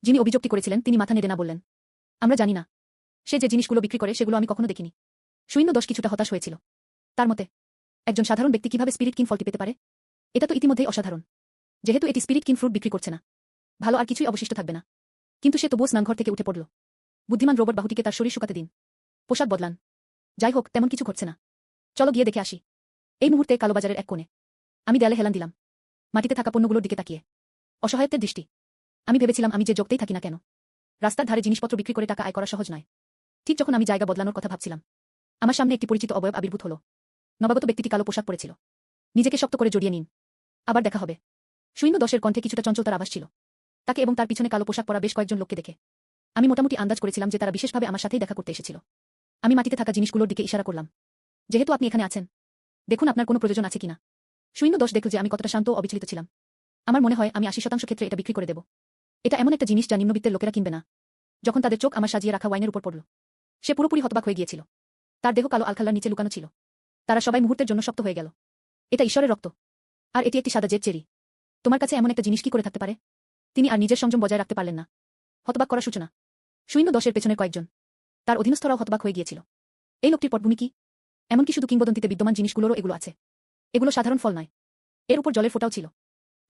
যিনি অভিযোগটি করেছিলেন তিনি মাথা নেড়ে না বললেন, আমরা জানি না। সে যে জিনিসগুলো বিক্রি করে সেগুলো আমি কখনো দেখিনি। শূন্য 10 কিছুটা হতাশ হয়েছিল। তার মতে একজন সাধারণ ব্যক্তি কিভাবে স্পিরিট কিন ফলটি পেতে পারে? এটা তো ইতিমধ্যেই অসাধারণ। যেহেতু এটি স্পিরিট কিন ফ্রুট বিক্রি করছে না, ভালো আর কিছুই অবশিষ্ট থাকবে না। কিন্তু সে তবুও স্নানঘর থেকে উঠে পড়ল। বুদ্ধিমান রোবট বাহুটিকে তার শরীর শুকাতে দিন। পোশাক বদলান। যাই হোক, তেমন কিছু ঘটছে না। চলো গিয়ে দেখে আসি। এই মুহূর্তে কালোবাজারের এক কোণে আমি দেয়ালে হেলান দিলাম, মাটিতে থাকা পণ্যগুলোর দিকে তাকিয়ে। অসহায়ত্বের দৃষ্টি। আমি ভেবেছিলাম আমি যে যোগতেই থাকি না কেন, রাস্তার ধারে জিনিসপত্র বিক্রি করে টাকা আয় করা সহজ নয়। ঠিক যখন আমি জায়গা বদলানোর কথা ভাবছিলাম, আমার সামনে একটি পরিচিত অবয়ব আবির্ভূত হল। নবাগত ব্যক্তিটি কালো পোশাক পরেছিল। নিজেকে শক্ত করে জড়িয়ে নিন। আবার দেখা হবে। শূন্য 10 কণ্ঠে কিছুটা চঞ্চলতার আভাস ছিল। তাকে এবং তার পিছনে কালো পোশাক পরা বেশ কয়েকজন লোককে দেখে আমি মোটামুটি আন্দাজ করেছিলাম যে তারা বিশেষভাবে আমার সাথেই দেখা করতে এসেছিল। আমি মাটিতে থাকা জিনিসগুলোর দিকে ইশারা করলাম। যেহেতু আপনি এখানে আছেন, দেখুন আপনার কোনো প্রয়োজন আছে কিনা। শূন্য 10 দেখল যে আমি কতটা শান্ত ও অবিচলিত ছিলাম। আমার মনে হয় আমি 80% ক্ষেত্রে এটা বিক্রি করে দেব। এটা এমন একটা জিনিস যা নিম্নবিত্তের লোকেরা কিনবে না। যখন তাদের চোখ আমার সাজিয়ে রাখা ওয়াইনের উপর পড়ল, সে পুরোপুরি হতবাক হয়ে গিয়েছিল। তার দেহ কালো আলখাল্লার নিচে লুকানো ছিল। তারা সবাই মুহূর্তের জন্য শক্ত হয়ে গেল। এটা ঈশ্বরের রক্ত। আর এটি একটি সাদা জেড চেরি। তোমার কাছে এমন একটা জিনিস কি করে থাকতে পারে? তিনি আর নিজের সংযম বজায় রাখতে পারলেন না। হতবাক করার সূচনা। শূন্য 10 পেছনের কয়েকজন তার অধীনস্থরাও হতবাক হয়ে গিয়েছিল। এই লোকটির পটভূমি কি? এমনকি শুধু কিংবদন্তিতে বিদ্যমান জিনিসগুলোরও এগুলো আছে। এগুলো সাধারণ ফল নয়। এর উপর জলের ফোঁটাও ছিল।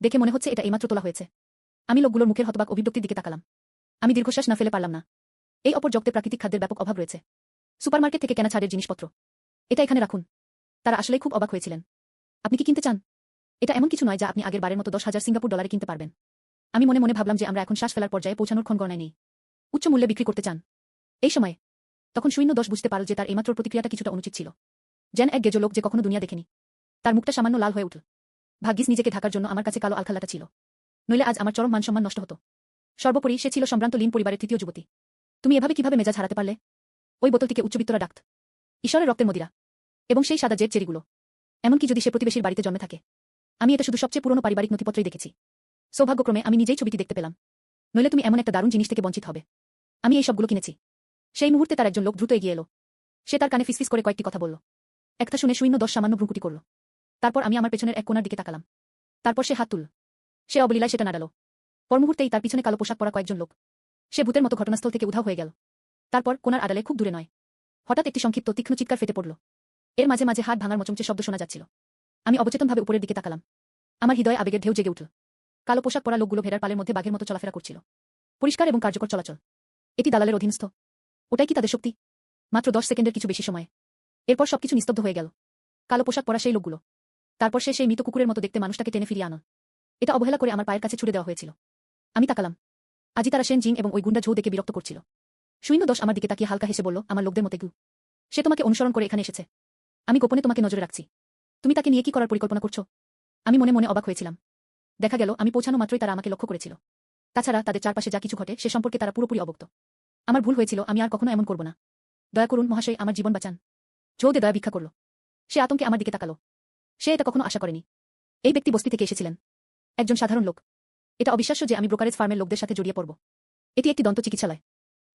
দেখে মনে হচ্ছে এটা এইমাত্র তোলা হয়েছে। আমি লোকগুলোর মুখের হতবাক অভিব্যক্তির দিকে তাকালাম। আমি দীর্ঘশ্বাস না ফেলে পারলাম না। এই অপর জগতে প্রাকৃতিক খাদ্যের ব্যাপক অভাব রয়েছে। সুপারমার্কেট থেকে কেনা ছাড়ের জিনিসপত্র। এটা এখানে রাখুন। তারা আসলেই খুব অবাক হয়েছিলেন। আপনি কি কিনতে চান? এটা এমন কিছু নয় যা আপনি আগের বারের মতো 10,000 সিঙ্গাপুর ডলারে কিনতে পারবেন। আমি মনে মনে ভাবলাম যে আমরা এখন শ্বাস ফেলার পর্যায়ে পৌঁছানোর ক্ষণগণনায় নেই। উচ্চ মূল্যে বিক্রি করতে চান। এই সময়ে তখন 0.10 বুঝতে পারল যে তার এইমাত্র প্রতিক্রিয়াটা কিছুটা অনুচিত ছিল। যেন এক গেজো লোক যে কখনো দুনিয়া দেখেনি। তার মুখটা সামান্য লাল হয়ে উঠল। ভাগ্যিস নিজেকে ঢাকার জন্য আমার কাছে কালো আলখাল্লাটা ছিল। নইলে আজ আমার চরম মানসম্মান নষ্ট হতো। সর্বোপরি সে ছিল সম্ভ্রান্ত লিন পরিবারের তৃতীয় যুবতী। তুমি এভাবে কিভাবে মেজাজ হারাতে পারলে? ওই বোতলটিকে উচ্চবিত্তরা ডাকত ঈশ্বরের রক্তের মদিরা। এবং সেই সাদা জেড চেরিগুলো। এমনকি যদি সে প্রতিবেশীর বাড়িতে জন্মে থাকে। আমি এটা শুধু সবচেয়ে পুরনো পারিবারিক নথিপত্রই দেখেছি। সৌভাগ্যক্রমে আমি নিজেই ছবিটি দেখতে পেলাম। নইলে তুমি এমন একটা দারুণ জিনিস থেকে বঞ্চিত হবে। আমি এই সবগুলো কিনেছি। সেই মুহূর্তে তার একজন লোক দ্রুত এগিয়ে এলো। সে তার কানে ফিসফিস করে কয়েকটি কথা বলল। একটা শুনে 0.10 সামান্য ভ্রুকুটি করল। তারপর আমি আমার পেছনের এক কোণার দিকে তাকালাম। তারপর সে হাত তুলল। সে অবলীলায় সেটা নাড়ালো। পর মুহূর্তেই তার পিছনে কালো পোশাক পরা কয়েকজন লোক। সে ভূতের মতো ঘটনাস্থল থেকে উধাও হয়ে গেল। তারপর কোণার আড়ালে খুব দূরে নয়। হঠাৎ একটি সংক্ষিপ্ত তীক্ষ্ণ চিৎকার ফেটে পড়ল। এর মাঝে মাঝে হাত ভাঙার মচমচে শব্দ শোনা যাচ্ছিল। আমি অবচেতনভাবে উপরের দিকে তাকালাম। আমার হৃদয়ে আবেগের ঢেউ জেগে উঠল। কালো পোশাক পরা লোকগুলো ভেড়ার পালের মধ্যে বাঘের মতো চলাফেরা করছিল। পরিষ্কার এবং কার্যকর চলাচল। এটি দালালের অধীনস্থ। ওটাই কি তাদের শক্তি? মাত্র 10 সেকেন্ডের কিছু বেশি সময়ে। এরপর সবকিছু নিস্তব্ধ হয়ে গেল। কালো পোশাক পরা সেই লোকগুলো। তারপর সে সেই মৃত কুকুরের মতো দেখতে মানুষটাকে টেনে ফিরিয়ে আনল। এটা অবহেলা করে আমার পায়ের কাছে ছুড়ে দেওয়া হয়েছিল। আমি তাকালাম। আজি তারা সেন জিং এবং ওই গুন্ডা ঝৌ দেখে বিরক্ত করছিল। 0.10 আমার দিকে তাকিয়ে হালকা হেসে বলল, আমার লোকদের মতে গু। সে তোমাকে অনুসরণ করে এখানে এসেছে। আমি গোপনে তোমাকে নজরে রাখছি। তুমি তাকে নিয়ে কি করার পরিকল্পনা করছো? আমি মনে মনে অবাক হয়েছিলাম। দেখা গেল আমি পৌঁছানো মাত্রই তারা আমাকে লক্ষ্য করেছিল। তাছাড়া তাদের চারপাশে যা কিছু ঘটে সে সম্পর্কে তারা পুরোপুরি অবগত। আমার ভুল হয়েছিল, আমি আর কখনো এমন করব না। দয়া করুন মহাশয়, আমার জীবন বাঁচান। ঝৌদে দয়া ভিক্ষা করল। সে আতঙ্কে আমার দিকে তাকালো। সে এটা কখনো আশা করেনি। এই ব্যক্তি বস্তি থেকে এসেছিলেন। একজন সাধারণ লোক। এটা অবিশ্বাস্য যে আমি ব্রোকারেজ ফার্মের লোকদের সাথে জড়িয়ে পড়ব। এটি একটি দন্ত চিকিৎসালয়।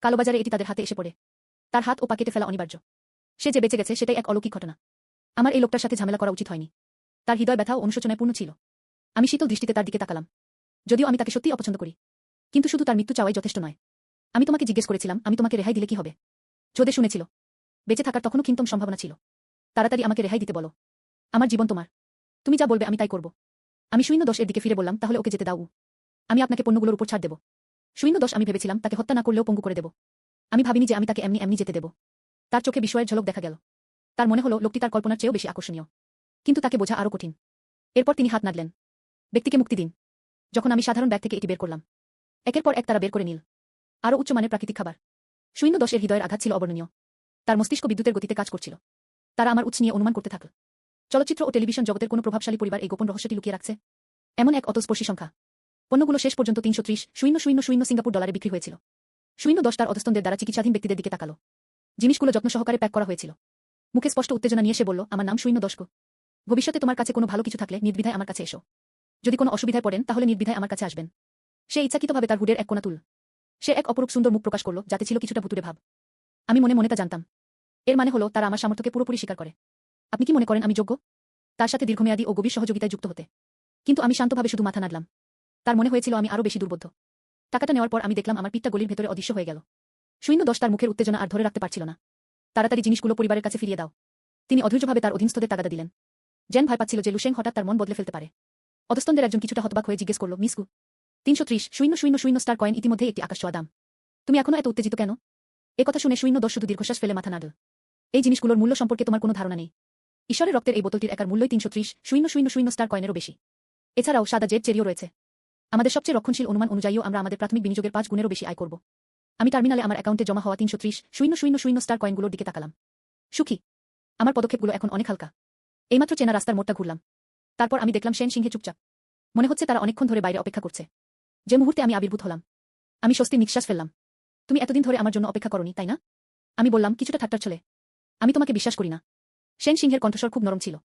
কালোবাজারে এটি তাদের হাতে এসে পড়ে। তার হাত ও পা কেটে ফেলা অনিবার্য। সে যে বেঁচে গেছে সেটাই এক অলৌকিক ঘটনা। আমার এই লোকটার সাথে ঝামেলা করা উচিত হয়নি। তার হৃদয় ব্যথা ও অনুশোচনায় পূর্ণ ছিল। আমি শীতল দৃষ্টিতে তার দিকে তাকালাম। যদিও আমি তাকে সত্যিই অপছন্দ করি। কিন্তু শুধু তার মৃত্যু চাওয়াই যথেষ্ট নয়। আমি তোমাকে জিজ্ঞেস করেছিলাম, আমি তোমাকে রেহাই দিলে কি হবে? ঝোদে শুনেছিল। বেঁচে থাকার তখনও ক্ষীণতম সম্ভাবনা ছিল। তাড়াতাড়ি আমাকে রেহাই দিতে বলো। আমার জীবন তোমার। তুমি যা বলবে আমি তাই করব। আমি 0.10 এর দিকে ফিরে বললাম, তাহলে ওকে যেতে দাও। আমি আপনাকে পণ্যগুলোর উপর ছাড় দেব। 0.10 আমি ভেবেছিলাম তাকে হত্যা না করলেও পঙ্গু করে দেব। আমি ভাবিনি যে আমি তাকে এমনি এমনি যেতে দেব। তার চোখে বিস্ময়ের ঝলক দেখা গেল। তার মনে হলো লোকটি তার কল্পনার চেয়েও বেশি আকর্ষণীয়। কিন্তু তাকে বোঝা আরও কঠিন। এরপর তিনি হাত নাড়লেন। ব্যক্তিকে মুক্তি দিন। যখন আমি সাধারণ ব্যাগ থেকে এটি বের করলাম, একের পর এক তারা বের করে নিল। আরও উচ্চমানের প্রাকৃতিক খাবার। 0.10 এর হৃদয়ের আঘাত ছিল অবর্ণনীয়। তার মস্তিষ্ক বিদ্যুতের গতিতে কাজ করছিল। তারা আমার উৎস নিয়ে অনুমান করতে থাকল। চলচ্চিত্র ও টেলিভিশন জগতের কোনো প্রভাবশালী পরিবার এই গোপন রহস্যটি লুকিয়ে রাখছে। এমন এক অতস্পর্শী সংখ্যা। পণ্যগুলো শেষ পর্যন্ত 330,000 সিঙ্গাপুর ডলারে বিক্রি হয়েছিল। 0.10 তার অধস্তনদের দ্বারা চিকিৎসাধীন ব্যক্তিদের দিকে তাকালো। জিনিসগুলো যত্ন সহকারে প্যাক করা হয়েছিল। মুখে স্পষ্ট উত্তেজনা নিয়ে সে বলল, আমার নাম 0.10। ভবিষ্যতে তোমার কাছে কোনো ভালো কিছু থাকলে নির্দ্বিধায় আমার কাছে এসো। যদি কোনো অসুবিধায় পড়েন তাহলে নির্দ্বিধায় আমার কাছে আসবেন। সে ইচ্ছাকৃতভাবে তার হুডের এক কোণা তুল। সে এক অপরূপ সুন্দর মুখ প্রকাশ করল, যাতে ছিল কিছুটা ভুতুড়ে ভাব। আমি মনে মনে তা জানতাম। এর মানে হলো তারা আমার সামর্থ্যকে পুরোপুরি স্বীকার করে। আপনি কি মনে করেন আমি যোগ্য তার সাথে দীর্ঘমেয়াদী ও গভীর সহযোগিতায় যুক্ত হতে? কিন্তু আমি শান্তভাবে শুধু মাথা নাড়লাম। তার মনে হয়েছিল আমি আরও বেশি দুর্বোধ্য। টাকাটা নেওয়ার পর আমি দেখলাম আমার পিঠটা গলির ভেতরে অদৃশ্য হয়ে গেল। 0.10 তার মুখের উত্তেজনা আর ধরে রাখতে পারছিল না। তাড়াতাড়ি জিনিসগুলো পরিবারের কাছে ফিরিয়ে দাও। তিনি অধৈর্যভাবে তার অধীনস্থদের তাগাদা দিলেন। জেন ভয় পাচ্ছিল যে লুশেং হঠাৎ তার মন বদলে ফেলতে পারে। অধস্তনদের একজন কিছুটা হতবাক হয়ে জিজ্ঞেস করল, মিস গু, 330,000 স্টার কয়েন ইতিমধ্যে একটি আকাশ ছোঁয়া দাম। তুমি এখনো এত উত্তেজিত কেন? একথা শুনে 0.10 শুধু দীর্ঘশ্বাস ফেলে মাথা নাড়ল। এই জিনিসগুলোর মূল্য সম্পর্কে তোমার কোনো ধারণা নেই। ঈশ্বরের রক্তের এই বোতলটির একার মূল্যই 330,000 স্টার কয়েনেরও বেশি। এছাড়াও সাদা জেড চেরিও রয়েছে। আমাদের সবচেয়ে রক্ষণশীল অনুমান অনুযায়ীও আমরা আমাদের প্রাথমিক বিনিয়োগের 5 গুণেরও বেশি আয় করব। আমি টার্মিনালে আমার অ্যাকাউন্টে জমা হওয়া 330,000 স্টার কয়েনগুলোর দিকে তাকালাম। সুখী। আমার পদক্ষেপগুলো এখন অনেক হালকা। এইমাত্র চেনা রাস্তার মোড়টা ঘুরলাম। তারপর আমি দেখলাম সেন সিংহে চুপচাপ। মনে হচ্ছে তারা অনেকক্ষণ ধরে বাইরে অপেক্ষা করছে। যে মুহূর্তে আমি আবির্ভূত হলাম, আমি স্বস্তির নিঃশ্বাস ফেললাম। তুমি এতদিন ধরে আমার জন্য অপেক্ষা করনি, তাই না? আমি বললাম, কিছুটা ঠাট্টার ছলে। আমি তোমাকে বিশ্বাস করি না। সেন সিংহের কণ্ঠস্বর খুব নরম ছিল।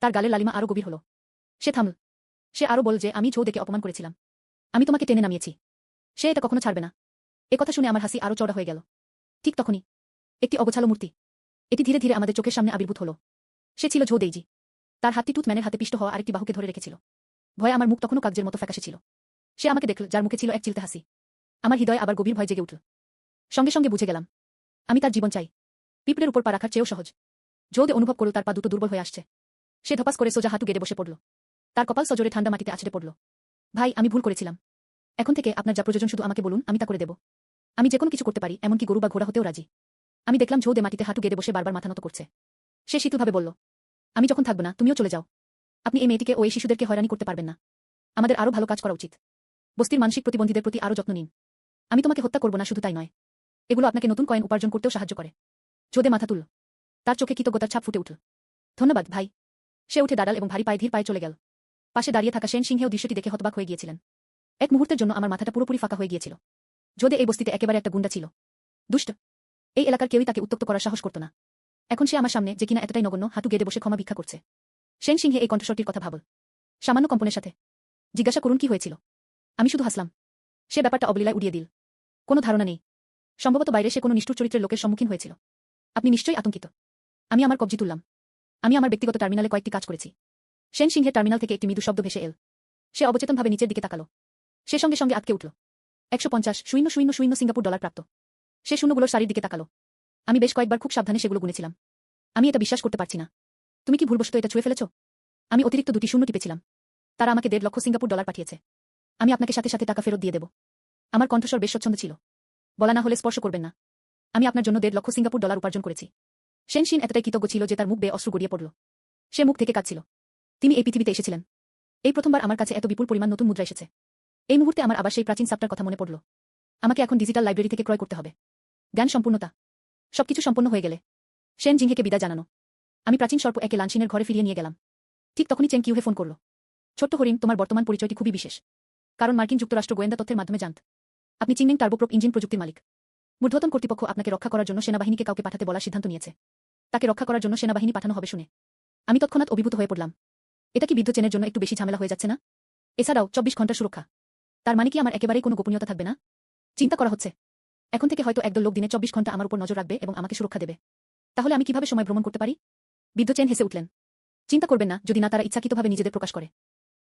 তার গালের লালিমা আরও গভীর হল। সে থামল। সে আরও বল যে আমি ঝৌদেকে অপমান করেছিলাম। আমি তোমাকে টেনে নামিয়েছি। সে এটা কখনো ছাড়বে না। একথা শুনে আমার হাসি আরও চড়া হয়ে গেল। ঠিক তখনই একটি অগোছালো মূর্তি। এটি ধীরে ধীরে আমাদের চোখের সামনে আবির্ভূত হল। সে ছিল ঝৌ দেইজি। তার হাতটি টুথম্যানের হাতে পিষ্ট হওয়া আরেকটি বাহুকে ধরে রেখেছিল। ভয়ে আমার মুখ তখনও কাগজের মতো ফ্যাকাশে ছিল। সে আমাকে দেখল, যার মুখে ছিল এক চিলতে হাসি। আমার হৃদয় আবার গভীর ভয় জেগে উঠল। সঙ্গে সঙ্গে বুঝে গেলাম, আমি তার জীবন চাই। পিঁপড়ের উপর পা রাখার চেয়েও সহজ। জোদে অনুভব করল তার পা দুটো দুর্বল হয়ে আসছে। সে ধপাস করে সোজা হাঁটু গেড়ে বসে পড়ল। তার কপাল সজোরে ঠান্ডা মাটিতে আছড়ে পড়ল। ভাই, আমি ভুল করেছিলাম। এখন থেকে আপনার যা প্রয়োজন শুধু আমাকে বলুন, আমি তা করে দেব। আমি যে কোনো কিছু করতে পারি, এমনকি গরু বা ঘোড়া হতেও রাজি। আমি দেখলাম জোদে মাটিতে হাঁটু গেড়ে বসে বারবার মাথা নত করছে। সে শীতলভাবে বলল, আমি যখন থাকব না, তুমিও চলে যাও। আপনি এই মেয়েটিকে ও এই শিশুদেরকে হয়রানি করতে পারবেন না। আমাদের আরও ভালো কাজ করা উচিত। বস্তির মানসিক প্রতিবন্ধীদের প্রতি আরও যত্ন নিন। আমি তোমাকে হত্যা করব না, শুধু তাই নয়, এগুলো আপনাকে নতুন কয়েন উপার্জন করতেও সাহায্য করে। জোদে মাথা তুলল। তার চোখে কৃতজ্ঞতার ছাপ ফুটে উঠল। ধন্যবাদ ভাই। সে উঠে দাঁড়াল এবং ভারী পায়ে ধীর পায়ে চলে গেল। পাশে দাঁড়িয়ে থাকা সেন সিংহেও দৃশ্যটি দেখে হতবাক হয়ে গিয়েছিলেন। এক মুহূর্তের জন্য আমার মাথাটা পুরোপুরি ফাঁকা হয়ে গিয়েছিল। জোদে এই বস্তিতে একেবারে একটা গুন্ডা ছিল। দুষ্ট। এই এলাকার কেউই তাকে উত্তক্ত করার সাহস করত না। এখন সে আমার সামনে, যে কিনা এতটাই নগণ্য, হাঁটু গেড়ে বসে ক্ষমা ভিক্ষা করছে। সেন সিংহে এই কণ্ঠস্বরটির কথা ভাবল। সামান্য কম্পনের সাথে জিজ্ঞাসা করুন কি হয়েছিল। আমি শুধু হাসলাম। সে ব্যাপারটা অবলীলায় উড়িয়ে দিল। কোনো ধারণা নেই। সম্ভবত বাইরে সে কোনো নিষ্ঠুর চরিত্রের লোকের সম্মুখীন হয়েছিল। আপনি নিশ্চয়ই আতঙ্কিত। আমি আমার কবজি তুললাম। আমি আমার ব্যক্তিগত টার্মিনালে কয়েকটি কাজ করেছি। সেন সিংহের টার্মিনাল থেকে একটি মৃদু শব্দ ভেসে এল। সে অবচেতনভাবে নিচের দিকে তাকালো। সে সঙ্গে সঙ্গে আটকে উঠল। 150,000 সিঙ্গাপুর ডলার প্রাপ্ত। সে শূন্যগুলোর সারির দিকে তাকালো। আমি বেশ কয়েকবার খুব সাবধানে সেগুলো গুনেছিলাম। আমি এটা বিশ্বাস করতে পারছি না। তুমি কি ভুলবশত এটা ছুঁয়ে ফেলেছ? আমি অতিরিক্ত দুটি শূন্য টিপেছিলাম। তারা আমাকে 1.5 লক্ষ সিঙ্গাপুর ডলার পাঠিয়েছে। আমি আপনাকে সাথে সাথে টাকা ফেরত দিয়ে দেব। আমার কণ্ঠস্বর বেশ স্বচ্ছন্দ ছিল। বলা না হলে স্পর্শ করবেন না। আমি আপনার জন্য 1.5 লক্ষ সিঙ্গাপুর ডলার উপার্জন করেছি। সেন সিন এতটাই কৃতজ্ঞ ছিল যে তার মুখ বেয়ে অশ্রু গড়িয়ে পড়ল। সে মুখ থেকে কাঁদছিল। তিনি এই পৃথিবীতে এসেছিলেন। এই প্রথমবার আমার কাছে এত বিপুল পরিমাণ নতুন মুদ্রা এসেছে। এই মুহূর্তে আমার আবার সেই প্রাচীন সাপটার কথা মনে পড়ল। আমাকে এখন ডিজিটাল লাইব্রেরি থেকে ক্রয় করতে হবে। জ্ঞান সম্পূর্ণতা। সবকিছু সম্পন্ন হয়ে গেলে সেন জিংহেকে বিদায় জানানো। আমি প্রাচীন সর্প একে লানসিনের ঘরে ফিরিয়ে নিয়ে গেলাম। ঠিক তখনই চেং কিউহে ফোন করল। ছোট্ট হরিণ, তোমার বর্তমান পরিচয়টি খুবই বিশেষ। কারণ মার্কিন যুক্তরাষ্ট্র গোয়েন্দা তথ্যের মাধ্যমে জানত আপনি চিংনিং টার্বোপ্রপ ইঞ্জিন প্রযুক্তির মালিক। ঊর্ধ্বতন কর্তৃপক্ষ আপনাকে রক্ষা করার জন্য সেনাবাহিনীকে কাউকে পাঠাতে বলার সিদ্ধান্ত নিয়েছে। তাকে রক্ষা করার জন্য সেনাবাহিনী পাঠানো হবে শুনে আমি তৎক্ষণাৎ অভিভূত হয়ে পড়লাম। এটা কি বৃদ্ধ চেনের জন্য একটু বেশি ঝামেলা হয়ে যাচ্ছে না? এছাড়াও 24 ঘন্টার সুরক্ষা। তার মানে কি আমার একেবারেই কোনো গোপনীয়তা থাকবে না? চিন্তা করা হচ্ছে এখন থেকে হয়তো একদল লোক দিনে 24 ঘন্টা আমার উপর নজর রাখবে এবং আমাকে সুরক্ষা দেবে। তাহলে আমি কিভাবে সময় ভ্রমণ করতে পারি? বৃদ্ধ চেন হেসে উঠলেন। চিন্তা করবেন না, যদি না তারা ইচ্ছাকৃতভাবে নিজেদের প্রকাশ করে।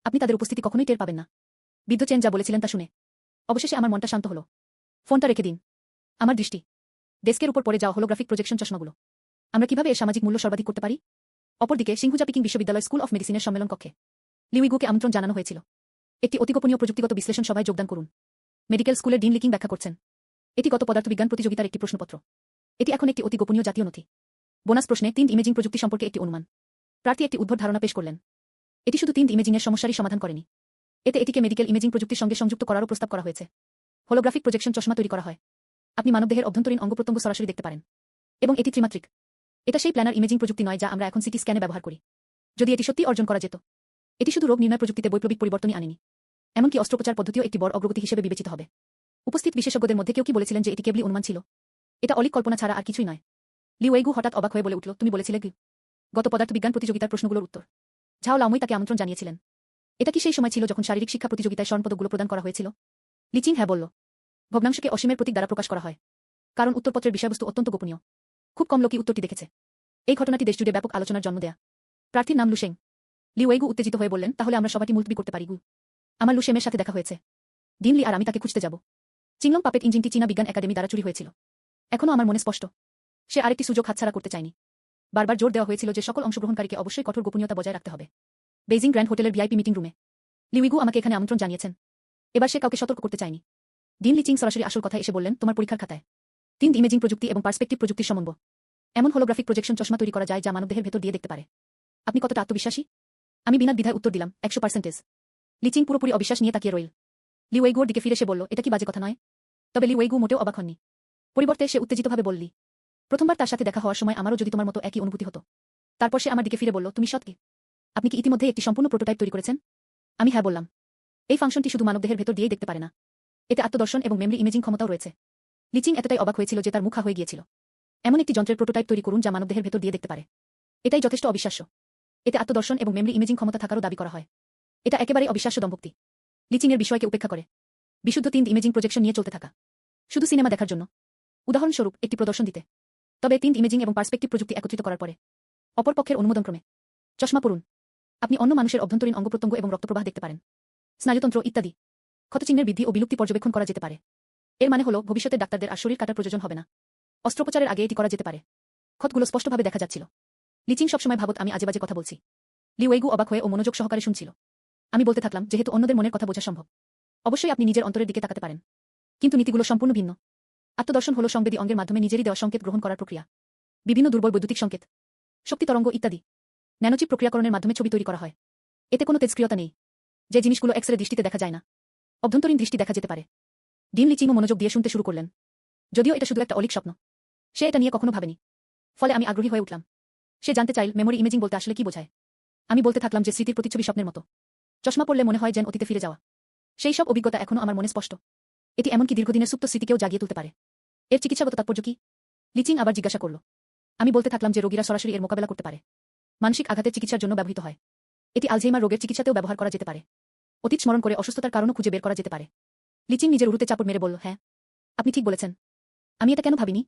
আপনি তাদের উপস্থিতি কখনোই টের পাবেন না। বৃদ্ধ চেন যা বলেছিলেন তা শুনে অবশেষে আমার মনটা শান্ত হলো। ফোনটা রেখে দিন। আমার দৃষ্টি ডেস্কের উপর পড়ে যাওয়া হোলোগ্রাফিক প্রজেকশন চশমাগুলো। আমরা কিভাবে এর সামাজিক মূল্য সর্বাধিক করতে পারি? অপরদিকে সিংহুজা পিকিং বিশ্ববিদ্যালয় স্কুল অফ মেডিসিনের সম্মেলন কক্ষে লিউইগুকে আমন্ত্রণ জানানো হয়েছিল। একটি অতি গোপনীয় প্রযুক্তিগত বিশ্লেষণ সভায় যোগদান করুন। মেডিকেল স্কুলের ডিন লিকিং ব্যাখ্যা করছেন। এটি গত পদার্থবিজ্ঞান প্রতিযোগিতার একটি প্রশ্নপত্র। এটি এখন একটি অতি গোপনীয় জাতীয় নথি। বোনাস প্রশ্নে 3D ইমেজিং প্রযুক্তি সম্পর্কে একটি অনুমান। প্রার্থী একটি উদ্ভট ধারণা পেশ করলেন। এটি শুধু 3D ইমেজিংয়ের সমস্যারই সমাধান করেনি, এতে এটিকে মেডিকেল ইমেজিং প্রযুক্তির সঙ্গে সংযুক্ত করারও প্রস্তাব করা হয়েছে। হোলোগ্রাফিক প্রজেকশন চশমা তৈরি করা হয়। আপনি মানবদেহের অভ্যন্তরীণ অঙ্গপ্রত্যঙ্গ সরাসরি দেখতে পারেন। এবং এটি ত্রিমাত্রিক। এটা সেই প্ল্যানার ইমেজিং প্রযুক্তি নয় যা আমরা এখন সিটি স্ক্যানে ব্যবহার করি। যদি এটি সত্যি অর্জন করা যেত, এটি শুধু রোগ নির্ণয় প্রযুক্তিতে বৈপ্লবিক পরিবর্তনই আনেনি, এমনকি অস্ত্রোপচার পদ্ধতিও একটি বড় অগ্রগতি হিসেবে বিবেচিত হবে। উপস্থিত বিশেষজ্ঞদের মধ্যে কেউ কি বলেছিলেন যে এটি কেবলই অনুমান ছিল? এটা অলিক কল্পনা ছাড়া আর কিছুই নয়। লিউইগু হঠাৎ অবাক হয়ে বলে উঠল, তুমি বলেছিলে কি গত পদার্থবিজ্ঞান প্রতিযোগিতার প্রশ্নগুলোর উত্তর? ঝাও লামই তাকে আমন্ত্রণ জানিয়েছিলেন। এটা কি সেই সময় ছিল যখন শারীরিক শিক্ষা প্রতিযোগিতায় স্বর্ণপদকগুলো প্রদান করা হয়েছিল? লিচিং হ্যাঁ বলল। ভগ্নাংশকে অসীমের প্রতীক দ্বারা প্রকাশ করা হয়। কারণ উত্তরপত্রের বিষয়বস্তু অত্যন্ত গোপনীয়। খুব কম লোকই উত্তরটি দেখেছে। এই ঘটনাটি দেশজুড়ে ব্যাপক আলোচনার জন্ম দেয়া। প্রার্থীর নাম লুশেং। লিউইগু উত্তেজিত হয়ে বললেন, তাহলে আমরা সবাইটি মুলতবি করতে পারি। আমার লুশেমের সাথে দেখা হয়েছে। ডিন লি আর আমি তাকে খুঁজতে যাব। চিংলং পাপেট ইঞ্জিনটি চীনা বিজ্ঞান একাডেমি দ্বারা চুরি হয়েছিল। এখনও আমার মনে স্পষ্ট। সে আরেকটি সুযোগ হাতছাড়া করতে চায়নি। বারবার জোর দেওয়া হয়েছিল যে সকল অংশগ্রহণকারীকে অবশ্যই কঠোর গোপনীয়তা বজায় রাখতে হবে। বেইজিং গ্র্যান্ড হোটেলের ভিআইপি মিটিং রুমে লিউইগু আমাকে এখানে আমন্ত্রণ জানিয়েছেন। এবার সে কাউকে সতর্ক করতে চায়নি। ডিন লিচিং সরাসরি আসল কথায় এসে বললেন, তোমার পরীক্ষার খাতায় 3D ইমেজিং প্রযুক্তি এবং পার্সপেক্টিভ প্রযুক্তির সমন্বয়। এমন হোলোগ্রাফিক প্রজেকশন চশমা তৈরি করা যায় যা মানবদেহের ভেতর দিয়ে দেখতে পারে। আপনি কতটা আত্মবিশ্বাসী? আমি বিনা দ্বিধায় উত্তর দিলাম, 100%। লিচিং পুরোপুরি অবিশ্বাস নিয়ে তাকিয়ে রইল। লিউইগুর দিকে ফিরে সে বলল, এটা কি বাজে কথা নয়? তবে লিউইগু মোটেও অবাক হননি। পরিবর্তে সে উত্তেজিতভাবে বললি, প্রথমবার তার সাথে দেখা হওয়ার সময় আমারও যদি তোমার মতো একই অনুভূতি হতো। তারপর সে আমার দিকে ফিরে বলল, তুমি সৎ কি? আপনি কি ইতিমধ্যে একটি সম্পূর্ণ প্রোটোটাইপ তৈরি করেছেন? আমি হ্যাঁ বললাম। এই ফাংশনটি শুধু মানবদেহের ভেতর দিয়েই দেখতে পারে না, এতে আত্মদর্শন এবং মেমরি ইমেজিং ক্ষমতাও রয়েছে। লিচিং এতটাই অবাক হয়েছিল যে তার মুখ হয়ে গিয়েছিল। এমন একটি যন্ত্রের প্রোটোটাইপ তৈরি করুন যা মানবদেহের ভেতর দিয়ে দেখতে পারে। এটাই যথেষ্ট অবিশ্বাস্য। এতে আত্মদর্শন এবং মেমরি ইমেজিং ক্ষমতা থাকারও দাবি করা হয়। এটা একেবারেই অবিশ্বাস্য দম্পতি। লিচিং এর বিষয়কে উপেক্ষা করে বিশুদ্ধ 3D ইমেজিং প্রজেকশন নিয়ে চলতে থাকা, শুধু সিনেমা দেখার জন্য। উদাহরণস্বরূপ একটি প্রদর্শন দিতে। তবে 3D ইমেজিং এবং পার্সপেক্টিভ প্রযুক্তি একত্রিত করার পরে অপর পক্ষের অনুমোদনক্রমে চশমা পরুন। আপনি অন্য মানুষের অভ্যন্তরীণ অঙ্গপ্রত্যঙ্গ এবং রক্তপ্রবাহ দেখতে পারেন, স্নায়ুতন্ত্র ইত্যাদি। ক্ষতচিহ্নের বৃদ্ধি ও বিলুপ্তি পর্যবেক্ষণ করা যেতে পারে। এর মানে হলো ভবিষ্যতে ডাক্তারদের আর শরীর কাটার প্রয়োজন হবে না। অস্ত্রোপচারের আগে এটি করা যেতে পারে। ক্ষতগুলো স্পষ্টভাবে দেখা যাচ্ছিল। লিচিং সবসময় ভাবত আমি আজেবাজে কথা বলছি। লি ওয়েগু অবাক হয়ে ও মনোযোগ সহকারে শুনছিল। আমি বলতে থাকলাম, যেহেতু অন্যদের মনের কথা বোঝা সম্ভব, অবশ্যই আপনি নিজের অন্তরের দিকে তাকাতে পারেন। কিন্তু নীতিগুলো সম্পূর্ণ ভিন্ন। আত্মদর্শন হল সংবেদী অঙ্গের মাধ্যমে নিজেরই দেওয়া সংকেত গ্রহণ করার প্রক্রিয়া। বিভিন্ন দুর্বল বৈদ্যুতিক সংকেত, শক্তি তরঙ্গ ইত্যাদি ন্যানোচিপ প্রক্রিয়াকরণের মাধ্যমে ছবি তৈরি করা হয়। এতে কোনো তেজস্ক্রিয়তা নেই। যে জিনিসগুলো এক্স রে দৃষ্টিতে দেখা যায় না, অভ্যন্তরীণ দৃষ্টি দেখা যেতে পারে। ডিন লিচিংও মনোযোগ দিয়ে শুনতে শুরু করলেন। যদিও এটা শুধু একটা অলীক স্বপ্ন, সে এটা নিয়ে কখনো ভাবেনি। ফলে আমি আগ্রহী হয়ে উঠলাম। সে জানতে চাইল মেমোরি ইমেজিং বলতে আসলে কি বোঝায়। আমি বলতে থাকলাম যে স্মৃতির প্রতিচ্ছবি স্বপ্নের মতো। চশমা পড়লে মনে হয় যেন অতীতে ফিরে যাওয়া। সেই সব অভিজ্ঞতা এখনো আমার মনে স্পষ্ট। এটি এমনকি দীর্ঘদিনের সুপ্ত স্মৃতিকেও জাগিয়ে তুলতে পারে। এর চিকিৎসাগত তাৎপর্য কি? লিচিং আবার জিজ্ঞাসা করল। আমি বলতে থাকলাম যে রোগীরা সরাসরি এর মোকাবেলা করতে পারে। মানসিক আঘাতের চিকিৎসার জন্য ব্যবহৃত হয়। এটি আলঝেইমার রোগের চিকিৎসাতেও ব্যবহার করা যেতে পারে। অতীত স্মরণ করে অসুস্থতার কারণও খুঁজে বের করা যেতে পারে। লিচিং নিজের উরুতে চাপড় মেরে বলল, হ্যাঁ, আপনি ঠিক বলেছেন। আমি এটা কেন ভাবিনি?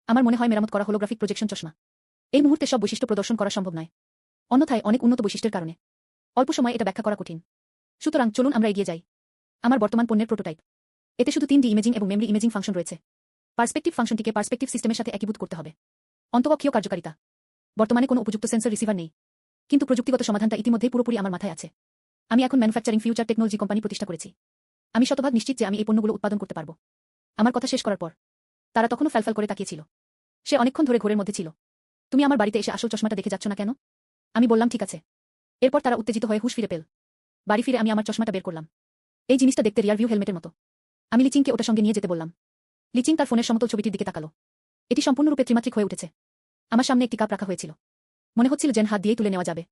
আমার মনে হয় মেরামত করা হোলোগ্রাফিক প্রজেকশন চশমা এই মুহূর্তে সব বৈশিষ্ট্য প্রদর্শন করা সম্ভব নয়। অন্যথায় অনেক উন্নত বৈশিষ্ট্যের কারণে অল্প সময়ে এটা ব্যাখ্যা করা কঠিন। সুতরাং চলুন আমরা এগিয়ে যাই। আমার বর্তমান পণ্যের প্রোটোটাইপ। এতে শুধু 3D ইমেজিং এবং মেমরি ইমেজিং ফাংশন রয়েছে। পার্সপেক্টিভ ফাংশনটিকে পার্সপেক্টিভ সিস্টেমের সাথে একীভূত করতে হবে। অন্তঃকক্ষীয় কার্যকারিতা। বর্তমানে কোনো উপযুক্ত সেন্সর রিসিভার নেই, কিন্তু প্রযুক্তিগত সমাধানটা ইতিমধ্যেই পুরোপুরি আমার মাথায় আছে। আমি এখন ম্যানুফ্যাকচারিং ফিউচার টেকনোলজি কোম্পানি প্রতিষ্ঠা করেছি। আমি শতভাগ নিশ্চিত যে আমি এই পণ্যগুলো উৎপাদন করতে পারব। আমার কথা শেষ করার পর তারা তখনও ফ্যালফ্যাল করে তাকিয়েছিল। সে অনেকক্ষণ ধরে ঘোরের মধ্যে ছিল। তুমি আমার বাড়িতে এসে আসল চশমাটা দেখে যাচ্ছ না কেন? আমি বললাম, ঠিক আছে। এরপর তারা উত্তেজিত হয়ে হুঁশ ফিরে পেল। বাড়ি ফিরে আমি আমার চশমাটা বের করলাম। এই জিনিসটা দেখতে রিয়ার ভিউ হেলমেটের মতো। আমি লিচিংকে ওটা সঙ্গে নিয়ে যেতে বললাম। লিচিং তার ফোনের সমতল ছবিটির দিকে তাকালো। এটি সম্পূর্ণরূপে ত্রিমাত্রিক হয়ে উঠেছে। আমার সামনে একটি কাপ রাখা হয়েছিল। মনে হচ্ছিল যেন হাত দিয়েই তুলে নেওয়া যাবে।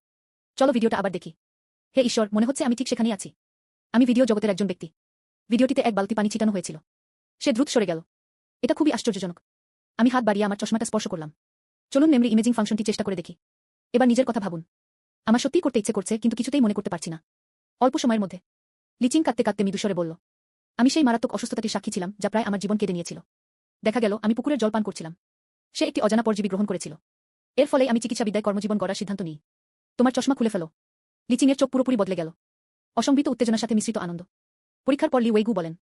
চলো ভিডিওটা আবার দেখি। হে ঈশ্বর, মনে হচ্ছে আমি ঠিক সেখানেই আছি। আমি ভিডিও জগতের একজন ব্যক্তি। ভিডিওটিতে এক বালতি পানি ছিটানো হয়েছিল। সে দ্রুত সরে গেল। এটা খুবই আশ্চর্যজনক। আমি হাত বাড়িয়ে আমার চশমাটা স্পর্শ করলাম। চলুন মেমরি ইমেজিং ফাংশনটি চেষ্টা করে দেখি। এবার নিজের কথা ভাবুন। আমার সত্যিই করতে ইচ্ছে করছে, কিন্তু কিছুতেই মনে করতে পারছি না। অল্প সময়ের মধ্যে লিচিং কাঁদতে কাঁদতে মৃদুস্বরে বলল, আমি সেই মারাত্মক অসুস্থতাটির সাক্ষী ছিলাম যা প্রায় আমার জীবন কেড়ে নিয়েছিল। দেখা গেল আমি পুকুরের জল পান করছিলাম। সে একটি অজানা পরজীবী গ্রহণ করেছিল। এর ফলে আমি চিকিৎসাবিদ্যায় কর্মজীবন গড়ার সিদ্ধান্ত নিই। তোমার চশমা খুলে ফেলো। লিচিংয়ের চোখ পুরোপুরি বদলে গেল। অসংবিত উত্তেজনার সাথে মিশ্রিত আনন্দ। পরীক্ষার পর লি ওয়েগু বলেন,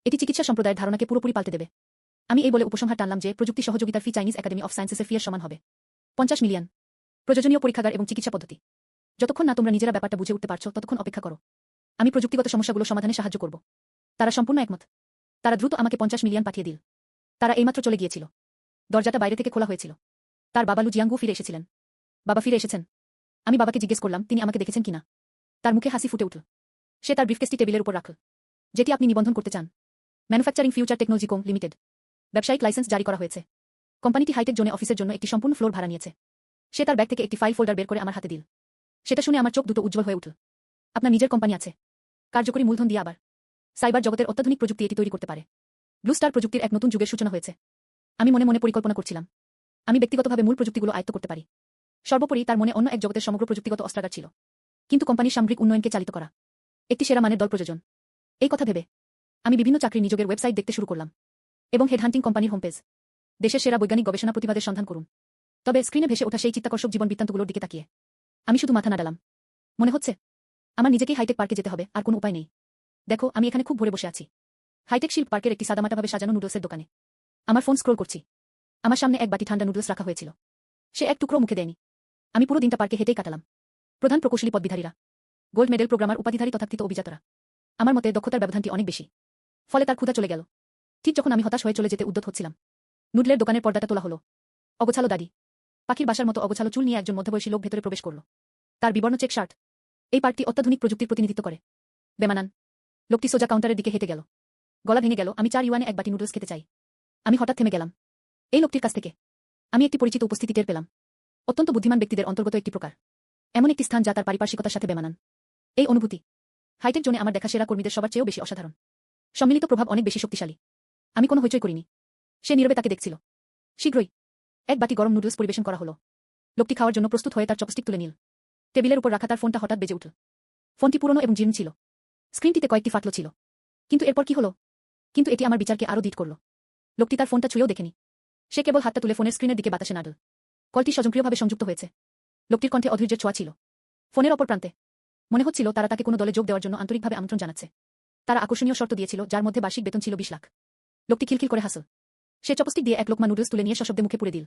এটি চিকিৎসা সম্প্রদায়ের ধারণাকে পুরোপুরি পাল্টে দেবে। আমি এই বলে উপসংহার টানলাম যে প্রযুক্তি সহযোগিতার ফি চাইনিজ একাডেমি অফ সায়েন্সেসের ফি এর সমান হবে 50 মিলিয়ন। প্রয়োজনীয় পরীক্ষাগার এবং চিকিৎসা পদ্ধতি। যতক্ষণ না তোমরা নিজেরা ব্যাপারটা বুঝে উঠতে পারছো ততক্ষণ অপেক্ষা করো। আমি প্রযুক্তিগত সমস্যাগুলো সমাধানে সাহায্য করব। তারা সম্পূর্ণ একমত। তারা দ্রুত আমাকে 50 মিলিয়ন পাঠিয়ে দিল। তারা এইমাত্র চলে গিয়েছিল। দরজাটা বাইরে থেকে খোলা হয়েছিল। তার বাবা লু জিয়াংগু ফিরে এসেছিলেন। বাবা ফিরে এসেছেন? আমি বাবাকে জিজ্ঞেস করলাম তিনি আমাকে দেখেছেন কিনা। তার মুখে হাসি ফুটে উঠল। সে তার ব্রিফকেসটি টেবিলের উপর রাখল। যেটি আপনি নিবন্ধন করতে চান। Manufacturing future technology co limited. ব্যবসায়িক লাইসেন্স জারি করা হয়েছে। কোম্পানিটি হাইটেক জোনে অফিসের জন্য একটি সম্পূর্ণ ফ্লোর ভাড়া নিয়েছে। সে তার ব্যাগ থেকে একটি ফাইল ফোল্ডার বের করে আমার হাতে দিল। সেটা শুনে আমার চোখ দুটো উজ্জ্বল হয়ে উঠল। আপনার নিজের কোম্পানি আছে? কার্যকরী মূলধন দিয়ে আবার। সাইবার জগতের অত্যাধুনিক প্রযুক্তি এটি তৈরি করতে পারে। ব্লু স্টার প্রযুক্তির এক নতুন যুগের সূচনা হয়েছে। আমি মনে মনে পরিকল্পনা করছিলাম। আমি ব্যক্তিগতভাবে মূল প্রযুক্তিগুলো আয়ত্ত করতে পারি। সর্বোপরি তার মনে অন্য এক জগতের সমগ্র প্রযুক্তিগত অস্ত্রাগার ছিল। কিন্তু কোম্পানির সামগ্রিক উন্নয়নকে চালিত করা একটি সেরা মানের দল প্রয়োজন। এই কথা ভেবে আমি বিভিন্ন চাকরির নিযোগের ওয়েবসাইট দেখতে শুরু করলাম। এবং হেডহান্টিং কোম্পানির হোমপেজ। দেশের সেরা বৈজ্ঞানিক গবেষণা প্রতিবাদের সন্ধান করুন। তবে স্ক্রিনে ভেসে ওঠা সেই চিত্তাকর্ষক জীবন বৃত্তান্তগুলোর দিকে তাকিয়ে আমি শুধু মাথা নাড়ালাম। মনে হচ্ছে আমার নিজেকেই হাইটেক পার্কে যেতে হবে, আর কোনো উপায় নেই। দেখো, আমি এখানে খুব ভরে বসে আছি। হাইটেক শিল্প পার্কের একটি সাদামাটাভাবে সাজানো নুডলসের দোকানে। আমার ফোন স্ক্রোল করছি। আমার সামনে এক বাটি ঠান্ডা নুডলস রাখা হয়েছিল। সে এক টুকরো মুখে দেয়নি। আমি পুরো দিনটা পার্কে হেঁটেই কাটালাম। প্রধান প্রকৌশলী পদবিধারীরা, গোল্ড মেডেল প্রোগ্রামার উপাধিধারী তথাকথিত অভিজাতরা। আমার মতে দক্ষতার ব্যবধানটি অনেক বেশি। ফলে তার ক্ষুধা চলে গেল। ঠিক যখন আমি হতাশ হয়ে চলে যেতে উদ্যত হচ্ছিলাম, নুডলের দোকানের পর্দাটা তোলা হলো। অগোছালো দাড়ি, পাখির বাসার মতো অগোছালো চুল নিয়ে একজন মধ্যবয়সী লোক ভেতরে প্রবেশ করল। তার বিবর্ণ চেক শার্ট। এই পার্কটি অত্যাধুনিক প্রযুক্তির প্রতিনিধিত্ব করে। বেমানান। লোকটি সোজা কাউন্টারের দিকে হেঁটে গেল। গলা ভেঙে গেল। আমি 4 ইউয়ানে এক বাটি নুডলস খেতে চাই। আমি হঠাৎ থেমে গেলাম। এই লোকটির কাছ থেকে আমি একটি পরিচিত উপস্থিতি টের পেলাম। অত্যন্ত বুদ্ধিমান ব্যক্তিদের অন্তর্গত একটি প্রকার। এমন একটি স্থান যা তার পারিপার্শ্বিকতার সাথে বেমানান। এই অনুভূতি হাইটেক জোনে আমার দেখা সেরা কর্মীদের সবার চেয়েও বেশি অসাধারণ। সম্মিলিত প্রভাব অনেক বেশি শক্তিশালী। আমি কোনো হইচই করিনি। সে নীরবে তাকে দেখছিল। শীঘ্রই এক বাটি গরম নুডলস পরিবেশন করা হলো। লোকটি খাওয়ার জন্য প্রস্তুত হয়ে তার চপস্টিক তুলে নিল। টেবিলের উপর রাখা তার ফোনটা হঠাৎ বেজে উঠল। ফোনটি পুরনো এবং জীর্ণ ছিল। স্ক্রিনটিতে কয়েকটি ফাটল ছিল। কিন্তু এরপর কি হলো? কিন্তু এটি আমার বিচারকে আরও দৃঢ় করল। লোকটি তার ফোনটা ছুঁয়েও দেখেনি। সে কেবল হাতটা তুলে ফোনের স্ক্রিনের দিকে বাতাসে নাড়ল। কলটি স্বয়ংক্রিয়ভাবে সংযুক্ত হয়েছে। লোকটির কণ্ঠে অধৈর্যের ছোঁয়া ছিল। ফোনের অপর প্রান্তে মনে হচ্ছিল তারা তাকে কোনো দলে যোগ দেওয়ার জন্য আন্তরিকভাবে আমন্ত্রণ জানাচ্ছে। তারা আকর্ষণীয় শর্ত দিয়েছিল, যার মধ্যে বার্ষিক বেতন ছিল 20 লাখ। লোকটি খিলখিল করে হাসল। সে চপস্টিক দিয়ে এক লোকমা নুডলস তুলে নিয়ে সশব্দে মুখে পুরে দিল।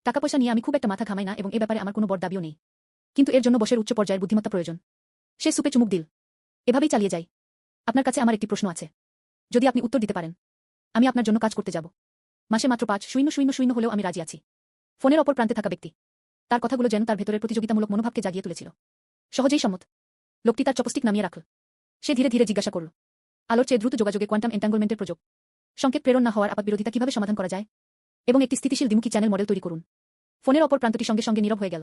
টাকা পয়সা নিয়ে আমি খুব একটা মাথা ঘামাই না এবং এ ব্যাপারে আমার কোনো বড় দাবিও নেই। কিন্তু এর জন্য বসের উচ্চ পর্যায়ের বুদ্ধিমত্তা প্রয়োজন। সে সুপে চুমুক দিল। এভাবেই চালিয়ে যাই। আপনার কাছে আমার একটি প্রশ্ন আছে। যদি আপনি উত্তর দিতে পারেন, আমি আপনার জন্য কাজ করতে যাব। মাসে মাত্র ৫,০০০ হলেও আমি রাজি আছি। ফোনের অপর প্রান্তে থাকা ব্যক্তি, তার কথাগুলো যেন তার ভেতরের প্রতিযোগিতামূলক মনোভাবকে জাগিয়ে তুলেছিল। সহজেই সম্মত। লোকটি তার চপস্টিক নামিয়ে রাখল। সে ধীরে ধীরে জিজ্ঞাসা করল, আলোর চেয়ে দ্রুত যোগাযোগে কোয়ান্টাম এন্টাঙ্গলমেন্টের প্রযোগ সংকেত প্রেরণ না হওয়ার আপাত বিরোধিতা কিভাবে সমাধান করা যায়, এবং একটি স্থিতিশীল দ্বিমুখী চ্যানেল মডেল তৈরি করুন। ফোনের অপর প্রান্তটি সঙ্গে সঙ্গে নীরব হয়ে গেল।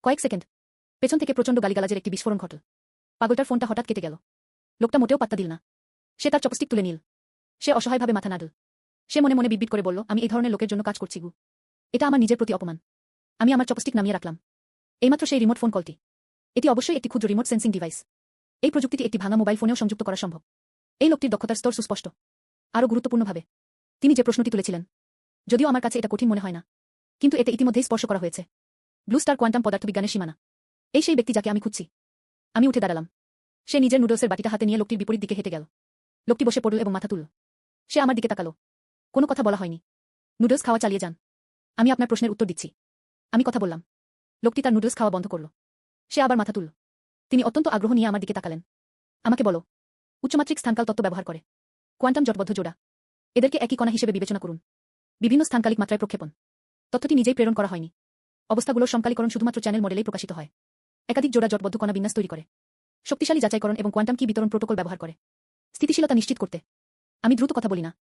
কয়েক সেকেন্ড পেছন থেকে প্রচণ্ড গালিগালাজের একটি বিস্ফোরণ ঘটল। পাগলটার ফোনটা হঠাৎ কেটে গেল। লোকটা মোটেও পাত্তা দিল না। সে তার চপস্টিক তুলে নিল। সে অসহায়ভাবে মাথা নাড়ল। সে মনে মনে বিড়বিড় করে বলল, আমি এই ধরনের লোকের জন্য কাজ করছি গু। এটা আমার নিজের প্রতি অপমান। আমি আমার চপস্টিক নামিয়ে রাখলাম। এইমাত্র সেই রিমোট ফোন কলটি। এটি অবশ্যই একটি ক্ষুদ্র রিমোট সেন্সিং ডিভাইস। এই প্রযুক্তিটি একটি ভাঙা মোবাইল ফোনেও সংযুক্ত করা সম্ভব। এই লোকটির দক্ষতার স্তর সুস্পষ্ট। আরও গুরুত্বপূর্ণভাবে, তিনি যে প্রশ্নটি তুলেছিলেন, যদিও আমার কাছে এটা কঠিন মনে হয় না, কিন্তু এতে ইতিমধ্যেই স্পর্শ করা হয়েছে ব্লু স্টার কোয়ান্টাম পদার্থবিজ্ঞানের সীমানা। এই সেই ব্যক্তি যাকে আমি খুঁজছি। আমি উঠে দাঁড়ালাম। সে নিজের নুডলসের বাটিটা হাতে নিয়ে লোকটির বিপরীত দিকে হেঁটে গেল। লোকটি বসে পড়ল এবং মাথা তুলল। সে আমার দিকে তাকালো। কোনো কথা বলা হয়নি। নুডলস খাওয়া চালিয়ে যান। আমি আপনার প্রশ্নের উত্তর দিচ্ছি। আমি কথা বললাম। লোকটি তার নুডলস খাওয়া বন্ধ করল। সে আবার মাথা তুলল। তিনি অত্যন্ত আগ্রহ নিয়ে আমার দিকে তাকালেন। আমাকে বলো, উচ্চমাত্রিক স্থানকাল তত্ত্ব ব্যবহার করে কোয়ান্টাম জটবদ্ধ জোড়া, এদেরকে একই কণা হিসেবে বিবেচনা করুন। বিভিন্ন স্থানকালিক মাত্রায় প্রক্ষেপণ। তথ্যটি নিজেই প্রেরণ করা হয়নি। অবস্থাগুলোর সমকালীকরণ শুধুমাত্র চ্যানেল মডেলেই প্রকাশিত হয়। একাধিক জোড়া জটবদ্ধ কণা বিন্যাস তৈরি করে। শক্তিশালী যাচাইকরণ এবং কোয়ান্টাম কি বিতরণ প্রোটোকল ব্যবহার করে স্থিতিশীলতা নিশ্চিত করতে। আমি দ্রুত কথা বলি না,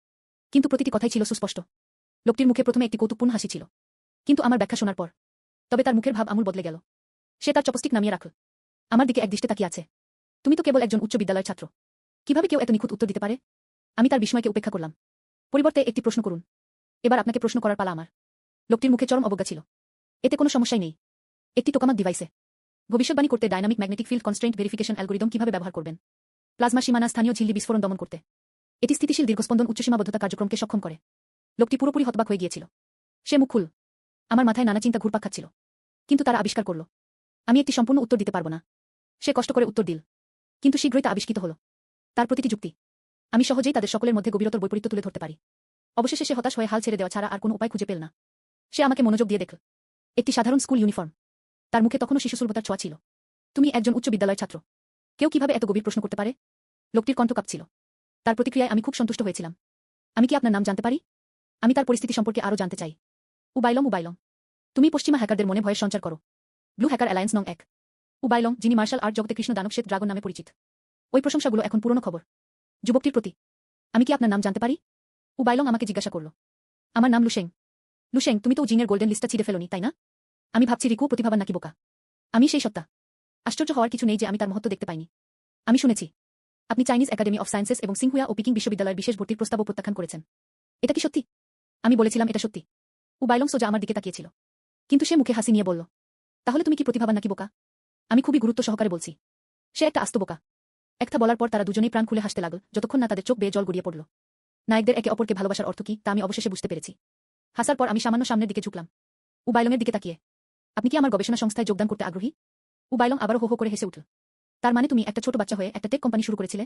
কিন্তু প্রতিটি কথাই ছিল সুস্পষ্ট। লোকটির মুখে প্রথমে একটি কৌতুকপূর্ণ হাসি ছিল, কিন্তু আমার ব্যাখ্যা শোনার পর তবে তার মুখের ভাব আমূল বদলে গেল। সে তার চপস্টিক নামিয়ে রাখল। আমার দিকে একদৃষ্টে তাকিয়ে আছে। তুমি তো কেবল একজন উচ্চ বিদ্যালয়ের ছাত্র। কিভাবে কেউ এত নিখুঁত উত্তর দিতে পারে? আমি তার বিস্ময়কে উপেক্ষা করলাম। পরিবর্তে একটি প্রশ্ন করুন। এবার আপনাকে প্রশ্ন করার পালা আমার। লোকটির মুখে চরম অবজ্ঞা ছিল। এতে কোনো সমস্যাই নেই। একটি টোকামাক ডিভাইসে ভবিষ্যৎবাণী করতে dynamic magnetic field constraint verification algorithm কিভাবে ব্যবহার করবেন? প্লাজমা সীমানা স্থানীয় ঝিল্লি বিস্ফোরণ দমন করতে এটি স্থিতিশীল দীর্ঘস্পন্দন উচ্চ সীমাবদ্ধতা কার্যক্রমকে সক্ষম করে। লোকটি পুরোপুরি হতবাক হয়ে গিয়েছিল। সে মুখ খুল। আমার মাথায় নানা চিন্তা ঘুরপাক খাচ্ছিল। কিন্তু তারা আবিষ্কার করল, আমি একটি সম্পূর্ণ উত্তর দিতে পারব না। সে কষ্ট করে উত্তর দিল, কিন্তু শীঘ্রই তা আবিষ্কৃত হল। তার প্রতিটি যুক্তি আমি সহজেই তাদের সকলের মধ্যে গভীরতর বৈপরীত্য তুলে ধরতে পারি। অবশেষে সে হতাশ হয়ে হাল ছেড়ে দেওয়া ছাড়া আর কোনো উপায় খুঁজে পেল না। সে আমাকে মনোযোগ দিয়ে দেখল। একটি সাধারণ স্কুল ইউনিফর্ম। তার মুখে তখনও শিশুসুলভতার ছোঁয়া ছিল। তুমি একজন উচ্চ বিদ্যালয়ের ছাত্র। কেউ কিভাবে এত গভীর প্রশ্ন করতে পারে? লোকটির কণ্ঠ কাঁপছিল। তার প্রতিক্রিয়ায় আমি খুব সন্তুষ্ট হয়েছিলাম। আমি কি আপনার নাম জানতে পারি? আমি তার পরিস্থিতি সম্পর্কে আরও জানতে চাই। উবাইলং। তুমি পশ্চিমা হ্যাকারদের মনে ভয়ের সঞ্চার করো। ব্লু হ্যাকার অ্যালায়েন্স নং 1। উবাইলং, যিনি মার্শাল আর্ট জগতে কৃষ্ণ দানব শ্বেত ড্রাগন নামে পরিচিত। ওই প্রশংসাগুলো এখন পুরনো খবর। যুবকটির প্রতি, আমি কি আপনার নাম জানতে পারি? উবাইলং আমাকে জিজ্ঞাসা করল। আমার নাম লুশেং। লুশেং, তুমি তো জিনের গোল্ডেন লিস্টটা ছিঁড়ে ফেলোনি, তাই না? আমি ভাবছি রিকু প্রতিভাবান নাকি বোকা। আমি সেই সত্তা। আশ্চর্য হওয়ার কিছু নেই যে আমি তার মহত্ব দেখতে পাইনি। আমি শুনেছি আপনি চাইনিজ একাডেমি অফ সায়েন্সেস এবং সিংহুয়া ও পিকিং বিশ্ববিদ্যালয়ের বিশেষ ভর্তির প্রস্তাবও প্রত্যাখ্যান করেছেন। এটা কি সত্যি? আমি বলেছিলাম এটা সত্যি। উবাইলং সোজা আমার দিকে তাকিয়েছিল। কিন্তু সে মুখে হাসি নিয়ে বলল, তাহলে তুমি কি প্রতিভাবান নাকি বোকা? আমি খুবই গুরুত্ব সহকারে বলছি, সে একটা আস্ত বোকা। একটা বলার পর তারা দুজনেই প্রাণ খুলে হাসতে লাগল, যতক্ষণ না তাদের চোখ বেয়ে জল গড়িয়ে পড়ল। নায়কদের একে অপরকে ভালোবাসার অর্থ কি তা আমি অবশেষে বুঝতে পেরেছি। হাসার পর আমি সামান্য সামনের দিকে ঝুঁকলাম। উবাইলংয়ের দিকে তাকিয়ে, আপনি কি আমার গবেষণা সংস্থায় যোগদান করতে আগ্রহী? উবাইলং আবারও হো হো করে হেসে উঠল। তার মানে তুমি একটা ছোট বাচ্চা হয়ে একটা টেক কোম্পানি শুরু করেছিলে?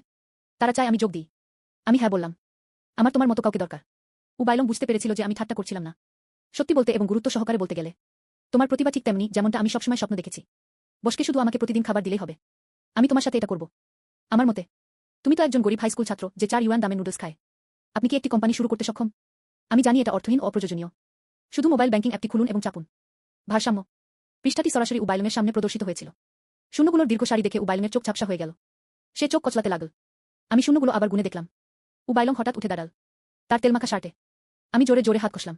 তারা চায় আমি যোগ দিই। আমি হ্যাঁ বললাম। আমার তোমার মতো কাউকে দরকার। উবাইলং বুঝতে পেরেছিল যে আমি ঠাট্টা করছিলাম না। সত্যি বলতে এবং গুরুত্ব সহকারে বলতে গেলে, তোমার প্রতিভা ঠিক তেমনি যেমনটা আমি সবসময় স্বপ্ন দেখেছি। বসকে শুধু আমাকে প্রতিদিন খাবার দিলেই হবে। আমি তোমার সাথে এটা করব। আমার মতে, তুমি তো একজন গরিব হাই স্কুল ছাত্র যে 4 ইউয়ান দামে নুডলস খায়। আপনি কি একটি কোম্পানি শুরু করতে সক্ষম? আমি জানি এটা অর্থহীন ও অপ্রয়োজনীয়। শুধু মোবাইল ব্যাংকিং অ্যাপটি খুলুন এবং চাপুন ভারসাম্য। পৃষ্ঠাটি সরাসরি উবাইলংয়ের সামনে প্রদর্শিত হয়েছিল। শূন্যগুলোর দীর্ঘ সারি দেখে উবাইলংয়ের চোখ ঝাপসা হয়ে গেল। সে চোখ কচলাতে লাগল। আমি শূন্যগুলো আবার গুনে দেখলাম। উবাইলং হঠাৎ উঠে দাঁড়াল। তার তেলমাখা শার্টে। আমি জোরে জোরে হাত কষলাম।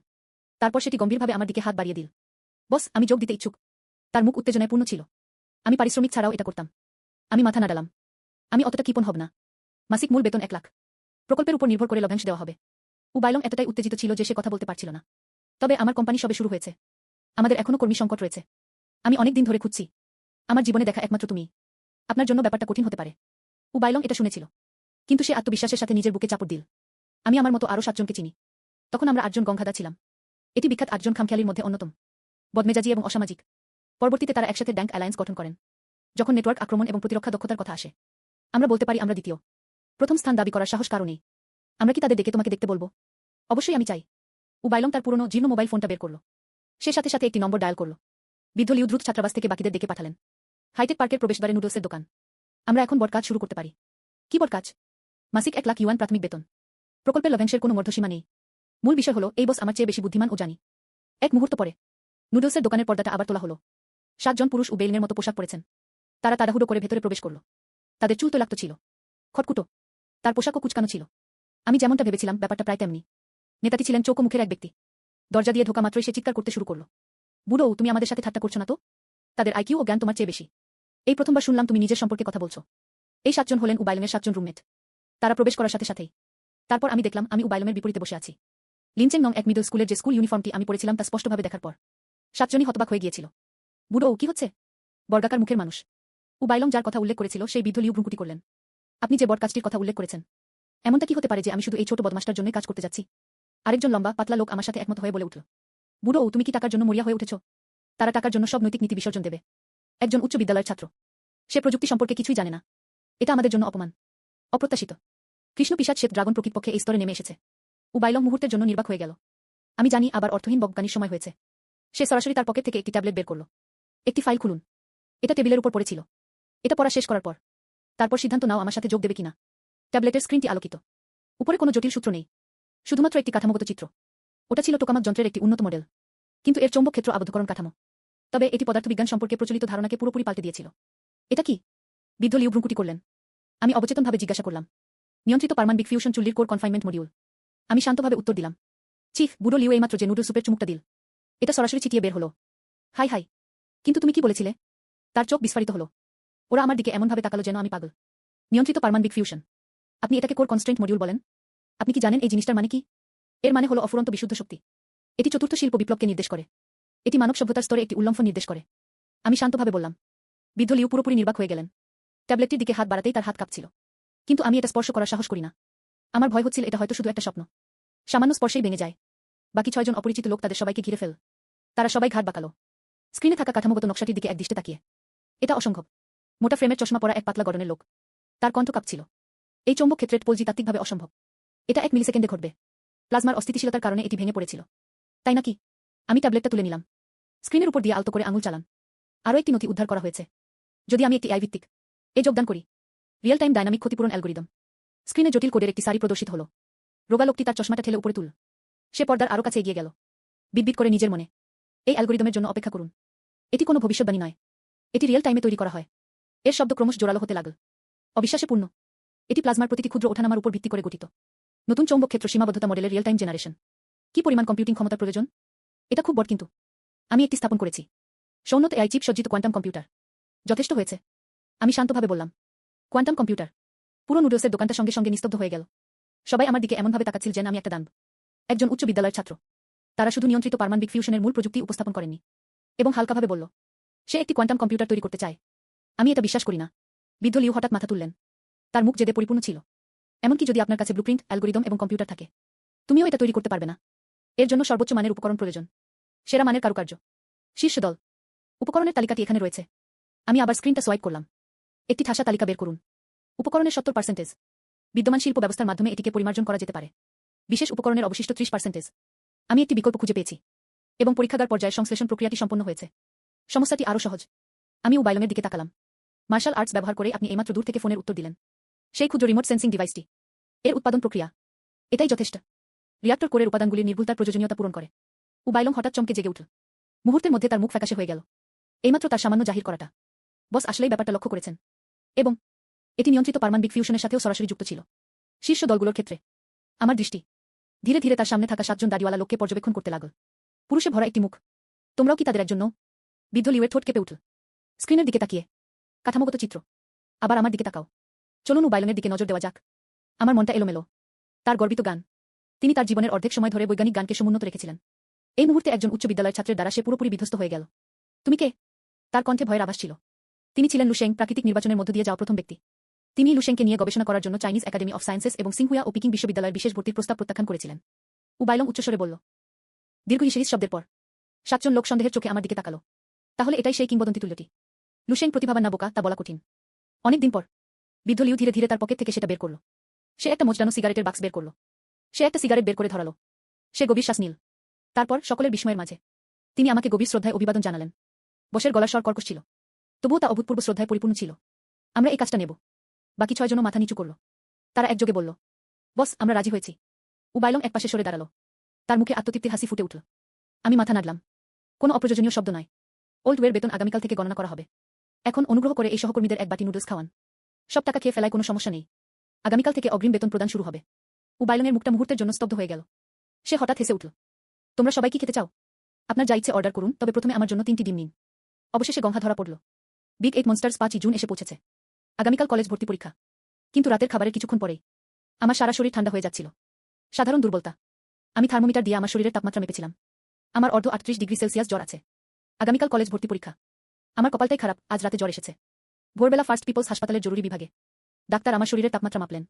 তারপর সেটি গম্ভীরভাবে আমার দিকে হাত বাড়িয়ে দিল। বস, আমি যোগ দিতে ইচ্ছুক। তার মুখ উত্তেজনায় পূর্ণ ছিল। আমি পারিশ্রমিক ছাড়াও এটা করতাম। আমি মাথা নাড়ালাম। আমি অতটা কিপন হব না। মাসিক মূল বেতন 1 লাখ। প্রকল্পের উপর নির্ভর করে লভ্যাংশ দেওয়া হবে। উবাইলং এতটাই উত্তেজিত ছিল যে সে কথা বলতে পারছিল না। তবে আমার কোম্পানি সবে শুরু হয়েছে। আমাদের এখনো কর্মী সংকট রয়েছে। আমি অনেক দিন ধরে খুঁজছি। আমার জীবনে দেখা একমাত্র তুমি। আপনার জন্য ব্যাপারটা কঠিন হতে পারে। উবাইলং এটা শুনেছিল। কিন্তু সে আত্মবিশ্বাসের সাথে নিজের বুকে চাপড় দিল। আমি আমার মতো আরও 7 জনকে চিনি। তখন আমরা 8 জন গংগাদা ছিলাম। এটি বিখ্যাত 8 জন খামখেয়ালির মধ্যে অন্যতম। বদমেজাজি এবং অসামাজিক। পরবর্তীতে তারা একসাথে ড্যাঙ্ক অ্যালায়েন্স গঠন করেন। যখন নেটওয়ার্ক আক্রমণ এবং প্রতিরক্ষা দক্ষতার কথা আসে, আমরা বলতে পারি আমরা দ্বিতীয়। প্রথম স্থান দাবি করার সাহস কারণেই। আমরা কি তাদের ডেকে তোমাকে দেখতে বলবো? অবশ্যই আমি চাই। উবাইলং তার পুরনো জীর্ণ মোবাইল ফোনটা বের করল। সে সাথে সাথে একটি নম্বর ডায়াল করল। বৃদ্ধ লিউ দ্রুত ছাত্রাবাস থেকে বাকিদের ডেকে পাঠালেন। হাইটেক পার্কের প্রবেশদ্বারে নুডলসের দোকান। আমরা এখন বড় কাজ শুরু করতে পারি। কি বড় কাজ? মাসিক 1 লাখ ইউয়ান প্রাথমিক বেতন। প্রকল্পের লভ্যাংশের কোনো মধ্যসীমা নেই। মূল বিষয় হলো এই বস আমার চেয়ে বেশি বুদ্ধিমান ও জানি। এক মুহূর্ত পরে নুডলসের দোকানের পর্দাটা আবার তোলা হলো। 7 জন পুরুষ উবেইলিনের মতো পোশাক পরেছেন। তারা তাড়াহুড়ো করে ভেতরে প্রবেশ করল। তাদের চুল তৈলাক্ত ছিল, খটকুটো। তার পোশাকও কুচকানো ছিল। আমি যেমনটা ভেবেছিলাম ব্যাপারটা প্রায় তেমনি। নেতাটি ছিলেন চৌকো মুখের এক ব্যক্তি। দরজা দিয়ে ঢোকা মাত্রই সে চিৎকার করতে শুরু করল। বুড়ো, তুমি আমাদের সাথে ঠাট্টা করছো না তো? তাদের আইকিউ ও জ্ঞান তোমার চেয়ে বেশি। এই প্রথমবার শুনলাম তুমি নিজের সম্পর্কে কথা বলছো। এই 7 জন হলেন উবাইলনের 7 জন রুমমেট। তারা প্রবেশ করার সাথে সাথেই তারপর আমি দেখলাম আমি উবাইলনের বিপরীতে বসে আছি। লিনচেং নং এক মিডল স্কুলের যে স্কুল ইউনিফর্মটি আমি পরেছিলাম তা স্পষ্টভাবে দেখার পর 7 জনই হতবাক হয়ে গিয়েছিল। বুড়ো, কি হচ্ছে? বর্গাকার মুখের মানুষ উবাইলং যার কথা উল্লেখ করেছিল সেই বৃদ্ধ লিউ ভ্রুকুটি করলেন। আপনি যে বড় কাজটির কথা উল্লেখ করেছেন, এমনটা কি হতে পারে যে আমি শুধু এই ছোট বদমাসটার জন্যই কাজ করতে যাচ্ছি? আরেকজন লম্বা পাতলা লোক আমার সাথে একমত হয়ে বলে উঠল। বুড়ো, তুমি কি টাকার জন্য মরিয়া হয়ে উঠেছ? তারা টাকার জন্য সব নৈতিক নীতি বিসর্জন দেবে। একজন উচ্চ বিদ্যালয়ের ছাত্র, সে প্রযুক্তি সম্পর্কে কিছুই জানে না। এটা আমাদের জন্য অপমান, অপ্রত্যাশিত। কৃষ্ণ পিশাচ শ্বেত ড্রাগন প্রকৃতপক্ষে এই স্তরে নেমে এসেছে। উবাইলং মুহূর্তের জন্য নির্বাক হয়ে গেল। আমি জানি আবার অর্থহীন বকগানির সময় হয়েছে। সে সরাসরি তার পকেট থেকে একটি ট্যাবলেট বের করল। একটি ফাইল খুলুন। এটা টেবিলের উপর পড়েছিল। এটা পড়া শেষ করার পর তারপর সিদ্ধান্ত নাও আমার সাথে যোগ দেবে কিনা। ট্যাবলেটের স্ক্রিনটি আলোকিত। উপরে কোনো জটিল সূত্র নেই, শুধুমাত্র একটি কাঠামোগত চিত্র। ওটা ছিল টোকামাক যন্ত্রের একটি উন্নত মডেল, কিন্তু এর চৌম্বক ক্ষেত্র আবদ্ধকরণ কাঠামো। তবে এটি পদার্থবিজ্ঞান সম্পর্কে প্রচলিত ধারণাকে পুরোপুরি পাল্টে দিয়েছিল। এটা কি? বৃদ্ধ লিউ ভ্রুকুটি করলেন। আমি অবচেতনভাবে জিজ্ঞাসা করলাম। নিয়ন্ত্রিত পারমাণবিক ফিউশন চুল্লির কোর কনফাইনমেন্ট মডিউল। আমি শান্তভাবে উত্তর দিলাম। চিফ, বুড়ো লিউ এইমাত্র যে নুডল সুপের চুমুকটা দিল, এটা সরাসরি ছিটিয়ে বের হলো। হাই হাই, কিন্তু তুমি কি বলেছিলে? তার চোখ বিস্ফারিত হলো। ওরা আমার দিকে এমনভাবে তাকালো যেন আমি পাগল। নিয়ন্ত্রিত পারমাণবিক ফিউশন? আপনি এটাকে কোর কনস্ট্রেন্ট মডিউল বলেন? আপনি কি জানেন এই জিনিসটার মানে কি? এর মানে হলো অফুরন্ত বিশুদ্ধ শক্তি। এটি চতুর্থ শিল্প বিপ্লবকে নির্দেশ করে। এটি মানব সভ্যতার স্তরে একটি উল্লম্ফন নির্দেশ করে। আমি শান্তভাবে বললাম। বৃদ্ধ লিউ পুরোপুরি নির্বাক হয়ে গেলেন। ট্যাবলেটটির দিকে হাত বাড়াতেই তার হাত কাঁপছিল। কিন্তু আমি এটা স্পর্শ করার সাহস করি না। আমার ভয় হচ্ছিল এটা হয়তো শুধু একটা স্বপ্ন। সামান্য স্পর্শেই ভেঙে যায়। বাকি 6 জন অপরিচিত লোক তাদের সবাইকে ঘিরে ফেল। তারা সবাই ঘাট বাঁকালো। স্ক্রিনে থাকা কাঠামোগত নকশাটির দিকে একদৃষ্টে তাকিয়ে। এটা অসম্ভব। মোটা ফ্রেমের চশমা পরা এক পাতলা গঠনের লোক। তার কণ্ঠ কাঁপছিল। এই চৌম্বক ক্ষেত্রের পোলজি তাত্ত্বিকভাবে অসম্ভব। এটা 1 মিলিসেকেন্ডে ঘটবে। প্লাজমার অস্থিতিশীলতার কারণে এটি ভেঙে পড়েছিল। তাই নাকি? আমি ট্যাবলেটটা তুলে নিলাম। স্ক্রিনের উপর দিয়ে আলতো করে আঙুল চালান। আরও একটি নথি উদ্ধার করা হয়েছে। যদি আমি একটি আই ভিত্তিক যোগদান করি, রিয়েল টাইম ডাইনামিক ক্ষতিপূরণ অ্যালগরিদম। স্ক্রিনে জটিল কোডের একটি সারি প্রদর্শিত হল। রোগা লোকটি তার চশমাটা ঠেলে উপরে তুল। সে পর্দার আরও কাছে এগিয়ে গেল। বিটবিট করে নিজের মনে, এই অ্যালগরিদমের জন্য অপেক্ষা করুন। এটি কোনো ভবিষ্যৎবাণী নয়। এটি রিয়েল টাইমে তৈরি করা হয়। এর শব্দ ক্রমশ জোরালো হতে লাগল। অবিশ্বাসে পূর্ণ। এটি প্লাজমার প্রতিটি ক্ষুদ্র ওঠানামার উপর ভিত্তি করে গঠিত। নতুন চৌম্বক ক্ষেত্র সীমাবদ্ধতা মডেলের রিয়েল টাইম জেনারেশন। কি পরিমাণ কম্পিউটিং ক্ষমতার প্রয়োজন? এটা খুব বড়, কিন্তু আমি একটি স্থাপন করেছি। সৌন্নত এআই চিপ সজ্জিত কোয়ান্টাম কম্পিউটার। যথেষ্ট হয়েছে, আমি শান্তভাবে বললাম। Quantum computer? পুরো নুডলসের দোকানটা সঙ্গে সঙ্গে নিস্তব্ধ হয়ে গেল। সবাই আমার দিকে এমনভাবে তাকাচ্ছিল যেন আমি একটা দানব, একজন উচ্চ বিদ্যালয়ের ছাত্র। তারা শুধু নিয়ন্ত্রিত পারমাণবিক ফিউশনের মূল প্রযুক্তি উপস্থাপন করেননি, এবং হালকাভাবে বলল, সে একটি কোয়ান্টাম কম্পিউটার তৈরি করতে চায়। আমি এটা বিশ্বাস করি না। বৃদ্ধ লিউ হঠাৎ মাথা তুললেন। তার মুখ জেদে পরিপূর্ণ ছিল। এমনকি যদি আপনার কাছে ব্লুপ্রিন্ট, অ্যালগরিদম এবং কম্পিউটার থাকে, তুমিও এটা তৈরি করতে পারবে না। এর জন্য সর্বোচ্চ মানের উপকরণ প্রয়োজন। সেরা মানের কারুকার্য। শীর্ষ দল। উপকরণের তালিকাটি এখানে রয়েছে। আমি আবার স্ক্রিনটা সোয়াইপ করলাম। একটি ঠাসা তালিকা বের করুন। উপকরণের 70%। বিদ্যমান শিল্প ব্যবস্থার মাধ্যমে এটিকে পরিমার্জন করা যেতে পারে। বিশেষ উপকরণের অবশিষ্ট 30%। আমি একটি বিকল্প খুঁজে পেয়েছি, এবং পরীক্ষাগার পর্যায়ে সংশ্লেষণ প্রক্রিয়াটি সম্পন্ন হয়েছে। সমস্যাটি আরও সহজ। আমি উবাইলনের দিকে তাকালাম। মার্শাল আর্টস ব্যবহার করে আপনি এইমাত্র দূর থেকে ফোনের উত্তর দিলেন। সেই ক্ষুদ্র রিমোট সেন্সিং ডিভাইসটি। এর উৎপাদন প্রক্রিয়া। এটাই যথেষ্ট। রিয়াক্টর কোরের উপাদানগুলির নির্ভুলতার প্রয়োজনীয়তা পূরণ করে। উবাইলং হঠাৎ চমকে জেগে উঠল। মুহূর্তের মধ্যে তার মুখ ফ্যাকাশে হয়ে গেল। এইমাত্র তার সামান্য জাহির করাটা। বস আসলেই ব্যাপারটা লক্ষ্য করেছেন। এবং এটি নিয়ন্ত্রিত পারমাণবিক ফিউশনের সাথেও সরাসরি যুক্ত ছিল। শীর্ষ দলগুলোর ক্ষেত্রে। আমার দৃষ্টি ধীরে ধীরে তার সামনে থাকা 7 জন দাড়িওয়ালা লোককে পর্যবেক্ষণ করতে লাগল। পুরুষে ভরা একটি মুখ। তোমরাও কি তাদের একজন নও? বৃদ্ধ লিউয়ের ঠোঁট কেঁপে উঠল। স্ক্রিনের দিকে তাকিয়ে। কাঠামোগত চিত্র। আবার আমার দিকে তাকাও। চলুন উবাইলনের দিকে নজর দেওয়া যাক। আমার মনটা এলোমেলো। তার গর্বিত গান। তিনি তার জীবনের অর্ধেক সময় ধরে বৈজ্ঞানিক গানকে সমুন্নত রেখেছিলেন। এই মুহূর্তে একজন উচ্চ বিদ্যালয়ের ছাত্রের দ্বারা সে পুরোপুরি বিধ্বস্ত হয়ে গেল। তুমি কে? তার কণ্ঠে ভয়ের আভাস ছিল। তিনি ছিলেন লুশেং, প্রাকৃতিক নির্বাচনের মধ্য দিয়ে যাওয়া প্রথম ব্যক্তি। তিনি লুশেংকে নিয়ে গবেষণা করার জন্য চাইনিজ একাডেমি অফ সায়েন্সেস এবং সিংহুয়া ও পিকিং বিশ্ববিদ্যালয়ের বিশেষ ভর্তির প্রস্তাব প্রত্যাখ্যান করেছিলেন। উবাইলং উচ্চস্বরে বলল। দীর্ঘ হিসেরিস শব্দের পর 7 জন লোক সন্দেহের চোখে আমার দিকে তাকালো। তাহলে এটাই সেই কিংবদন্তি তুল্যটি। লুশেং প্রতিভাবান না বোকা তা বলা কঠিন। অনেক দিন পর বৃদ্ধ লিউ ধীরে ধীরে তার পকেট থেকে সেটা বের করল। সে একটা মোচড়ানো সিগারেটের বাক্স বের করল। সে একটা সিগারেট বের করে ধরালো। সে গভীর শ্বাস নিল। তারপর সকলের বিস্ময়ের মাঝে তিনি আমাকে গভীর শ্রদ্ধায় অভিবাদন জানালেন। বসের গলার স্বর কর্কশ ছিল, তবুও তা অভূতপূর্ব শ্রদ্ধায় পরিপূর্ণ ছিল। আমরা এই কাজটা নেব। বাকি 6 জনও মাথা নিচু করল। তারা একযোগে বলল, বস, আমরা রাজি হয়েছি। উবাইলং একপাশে সরে দাঁড়াল। তার মুখে আত্মতৃপ্তির হাসি ফুটে উঠল। আমি মাথা নাড়লাম। কোনো অপ্রয়োজনীয় শব্দ নয়। ওল্ড ওয়ের বেতন আগামীকাল থেকে গণনা করা হবে। এখন অনুগ্রহ করে এই সহকর্মীদের এক বাটি নুডলস খাওয়ান। সব টাকা খেয়ে ফেলায় কোনো সমস্যা নেই। আগামীকাল থেকে অগ্রিম বেতন প্রদান শুরু হবে। উবাইলংয়ের মুখটা মুহূর্তের জন্য স্তব্ধ হয়ে গেল। সে হঠাৎ হেসে উঠল। তোমরা সবাই কি খেতে চাও? আপনার যা ইচ্ছে অর্ডার করুন, তবে প্রথমে আমার জন্য 3টি ডিম নিন। অবশেষে গঙ্গা ধরা পড়ল। বিগ 8 মনস্টার্স 5ই জুন এসে পৌঁছেছে। আগামীকাল কলেজ ভর্তি পরীক্ষা। কিন্তু রাতের খাবারের কিছুক্ষণ পরেই আমার সারা শরীর ঠান্ডা হয়ে যাচ্ছিল। সাধারণ দুর্বলতা। আমি থার্মোমিটার দিয়ে আমার শরীরের তাপমাত্রা মেপেছিলাম। আমার অর্ধ 38 ডিগ্রি সেলসিয়াস জ্বর আছে। আগামীকাল কলেজ ভর্তি পরীক্ষা। আমার কপালটাই খারাপ, আজ রাতে জ্বর এসেছে। ভোরবেলা ফার্স্ট পিপলস হাসপাতালের জরুরি বিভাগে ডাক্তার আমার শরীরের তাপমাত্রা মাপলেন।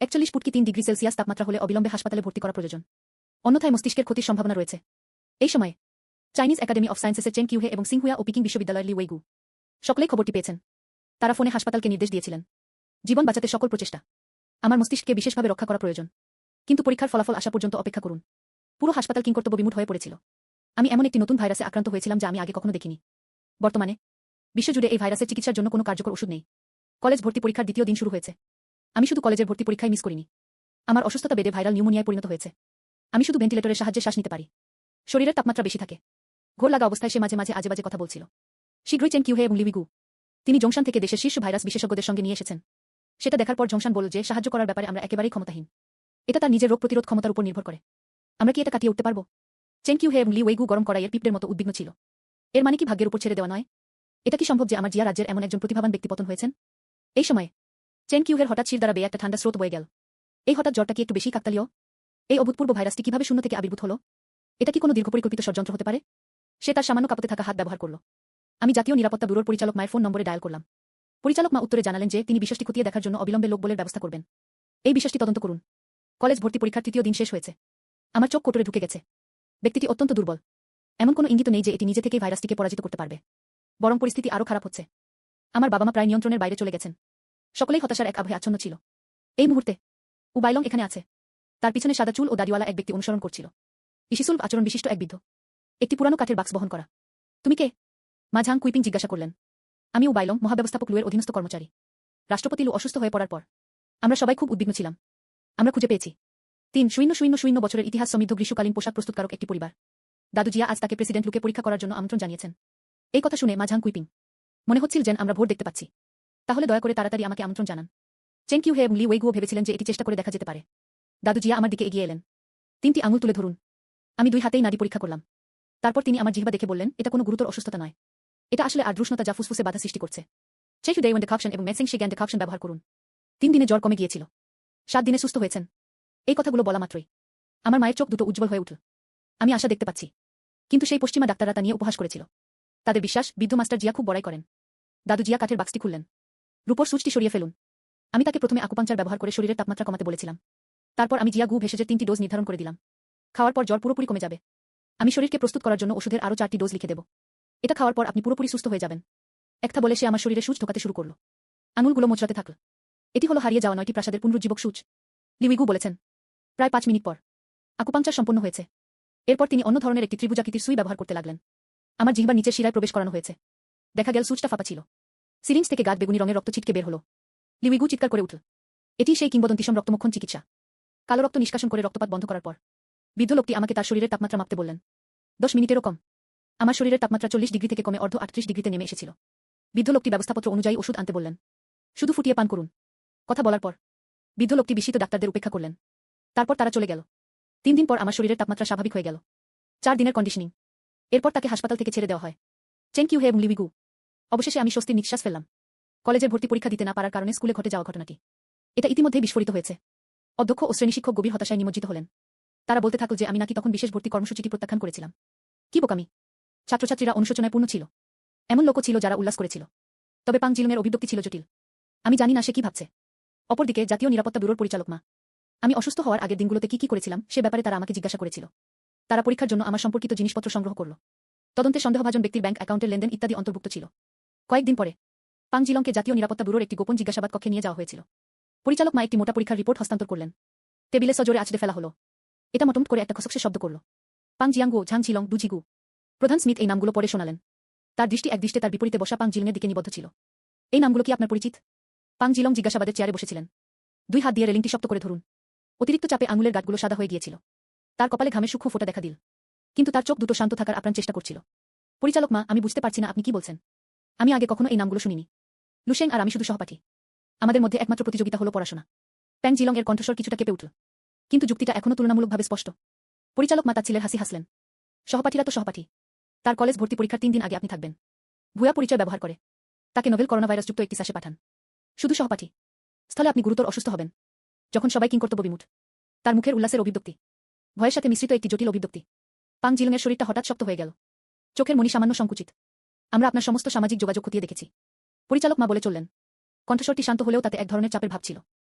41.3 ডিগ্রি সেলসিয়াস তাপমাত্রা হলে অবিলম্বে হাসপাতালে ভর্তি করা প্রয়োজন। অন্যথায় মস্তিষ্কের ক্ষতির সম্ভাবনা রয়েছে। এই সময়ে চাইনিজ একাডেমি অফ সায়েন্সেসের চেন কিউহে এবং সিংহুয়া ও পিকিং বিশ্ববিদ্যালয়ের লি ওয়েইগু সকলেই খবরটি পেয়েছেন। তারা ফোনে হাসপাতালকে নির্দেশ দিয়েছিলেন। জীবন বাঁচাতে সকল প্রচেষ্টা। আমার মস্তিষ্ককে বিশেষভাবে রক্ষা করা প্রয়োজন। কিন্তু পরীক্ষার ফলাফল আসা পর্যন্ত অপেক্ষা করুন। পুরো হাসপাতাল কিংকর্তব্য বিমূঢ় হয়ে পড়েছিল। আমি এমন একটি নতুন ভাইরাসে আক্রান্ত হয়েছিলাম যা আমি আগে কখনো দেখিনি। বর্তমানে বিশ্বজুড়ে এই ভাইরাসের চিকিৎসার জন্য কোনো কার্যকর ওষুধ নেই। কলেজ ভর্তি পরীক্ষার দ্বিতীয় দিন শুরু হয়েছে। আমি শুধু কলেজের ভর্তি পরীক্ষায় মিস করিনি। আমার অসুস্থতা বেড়ে ভাইরাল নিউমোনিয়ায় পরিণত হয়েছে। আমি শুধু ভেন্টিলেটরের সাহায্যে শ্বাস নিতে পারি। শরীরের তাপমাত্রা বেশি থাকে। ঘোর লাগা অবস্থায় সে মাঝে মাঝে আজেবাজে কথা বলছিল। শীঘ্রই চেন কিউহে এবং লিউইগু তিনি জংশন থেকে দেশের শীর্ষ ভাইরাস বিশেষজ্ঞদের সঙ্গে নিয়ে এসেছেন। সেটা দেখার পর জংশন বলল যে সাহায্য করার ব্যাপারে আমরা একেবারেই ক্ষমতাহীন। এটা তার নিজের রোগ প্রতিরোধ ক্ষমতার উপর নির্ভর করে। আমরা কি এটা কাটিয়ে উঠতে পারব? চেন কিউহে এবং লি ওয়েইগু গরম কড়াইয়ের পিঁপড়ের মতো উদ্বিগ্ন ছিল। এর মানে কি ভাগ্যের উপর ছেড়ে দেওয়া নয়? এটা কি সম্ভব যে আমার জিয়া রাজ্যের এমন একজন প্রতিভাবান ব্যক্তি পতন হয়েছেন? এই সময়ে চেন কিউহের হঠাৎ শির দ্বারা বেয়ে একটা ঠান্ডা স্রোত বয়ে গেল। এই হঠাৎ জ্বরটা কি একটু বেশি কাকতালীয়? এই অভূতপূর্ব ভাইরাসটি কিভাবে শূন্য থেকে আবির্ভূত হলো? এটা কি কোনো দীর্ঘপরিকল্পিত ষড়যন্ত্র হতে পারে? সে তার সামান্য কাঁপতে থাকা হাত ব্যবহার করল। আমি জাতীয় নিরাপত্তা ব্যুরোর পরিচালক মায়ের ফোন নম্বরে ডায়াল করলাম। পরিচালক মা উত্তরে জানালেন যে তিনি বিষয়টি খতিয়ে দেখার জন্য অবিলম্বে লোকবলের ব্যবস্থা করবেন। এই বিষয়টি তদন্ত করুন। কলেজ ভর্তি পরীক্ষার তৃতীয় দিন শেষ হয়েছে। আমার চোখ কোটরে ঢুকে গেছে। ব্যক্তিটি অত্যন্ত দুর্বল। এমন কোনো ইঙ্গিত নেই যে এটি নিজে থেকেই ভাইরাসটিকে পরাজিত করতে পারবে। বরং পরিস্থিতি আরও খারাপ হচ্ছে। আমার বাবা মা প্রায় নিয়ন্ত্রণের বাইরে চলে গেছেন। সকলেই হতাশার এক আবহে আচ্ছন্ন ছিল। এই মুহূর্তে উবাইলং এখানে আছে। তার পিছনে সাদা চুল ও দাড়িওয়ালা এক ব্যক্তি অনুসরণ করছিল। ইসিসুলভ আচরণ বিশিষ্ট এক বৃদ্ধ। একটি পুরানো কাঠের বাক্স বহন করা। তুমি কে? মা ঝাং কুইপিং জিজ্ঞাসা করলেন। আমি উবাইলং, মহাব্যবস্থাপক লুয়ের অধীনস্থ কর্মচারী। রাষ্ট্রপতি লু অসুস্থ হয়ে পড়ার পর আমরা সবাই খুব উদ্বিগ্ন ছিলাম। আমরা খুঁজে পেয়েছি 3,000 বছরের ইতিহাস সমৃদ্ধ গ্রীষ্মকালীন পোশাক প্রস্তুতকারক একটি পরিবার। দাদু জিয়া আজ তাকে প্রেসিডেন্ট লুকে পরীক্ষা করার জন্য আমন্ত্রণ জানিয়েছেন। এই কথা শুনে মা ঝাং কুইপিং মনে হচ্ছিল যেন আমরা ভোর দেখতে পাচ্ছি। তাহলে দয়া করে তাড়াতাড়ি আমাকে আমন্ত্রণ জানান। চেন কিউহে এবং লি ওয়েইগুও ভেবেছিলেন যে এটি চেষ্টা করে দেখা যেতে পারে। দাদু জিয়া আমার দিকে এগিয়ে এলেন। 3টি আঙুল তুলে ধরুন। আমি 2 হাতেই নাড়ি পরীক্ষা করলাম। তারপর তিনি আমার জিহ্বা দেখে বললেন, এটা কোনো গুরুতর অসুস্থতা নয়। এটা আসলে আর্দ্রুষ্ণতা যা ফুসফুসে বাধা সৃষ্টি করছে। চেফু ডেওয়েন ডেককশন এবং মেসিং শিগ্যান ডেককশন ব্যবহার করুন। 3 দিনে জ্বর কমে গিয়েছিল। 7 দিনে সুস্থ হয়েছেন। এই কথাগুলো বলা মাত্রই আমার মায়ের চোখ দুটো উজ্জ্বল হয়ে উঠল। আমি আশা দেখতে পাচ্ছি। কিন্তু সেই পশ্চিমা ডাক্তাররা তা নিয়ে উপহাস করেছিল। তাদের বিশ্বাস বৃদ্ধ মাস্টার জিয়া খুব বড়াই করেন। দাদু জিয়া কাঠের বাক্সটি খুললেন। রূপোর সুচটি সরিয়ে ফেলুন। আমি তাকে প্রথমে আকুপাংচার ব্যবহার করে শরীরের তাপমাত্রা কমাতে বলেছিলাম। তারপর আমি জিয়া গু ভেষজের 3টি ডোজ নির্ধারণ করে দিলাম। খাওয়ার পর জ্বর পুরোপুরি কমে যাবে। আমি শরীরকে প্রস্তুত করার জন্য ওষুধের আরও 4টি ডোজ লিখে দেব। এটা খাওয়ার পর আপনি পুরোপুরি সুস্থ হয়ে যাবেন। একটা বলে সে আমার শরীরে সূচ ঢোকাতে শুরু করল। আঙুলগুলো মোচড়াতে থাকল। এটি হলো হারিয়ে যাওয়া 9টি প্রাসাদের পুনরুজ্জীবক সূচ। লিউইগু বলেছেন। প্রায় 5 মিনিট পর আকুপাংচার সম্পন্ন হয়েছে। এরপর তিনি অন্য ধরনের একটি ত্রিভুজাকৃতির সুই ব্যবহার করতে লাগলেন। আমার জিহ্বার নিচের শিরায় প্রবেশ করানো হয়েছে। দেখা গেল সূচটা ফাঁপা ছিল। সিরিঞ্জ থেকে গাঢ় বেগুনি রঙের রক্ত ছিটকে বের হলো। লিউইগু চিৎকার করে উঠল। এটি সেই কিংবদন্তিসম রক্তমক্ষণ চিকিৎসা। কালো রক্ত নিষ্কাশন করে রক্তপাত বন্ধ করার পর বৃদ্ধ লোকটি আমাকে তার শরীরের তাপমাত্রা মাপতে বললেন। 10 মিনিটেরও কম। আমার শরীরের তাপমাত্রা 40 ডিগ্রি থেকে কমে অর্ধ 38 ডিগ্রিতে নেমে এসেছিল। বৃদ্ধ লোকটি ব্যবস্থাপত্র অনুযায়ী ওষুধ আনতে বললেন। শুধু ফুটিয়ে পান করুন। কথা বলার পর বৃদ্ধ লোকটি বিস্মিত ডাক্তারদের উপেক্ষা করলেন। তারপর তারা চলে গেল। 3 দিন পর আমার শরীরের তাপমাত্রা স্বাভাবিক হয়ে গেল। 4 দিনের কন্ডিশনিং। এরপর তাকে হাসপাতাল থেকে ছেড়ে দেওয়া হয়। চেন কিউহে এবং লিউইগু। অবশেষে আমি স্বস্তির নিঃশ্বাস ফেললাম। কলেজের ভর্তি পরীক্ষা দিতে না পারার কারণে স্কুলে ঘটে যাওয়া ঘটনাটি এটা ইতিমধ্যেই বিস্ফোরিত হয়েছে। অধ্যক্ষ ও শ্রেণী শিক্ষক গভীর হতাশায় নিমজ্জিত হলেন। তারা বলতে থাকল যে আমি নাকি তখন বিশেষ ভর্তি কর্মসূচিটি প্রত্যাখ্যান করেছিলাম। কি বোকামি। ছাত্রছাত্রীরা অনুশোচনায় পূর্ণ ছিল। এমন লোকও ছিল যারা উল্লাস করেছিল। তবে পাং জিলংয়ের অভিব্যক্তি ছিল জটিল। আমি জানি না সে কি ভাবছে। অপরদিকে জাতীয় নিরাপত্তা ব্যুরোর পরিচালক মা আমি অসুস্থ হওয়ার আগের দিনগুলোতে কি করেছিলাম সে ব্যাপারে তারা আমাকে জিজ্ঞাসা করেছিল। তারা পরীক্ষার জন্য আমার সম্পর্কিত জিনিসপত্র সংগ্রহ করল। তদন্তে সন্দেহভাজন ব্যক্তির ব্যাংক অ্যাকাউন্টের লেনদেন ইত্যাদি অন্তর্ভুক্ত ছিল। কয়েকদিন পরে পাং জিলংকে জাতীয় নিরাপত্তা ব্যুরোর একটি গোপন জিজ্ঞাসাবাদ কক্ষে নিয়ে যাওয়া হয়েছিল। পরিচালক মা একটি মোটা পরীক্ষার রিপোর্ট হস্তান্তর করলেন। টেবিলে সজোরে আছড়ে ফেলা হলো। এটা মটমট করে একটা খসখসে শব্দ করল। পাং জিয়াংগো ঝাং ঝিলং ডুঝিগু। প্রধান স্মিথ এই নামগুলো পড়ে শোনালেন। তার দৃষ্টি একদৃষ্টে তার বিপরীতে বসা পাং জিলংয়ের দিকে নিবদ্ধ ছিল। এই নামগুলো কি আপনার পরিচিত? পাং জিলং জিজ্ঞাসাবাদের চেয়ারে বসেছিলেন। 2 হাত দিয়ে রেলিংটি শক্ত করে ধরুন। অতিরিক্ত চাপে আঙুলের গাঁটগুলো সাদা হয়ে গিয়েছিল। তার কপালে ঘামের সূক্ষ্ম ফোঁটা দেখা দিল। কিন্তু তার চোখ দুটো শান্ত থাকার আপ্রাণ চেষ্টা করছিল। পরিচালক মা, আমি বুঝতে পারছি না আপনি কি বলছেন। আমি আগে কখনো এই নামগুলো শুনিনি। লুশেং আর আমি শুধু সহপাঠী। আমাদের মধ্যে একমাত্র প্রতিযোগিতা হলো পড়াশোনা। প্যাং জিলং এর কণ্ঠস্বর কিছুটা কেঁপে উঠল। কিন্তু যুক্তিটা এখনো তুলনামূলকভাবে স্পষ্ট। পরিচালক মা তাচ্ছিলের হাসি হাসলেন। সহপাঠীরা তো সহপাঠী। তার কলেজ ভর্তি পরীক্ষার 3 দিন আগে আপনি থাকবেন। ভুয়া পরিচয় ব্যবহার করে তাকে নোভেল করোনাভাইরাসযুক্ত একটি সাশে পাঠান। শুধু সহপাঠী। স্থলে আপনি গুরুতর অসুস্থ হবেন। যখন সবাই কিংকর্তব্য বিমূঢ়। তার মুখের উল্লাসের অভিব্যক্তি, ভয়ের সাথে মিশ্রিত একটি জটিল অভিব্যক্তি। পাং জিলংয়ের শরীরটা হঠাৎ শক্ত হয়ে গেল। চোখের মণি সামান্য সংকুচিত। আমরা আপনার সমস্ত সামাজিক যোগাযোগ খতিয়ে দেখেছি। পরিচালক মা বলে চললেন। কণ্ঠস্বরটি শান্ত হলেও তাতে এক ধরনের চাপের ভাব ছিল।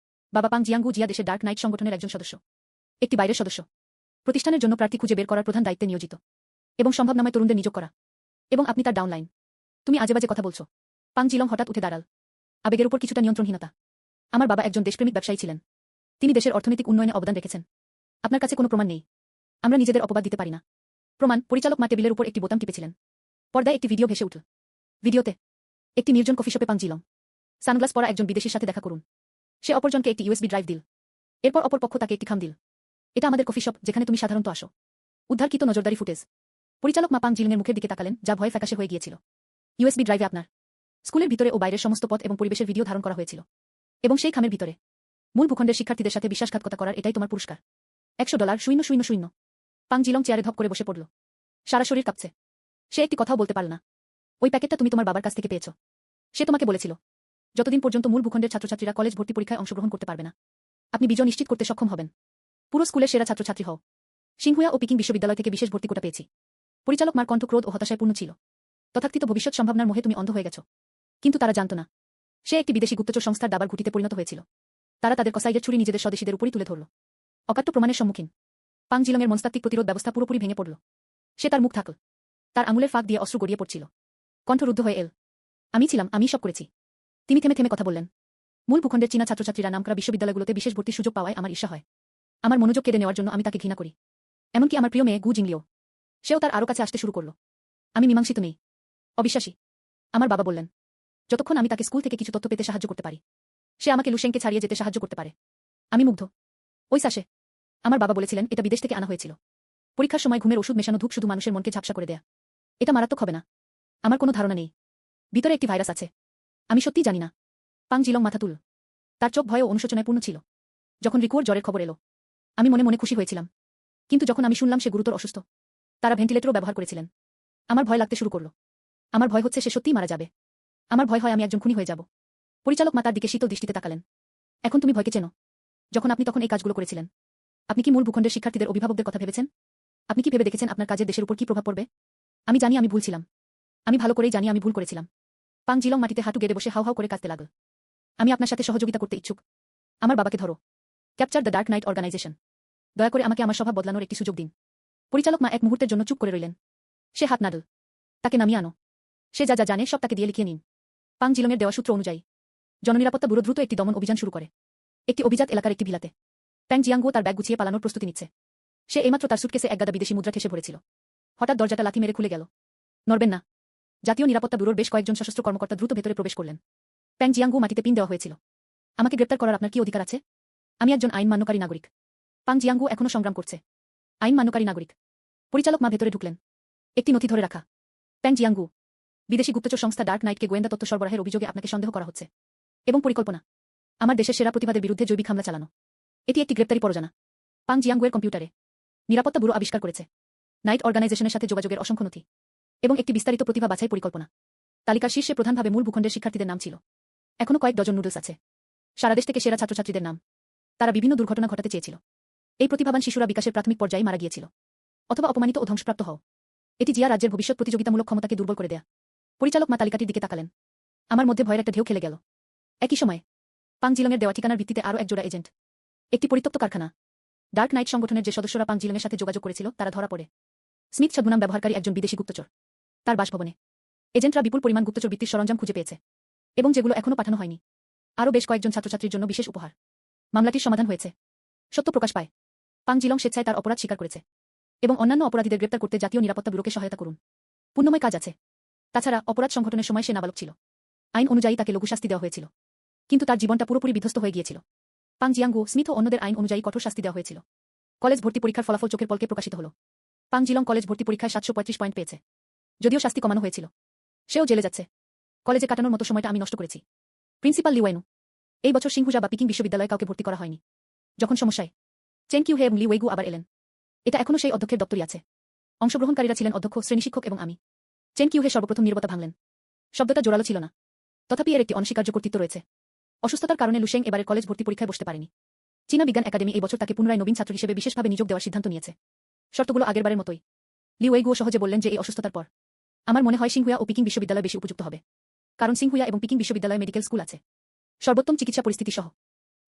বাবা পাং জিয়াংগু জিয়া দেশের ডার্ক নাইট সংগঠনের একজন সদস্য। একটি বাইরের সদস্য। প্রতিষ্ঠানের জন্য প্রার্থী খুঁজে বের করার প্রধান দায়িত্বে নিয়োজিত। এবং সম্ভাবনাময় তরুণদের নিয়োগ করা। এবং আপনি তার ডাউনলাইন। তুমি আজেবাজে কথা বলছো। পাং জিলং হঠাৎ উঠে দাঁড়াল। আবেগের উপর কিছুটা নিয়ন্ত্রণহীনতা। আমার বাবা একজন দেশপ্রেমিক ব্যবসায়ী ছিলেন। তিনি দেশের অর্থনৈতিক উন্নয়নে অবদান রেখেছেন। আপনার কাছে কোনো প্রমাণ নেই। আমরা নিজেদের অপবাদ দিতে পারি না। প্রমাণ? পরিচালক মা টেবিলের উপর একটি বোতাম টিপেছিলেন। পর্দায় একটি ভিডিও ভেসে উঠল। ভিডিওতে একটি নির্জন কফি শপে পাং জিলং সানগ্লাস পরা একজন বিদেশীর সাথে দেখা করুন। সে অপরজনকে একটি ইউএসবি ড্রাইভ দিল। এরপর অপর পক্ষ তাকে একটি খাম দিল। এটা আমাদের কফি শপ, যেখানে তুমি সাধারণত আসো। উদ্ধারকৃত নজরদারি ফুটেজ। পরিচালক মা পাং জিলংয়ের মুখের দিকে তাকালেন, যা ভয়ে ফ্যাকাশে হয়ে গিয়েছিল। ইউএসবি ড্রাইভে আপনার স্কুলের ভিতরে ও বাইরের সমস্ত পথ এবং পরিবেশের ভিডিও ধারণ করা হয়েছিল। এবং সেই খামের ভিতরে মূল ভূখণ্ডের শিক্ষার্থীদের সাথে বিশ্বাসঘাতকতা করার এটাই তোমার পুরস্কার। $100 000। পাং জিলং চেয়ারে ধপ করে বসে পড়ল। সারা শরীর কাঁপছে। সে একটি কথাও বলতে পারল না। ওই প্যাকেটটা তুমি তোমার বাবার কাছ থেকে পেয়েছ। সে তোমাকে বলেছিল, যতদিন পর্যন্ত মূল ভূখণ্ডের ছাত্রছাত্রীরা কলেজ ভর্তি পরীক্ষায় অংশগ্রহণ করতে পারবে না, আপনি বিজয় নিশ্চিত করতে সক্ষম হবেন। পুরো স্কুলের সেরা ছাত্রছাত্রী হও। সিংহুয়া ও পিকিং বিশ্ববিদ্যালয় থেকে বিশেষ ভর্তি কোটা পেয়েছি। পরিচালক মার কণ্ঠ ক্রোধ ও হতাশায় পূর্ণ ছিল। তথাকথিত ভবিষ্যৎ সম্ভাবনার মোহে তুমি অন্ধ হয়ে গেছ। কিন্তু তারা জানত না, সে একটি বিদেশি গুপ্তচর সংস্থার দাবার ঘুঁটিতে পরিণত হয়েছিল। তারা তাদের কসাইডের ছুরি নিজেদের স্বদেশীদের উপরই তুলে ধরল। অকাট্য প্রমাণের সম্মুখীন পাং জিলংয়ের মনস্তাত্ত্বিক প্রতিরোধ ব্যবস্থা পুরোপুরি ভেঙে পড়ল। সে তার মুখ থাকল। তার আঙুলের ফাঁক দিয়ে অশ্রু গড়িয়ে পড়ছিল। কণ্ঠ রুদ্ধ হয়ে এল। আমি সব করেছি। তিনি থেমে থেমে কথা বললেন। মূল ভূখণ্ডের চীনা ছাত্রছাত্রীরা নামকরা বিশ্ববিদ্যালয়গুলোতে বিশেষ ভর্তির সুযোগ পাওয়ায় আমার ঈর্ষা হয়। আমার মনোযোগ কেড়ে নেওয়ার জন্য আমি তাকে ঘৃণা করি। এমনকি আমার প্রিয় মেয়ে গু জিংলিও। সেও তার আরও কাছে আসতে শুরু করল। আমি মীমাংসিত নেই। অবিশ্বাসী। আমার বাবা বললেন, যতক্ষণ আমি তাকে স্কুল থেকে কিছু তথ্য পেতে সাহায্য করতে পারি, সে আমাকে লুশেংকে ছাড়িয়ে যেতে সাহায্য করতে পারে। আমি মুগ্ধ। ওই সাশে। আমার বাবা বলেছিলেন এটা বিদেশ থেকে আনা হয়েছিল। পরীক্ষার সময় ঘুমের ওষুধ মেশানো ধূপ শুধু মানুষের মনকে ঝাপসা করে দেয়া। এটা মারাত্মক হবে না। আমার কোনো ধারণা নেই। ভিতরে একটি ভাইরাস আছে। আমি সত্যিই জানি না। পাং জিলং মাথা তুল। তার চোখ ভয়ে ও অনুশোচনায় পূর্ণ ছিল। যখন রিকুয়ার জ্বরের খবর এলো, আমি মনে মনে খুশি হয়েছিলাম। কিন্তু যখন আমি শুনলাম সে গুরুতর অসুস্থ, তারা ভেন্টিলেটরও ব্যবহার করেছিলেন, আমার ভয় লাগতে শুরু করল। আমার ভয় হচ্ছে সে সত্যিই মারা যাবে। আমার ভয় হয় আমি একজন খুনি হয়ে যাব। পরিচালক মা তার দিকে শীতল দৃষ্টিতে তাকালেন। এখন তুমি ভয়কে চেনো। যখন আপনি তখন এই কাজগুলো করেছিলেন, আপনি কি মূল ভূখণ্ডের শিক্ষার্থীদের অভিভাবকদের কথা ভেবেছেন? আপনি কি ভেবে দেখেছেন আপনার কাজের দেশের উপর কি প্রভাব পড়বে? আমি জানি আমি ভুল ছিলাম। আমি ভালো করেই জানি আমি ভুল করেছিলাম। পাং জিলং মাটিতে হাঁটু গেড়ে বসে হাউ হাউ করে কাঁদতে লাগল। আমি আপনার সাথে সহযোগিতা করতে ইচ্ছুক। আমার বাবাকে ধরো। Capture the dark knight organisation. দয়া করে আমাকে আমার স্বভাব বদলানোর একটি সুযোগ দিন। পরিচালক মা এক মুহূর্তের জন্য চুপ করে রইলেন। সে হাত নাড়ল। তাকে নামিয়ে আনো। সে যা যা জানে সব তাকে দিয়ে লিখিয়ে নিন। পাং জিলংয়ের দেওয়া সূত্র অনুযায়ী জননিরাপত্তা ব্যুরো দ্রুত একটি দমন অভিযান শুরু করে। একটি অভিজাত এলাকার একটি ভিলাতে প্যাং জিয়াংগো তার ব্যাগ গুছিয়ে পালানোর প্রস্তুতি নিচ্ছে। সে এইমাত্র তার সুটকেসে একগাদা বিদেশি মুদ্রা ঠেসে ভরেছিল। হঠাৎ দরজাটা লাথি মেরে খুলে গেল। নড়বেন না। জাতীয় নিরাপত্তা ব্যুরোর বেশ কয়েকজন সশস্ত্র কর্মকর্তা দ্রুত ভেতরে প্রবেশ করলেন। প্যাং জিয়াংগো মাটিতে পিন দেওয়া হয়েছিল। আমাকে গ্রেপ্তার করার আপনার কি অধিকার আছে? আমি একজন আইন মান্যকারী নাগরিক। পাং জিয়াংগো এখনো সংগ্রাম করছে। আইন মান্যকারী নাগরিক। পরিচালক মা ভেতরে ঢুকলেন। একটি নথি ধরে রাখা। প্যাং জিয়াংগো, বিদেশি গুপ্তচর সংস্থা ডার্ক নাইটকে গোয়েন্দা তথ্য সরবরাহের অভিযোগে আপনাকে সন্দেহ করা হচ্ছে। এবং পরিকল্পনা, আমার দেশের সেরা প্রতিবাদের বিরুদ্ধে জৈবিক হামলা চালানো। এটি একটি গ্রেপ্তারি পরোয়ানা। পাং জিয়াংগোয়ের কম্পিউটারে নিরাপত্তা ব্যুরো আবিষ্কার করেছে নাইট অর্গানাইজেশনের সাথে যোগাযোগের অসংখ্য নথি এবং একটি বিস্তারিত প্রতিভা বাছাই পরিকল্পনা। তালিকার শীর্ষে প্রধানভাবে মূল ভূখণ্ডের শিক্ষার্থীদের নাম ছিল। এখনো কয়েক ডজন নুডলস আছে। সারা দেশ থেকে সেরা ছাত্রছাত্রীদের নাম। তারা বিভিন্ন দুর্ঘটনা ঘটাতে চেয়েছিল। এই প্রতিভাবান শিশুরা বিকাশের প্রাথমিক পর্যায়ে মারা গিয়েছিল, অথবা অপমানিত ও ধ্বংসপ্রাপ্ত হও। এটি জিয়া রাজ্যের ভবিষ্যৎ প্রতিযোগিতামূলক ক্ষমতাকে দুর্বল করে দেয়া। পরিচালক মা তালিকাটির দিকে তাকালেন। আমার মধ্যে ভয়ের একটা ঢেউ খেলে গেল। একই সময়ে পাং জিলংয়ের দেওয়া ঠিকানার ভিত্তিতে আরও একজোড়া এজেন্ট। একটি পরিত্যক্ত কারখানা। ডার্ক নাইট সংগঠনের যে সদস্যরা পাং জিলংয়ের সাথে যোগাযোগ করেছিল তারা ধরা পড়ে। স্মিথ ছদ্মনাম ব্যবহারকারী একজন বিদেশি গুপ্তচর। তার বাসভবনে এজেন্টরা বিপুল পরিমাণ গুপ্তচর বৃত্তির সরঞ্জাম খুঁজে পেয়েছে এবং যেগুলো এখনো পাঠানো হয়নি। আরও বেশ কয়েকজন ছাত্রছাত্রীর জন্য বিশেষ উপহার। মামলাটির সমাধান হয়েছে। সত্য প্রকাশ পায়। পাং জিলং স্বেচ্ছায় তার অপরাধ স্বীকার করেছে এবং অন্যান্য অপরাধীদের গ্রেপ্তার করতে জাতীয় নিরাপত্তা ব্যুরোকে সহায়তা করুন। পুণ্যময় কাজ আছে। তাছাড়া অপরাধ সংঘটনের সময় সে নাবালক ছিল। আইন অনুযায়ী তাকে লঘুশাস্তি দেওয়া হয়েছিল। কিন্তু তার জীবনটা পুরোপুরি বিধ্বস্ত হয়ে গিয়েছিল। পাং জিয়াংগু, স্মিথ ও অন্যদের আইন অনুযায়ী কঠোর শাস্তি দেওয়া হয়েছিল। কলেজ ভর্তি পরীক্ষার ফলাফল চোখের পলকে প্রকাশিত হল। পাং জিলং কলেজ ভর্তি পরীক্ষায় 735 পয়েন্ট পেয়েছে। যদিও শাস্তি কমানো হয়েছিল, সেও জেলে যাচ্ছে। কলেজে কাটানোর মতো সময়টা আমি নষ্ট করেছি। প্রিন্সিপাল লি ওয়েনু, এই বছর সিংহুজা বা পিকিং বিশ্ববিদ্যালয়ে কাউকে ভর্তি করা হয়নি। যখন সমস্যায় চেন কিউ হে এবং লি ওয়েগু আবার এলেন। এটা এখনও সেই অধ্যক্ষের দপ্তরই আছে। অংশগ্রহণকারীরা ছিলেন অধ্যক্ষ, শ্রেণীশিক্ষক এবং আমি। চেন কিউ হে সর্বপ্রথম নীরবতা ভাঙলেন। শব্দটা জোরালো ছিল না, তথাপি এর একটি অনস্বীকার্য কর্তৃত্ব রয়েছে। অসুস্থতার কারণে লুশেং এবারের কলেজ ভর্তি পরীক্ষায় বসতে পারেনি। চীনা বিজ্ঞান একাডেমি এই বছর তাকে পুনরায় নবীন ছাত্র হিসেবে বিশেষভাবে নিয়োগ দেওয়ার সিদ্ধান্ত নিয়েছে। শর্তগুলো আগেরবারের মতোই। লি ওয়েগুও সহজে বললেন যে এই অসুস্থতার পর আমার মনে হয় সিংহুয়া ও পিকিং বিশ্ববিদ্যালয় বেশি উপযুক্ত হবে। কারণ সিংহুয়া এবং পিকিং বিশ্ববিদ্যালয় মেডিকেল স্কুল আছে, সর্বোত্তম চিকিৎসা পরিস্থিতি সহ।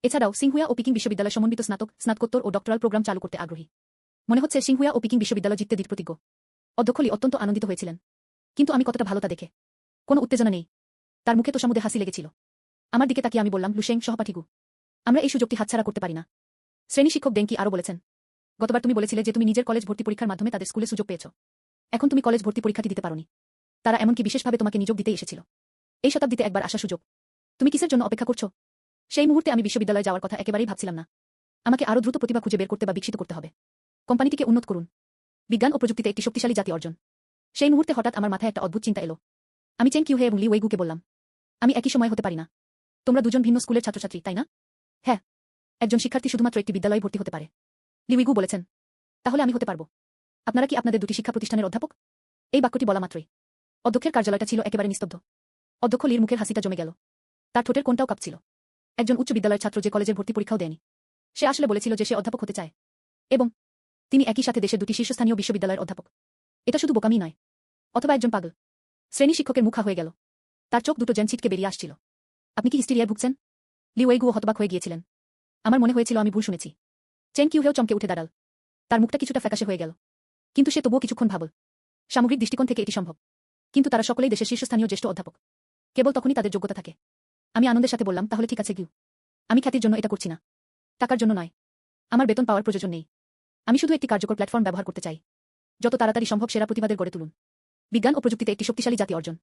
এছাড়াও সিংহুয়া ও পিকিং বিশ্ববিদ্যালয় সমন্বিত স্নাতক, স্নাতকোত্তর ও ডক্টরাল প্রোগ্রাম চালু করতে আগ্রহী। মনে হচ্ছে সিংহুয়া ও পিকিং বিশ্ববিদ্যালয় জিততে দৃঢ়প্রতিজ্ঞ। অধ্যক্ষ লি অত্যন্ত আনন্দিত হয়েছিলেন। কিন্তু আমি কতটা ভালো তা দেখে কোনো উত্তেজনা নেই। তার মুখে তোষামোদে হাসি লেগেছিল। আমার দিকে তাকিয়ে আমি বললাম, লুশেং সহপাঠীগু, আমরা এই সুযোগটি হাতছাড়া করতে পারি না। শ্রেণী শিক্ষক ডেঙ্কি আরও বলেছেন, গতবার তুমি বলেছিলে যে তুমি নিজের কলেজ ভর্তি পরীক্ষার মাধ্যমে তাদের স্কুলে সুযোগ পেয়েছ। এখন তুমি কলেজ ভর্তি পরীক্ষাটি দিতে পারোনি। তারা এমনকি বিশেষভাবে তোমাকে নিয়োগ দিতে এসেছিল। এই শতাব্দীতে একবার আসা সুযোগ। তুমি কিসের জন্য অপেক্ষা করছো? সেই মুহূর্তে আমি বিশ্ববিদ্যালয়ে যাওয়ার কথা একেবারেই ভাবছিলাম না। আমাকে আরও দ্রুত প্রতিভা খুঁজে বের করতে বা বিকশিত করতে হবে। কোম্পানিটিকে উন্নত করুন। বিজ্ঞান ও প্রযুক্তিতে একটি শক্তিশালী জাতি অর্জন। সেই মুহূর্তে হঠাৎ আমার মাথায় একটা অদ্ভুত চিন্তা এলো। আমি চেন কিউ হে এবং লি ওয়েগুকে বললাম, আমি একই সময় হতে পারি না। তোমরা দুজন ভিন্ন স্কুলের ছাত্রছাত্রী, তাই না? হ্যাঁ, একজন শিক্ষার্থী শুধুমাত্র একটি বিদ্যালয়ে ভর্তি হতে পারে। লি ওয়েগু বলেছেন, তাহলে আমি হতে পারব। আপনারা কি আপনাদের দুটি শিক্ষা প্রতিষ্ঠানের অধ্যাপক? এই বাক্যটি বলা মাত্রই অধ্যক্ষের কার্যালয়টা ছিল একেবারে নিস্তব্ধ। অধ্যক্ষ লির মুখের হাসিটা জমে গেল। তার ঠোঁটের কোণটাও কাঁপছিল। একজন উচ্চ বিদ্যালয়ের ছাত্র যে কলেজের ভর্তি পরীক্ষাও দেয়নি, সে আসলে বলেছিল যে সে অধ্যাপক হতে চায়। এবং তিনি একই সাথে দেশের দুটি শীর্ষস্থানীয় বিশ্ববিদ্যালয়ের অধ্যাপক। এটা শুধু বোকামি নয়, অথবা একজন পাগল। শ্রেণী শিক্ষকের মুখা হয়ে গেল। তার চোখ দুটো যেন ছিটকে বেরিয়ে আসছিল। আপনি কি হিস্টেরিয়ায় ভুগছেন? লি ওয়েগুও হতবাক হয়ে গিয়েছিলেন। আমার মনে হয়েছিল আমি ভুল শুনেছি। চেন কিউ হেও চমকে উঠে দাঁড়াল। তার মুখটা কিছুটা ফ্যাকাশে হয়ে গেল। কিন্তু সে তবুও কিছুক্ষণ ভাবল। সামগ্রিক দৃষ্টিকোণ থেকে এটি সম্ভব। কিন্তু তারা সকলেই দেশের শীর্ষস্থানীয় জ্যেষ্ঠ অধ্যাপক। কেবল তখনই তাদের যোগ্যতা থাকে। আমি আনন্দের সাথে বললাম, তাহলে ঠিক আছে কিউ। আমি খ্যাতির জন্য এটা করছি না। টাকার জন্য নয়। আমার বেতন পাওয়ার প্রয়োজন নেই। আমি শুধু একটি কার্যকর প্ল্যাটফর্ম ব্যবহার করতে চাই। যত তাড়াতাড়ি সম্ভব সেরা প্রতিভাদের গড়ে তুলুন। বিজ্ঞান ও প্রযুক্তিতে একটি শক্তিশালী জাতি অর্জন।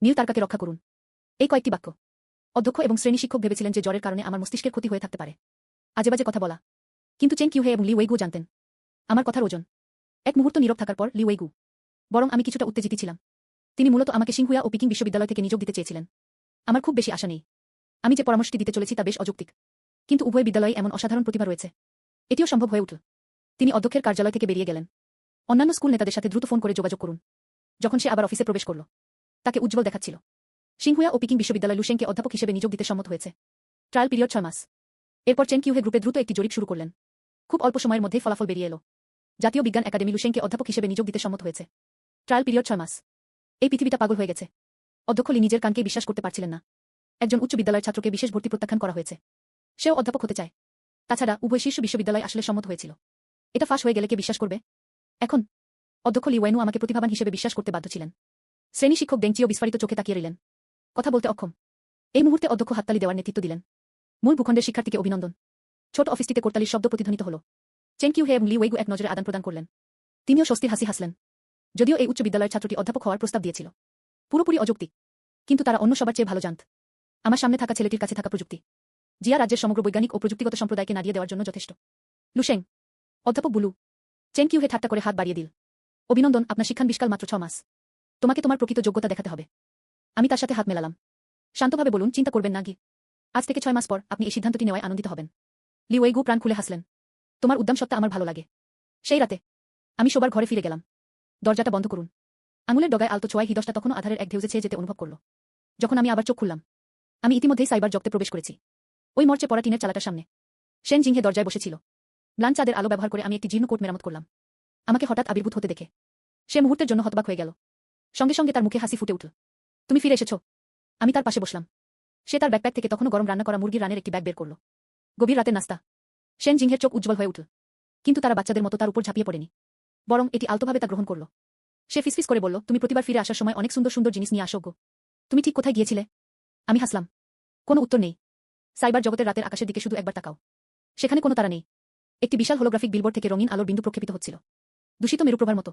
নীল তারকাকে রক্ষা করুন। এই কয়েকটি বাক্য। অধ্যক্ষ এবং শ্রেণী শিক্ষক ভেবেছিলেন যে জ্বরের কারণে আমার মস্তিষ্কের ক্ষতি হয়ে থাকতে পারে। আজেবাজে কথা বলা। কিন্তু চেন কিউ হে এবং লি ওয়েগু জানতেন আমার কথার ওজন। এক মুহূর্ত নীরব থাকার পর লি ওয়েগু, বরং আমি কিছুটা উত্তেজিত ছিলাম। তিনি মূলত আমাকে সিংহুয়া ও পিকিং বিশ্ববিদ্যালয় থেকে নিয়োগ দিতে চেয়েছিলেন। আমার খুব বেশি আশা নেই। আমি যে পরামর্শটি দিতে চলেছি তা বেশ অযৌক্তিক। কিন্তু উভয় বিদ্যালয়ে এমন অসাধারণ প্রতিভা রয়েছে, এটিও সম্ভব হয়ে উঠল। তিনি অধ্যক্ষের কার্যালয় থেকে বেরিয়ে গেলেন। অন্যান্য স্কুল নেতাদের সাথে দ্রুত ফোন করে যোগাযোগ করুন। যখন সে আবার অফিসে প্রবেশ করল, তাকে উজ্জ্বল দেখাচ্ছিল। সিংহুয়া ও পিকিং বিশ্ববিদ্যালয় লুশেংকে অধ্যাপক হিসেবে নিয়োগ দিতে সম্মত হয়েছে। ট্রায়াল পিরিয়ড 6 মাস। এরপর চেন কিউ হে গ্রুপে দ্রুত একটি জরিপ শুরু করলেন। খুব অল্প সময়ের মধ্যেই ফলাফল বেরিয়ে এলো। জাতীয় বিজ্ঞান একাডেমি লুশেংকে অধ্যাপক হিসেবে নিয়োগ দিতে সম্মত হয়েছে। ট্রায়াল পিরিয়ড 6 মাস। এই পৃথিবীটা পাগল হয়ে গেছে। অধ্যক্ষ লি নিজের কানকে বিশ্বাস করতে পারছিলেন না। একজন উচ্চ বিদ্যালয়ের ছাত্রকে বিশেষ ভর্তি প্রত্যাখ্যান করা হয়েছে। সেও অধ্যাপক হতে চায়। তাছাড়া উভয় শীর্ষ বিশ্ববিদ্যালয় আসলে সম্মত হয়েছিল। এটা ফাঁস হয়ে গেলে কে বিশ্বাস করবে? এখন অধ্যক্ষ লি ওয়েনু আমাকে প্রতিভাবান হিসেবে বিশ্বাস করতে বাধ্য ছিলেন। শ্রেণী শিক্ষক ডেংচিও বিস্ফারিত চোখে তাকিয়ে রইলেন। কথা বলতে অক্ষম। এই মুহূর্তে অধ্যক্ষ হাততালি দেওয়ার নেতৃত্ব দিলেন। মূল ভূখণ্ডের শিক্ষার্থীকে অভিনন্দন। ছোট অফিসটিতে করতালির শব্দ প্রতিধ্বনিত হল। চেন কিউ হে এবং লি ওয়েগু এক নজরে আদান প্রদান করলেন। তিনিও স্বস্তির হাসি হাসলেন। যদিও এই উচ্চ বিদ্যালয়ের ছাত্রটি অধ্যাপক হওয়ার প্রস্তাব দিয়েছিল, পুরোপুরি অযৌক্তিক, কিন্তু তারা অন্য সবার চেয়ে ভালো জানত। আমার সামনে থাকা ছেলেটির কাছে থাকা প্রযুক্তি জিয়া রাজ্যের সমগ্র বৈজ্ঞানিক ও প্রযুক্তিগত সম্প্রদায়কে নাড়িয়ে দেওয়ার জন্য যথেষ্ট। লুশেং, অধ্যাপক বুলু। চেন কিউ হে ঠাট্টা করে হাত বাড়িয়ে দিল। অভিনন্দন, আপনার শিক্ষানবিষ্কাল মাত্র 6 মাস। তোমাকে তোমার প্রকৃত যোগ্যতা দেখাতে হবে। আমি তার সাথে হাত মেলালাম। শান্তভাবে বলুন, চিন্তা করবেন না গি। আজ থেকে 6 মাস পর আপনি এই সিদ্ধান্তটি নেওয়ায় আনন্দিত হবেন। লি ওয়েগু প্রাণ খুলে হাসলেন। তোমার উদ্যম সত্তা আমার ভালো লাগে। সেই রাতে আমি শোবার ঘরে ফিরে গেলাম। দরজাটা বন্ধ করুন। আঙুলের ডগায় আলতো ছোঁয়ায় হৃদয়টা তখনও আধারের এক ঢেউজে ছেয়ে যেতে অনুভব করল। যখন আমি আবার চোখ খুললাম, আমি ইতিমধ্যেই সাইবার জগতে প্রবেশ করেছি। ওই মরচে পড়া টিনের চালাটার সামনে শেন জিংহে দরজায় বসেছিল। ম্লান চাঁদের আলো ব্যবহার করে আমি একটি জীর্ণ কোট মেরামত করলাম। আমাকে হঠাৎ আবির্ভূত হতে দেখে সে মুহূর্তের জন্য হতবাক হয়ে গেল। সঙ্গে সঙ্গে তার মুখে হাসি ফুটে উঠল। তুমি ফিরে এসেছো। আমি তার পাশে বসলাম। সে তার ব্যাকপ্যাক থেকে তখনও গরম রান্না করা মুরগির রানের একটি ব্যাগ বের করল। গভীর রাতের নাস্তা। শেন জিংহের চোখ উজ্জ্বল হয়ে উঠল। কিন্তু তারা বাচ্চাদের মতো তার উপর ঝাঁপিয়ে পড়েনি, বরং এটি আলতোভাবে তা গ্রহণ করল। সে ফিসফিস করে বলল, তুমি প্রতিবার ফিরে আসার সময় অনেক সুন্দর সুন্দর জিনিস নিয়ে আসো গো। তুমি ঠিক কোথায় গিয়েছিলে? আমি হাসলাম। কোনো উত্তর নেই। সাইবার জগতের রাতের আকাশের দিকে শুধু একবার তাকাও। সেখানে কোনো তারা নেই। একটি বিশাল হোলোগ্রাফিক বিলবোর্ড থেকে রঙিন আলোর বিন্দু প্রক্ষেপিত হচ্ছিল, দূষিত মেরুপ্রভার মতো।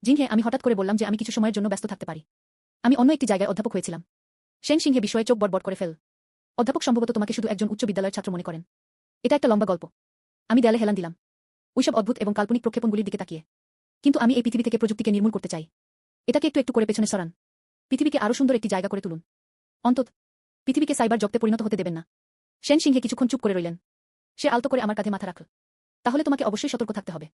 জিংহে, আমি হঠাৎ করে বললাম যে আমি কিছু সময়ের জন্য ব্যস্ত থাকতে পারি। আমি অন্য একটি জায়গায় অধ্যাপক হয়েছিলাম। সেন সিংহে বিস্ময়ে চোখ বড় করে ফেল। অধ্যাপক সম্ভবত তোমাকে শুধু একজন উচ্চ বিদ্যালয়ের ছাত্র মনে করেন। এটা একটা লম্বা গল্প। আমি দেয়ালে হেলান দিলাম, ওইসব অদ্ভুত এবং কাল্পনিক প্রক্ষেপণগুলির দিকে তাকিয়ে। কিন্তু আমি এই পৃথিবী থেকে প্রযুক্তিকে নির্মূল করতে চাই। এটাকে একটু একটু করে পেছনে সরান। পৃথিবীকে আরও সুন্দর একটি জায়গা করে তুলুন। অন্তত পৃথিবীকে সাইবার জগতে পরিণত হতে দেবেন না। সেন সিংহে কিছুক্ষণ চুপ করে রইলেন। সে আলতো করে আমার কাঁধে মাথা রাখল। তাহলে তোমাকে অবশ্যই সতর্ক থাকতে হবে।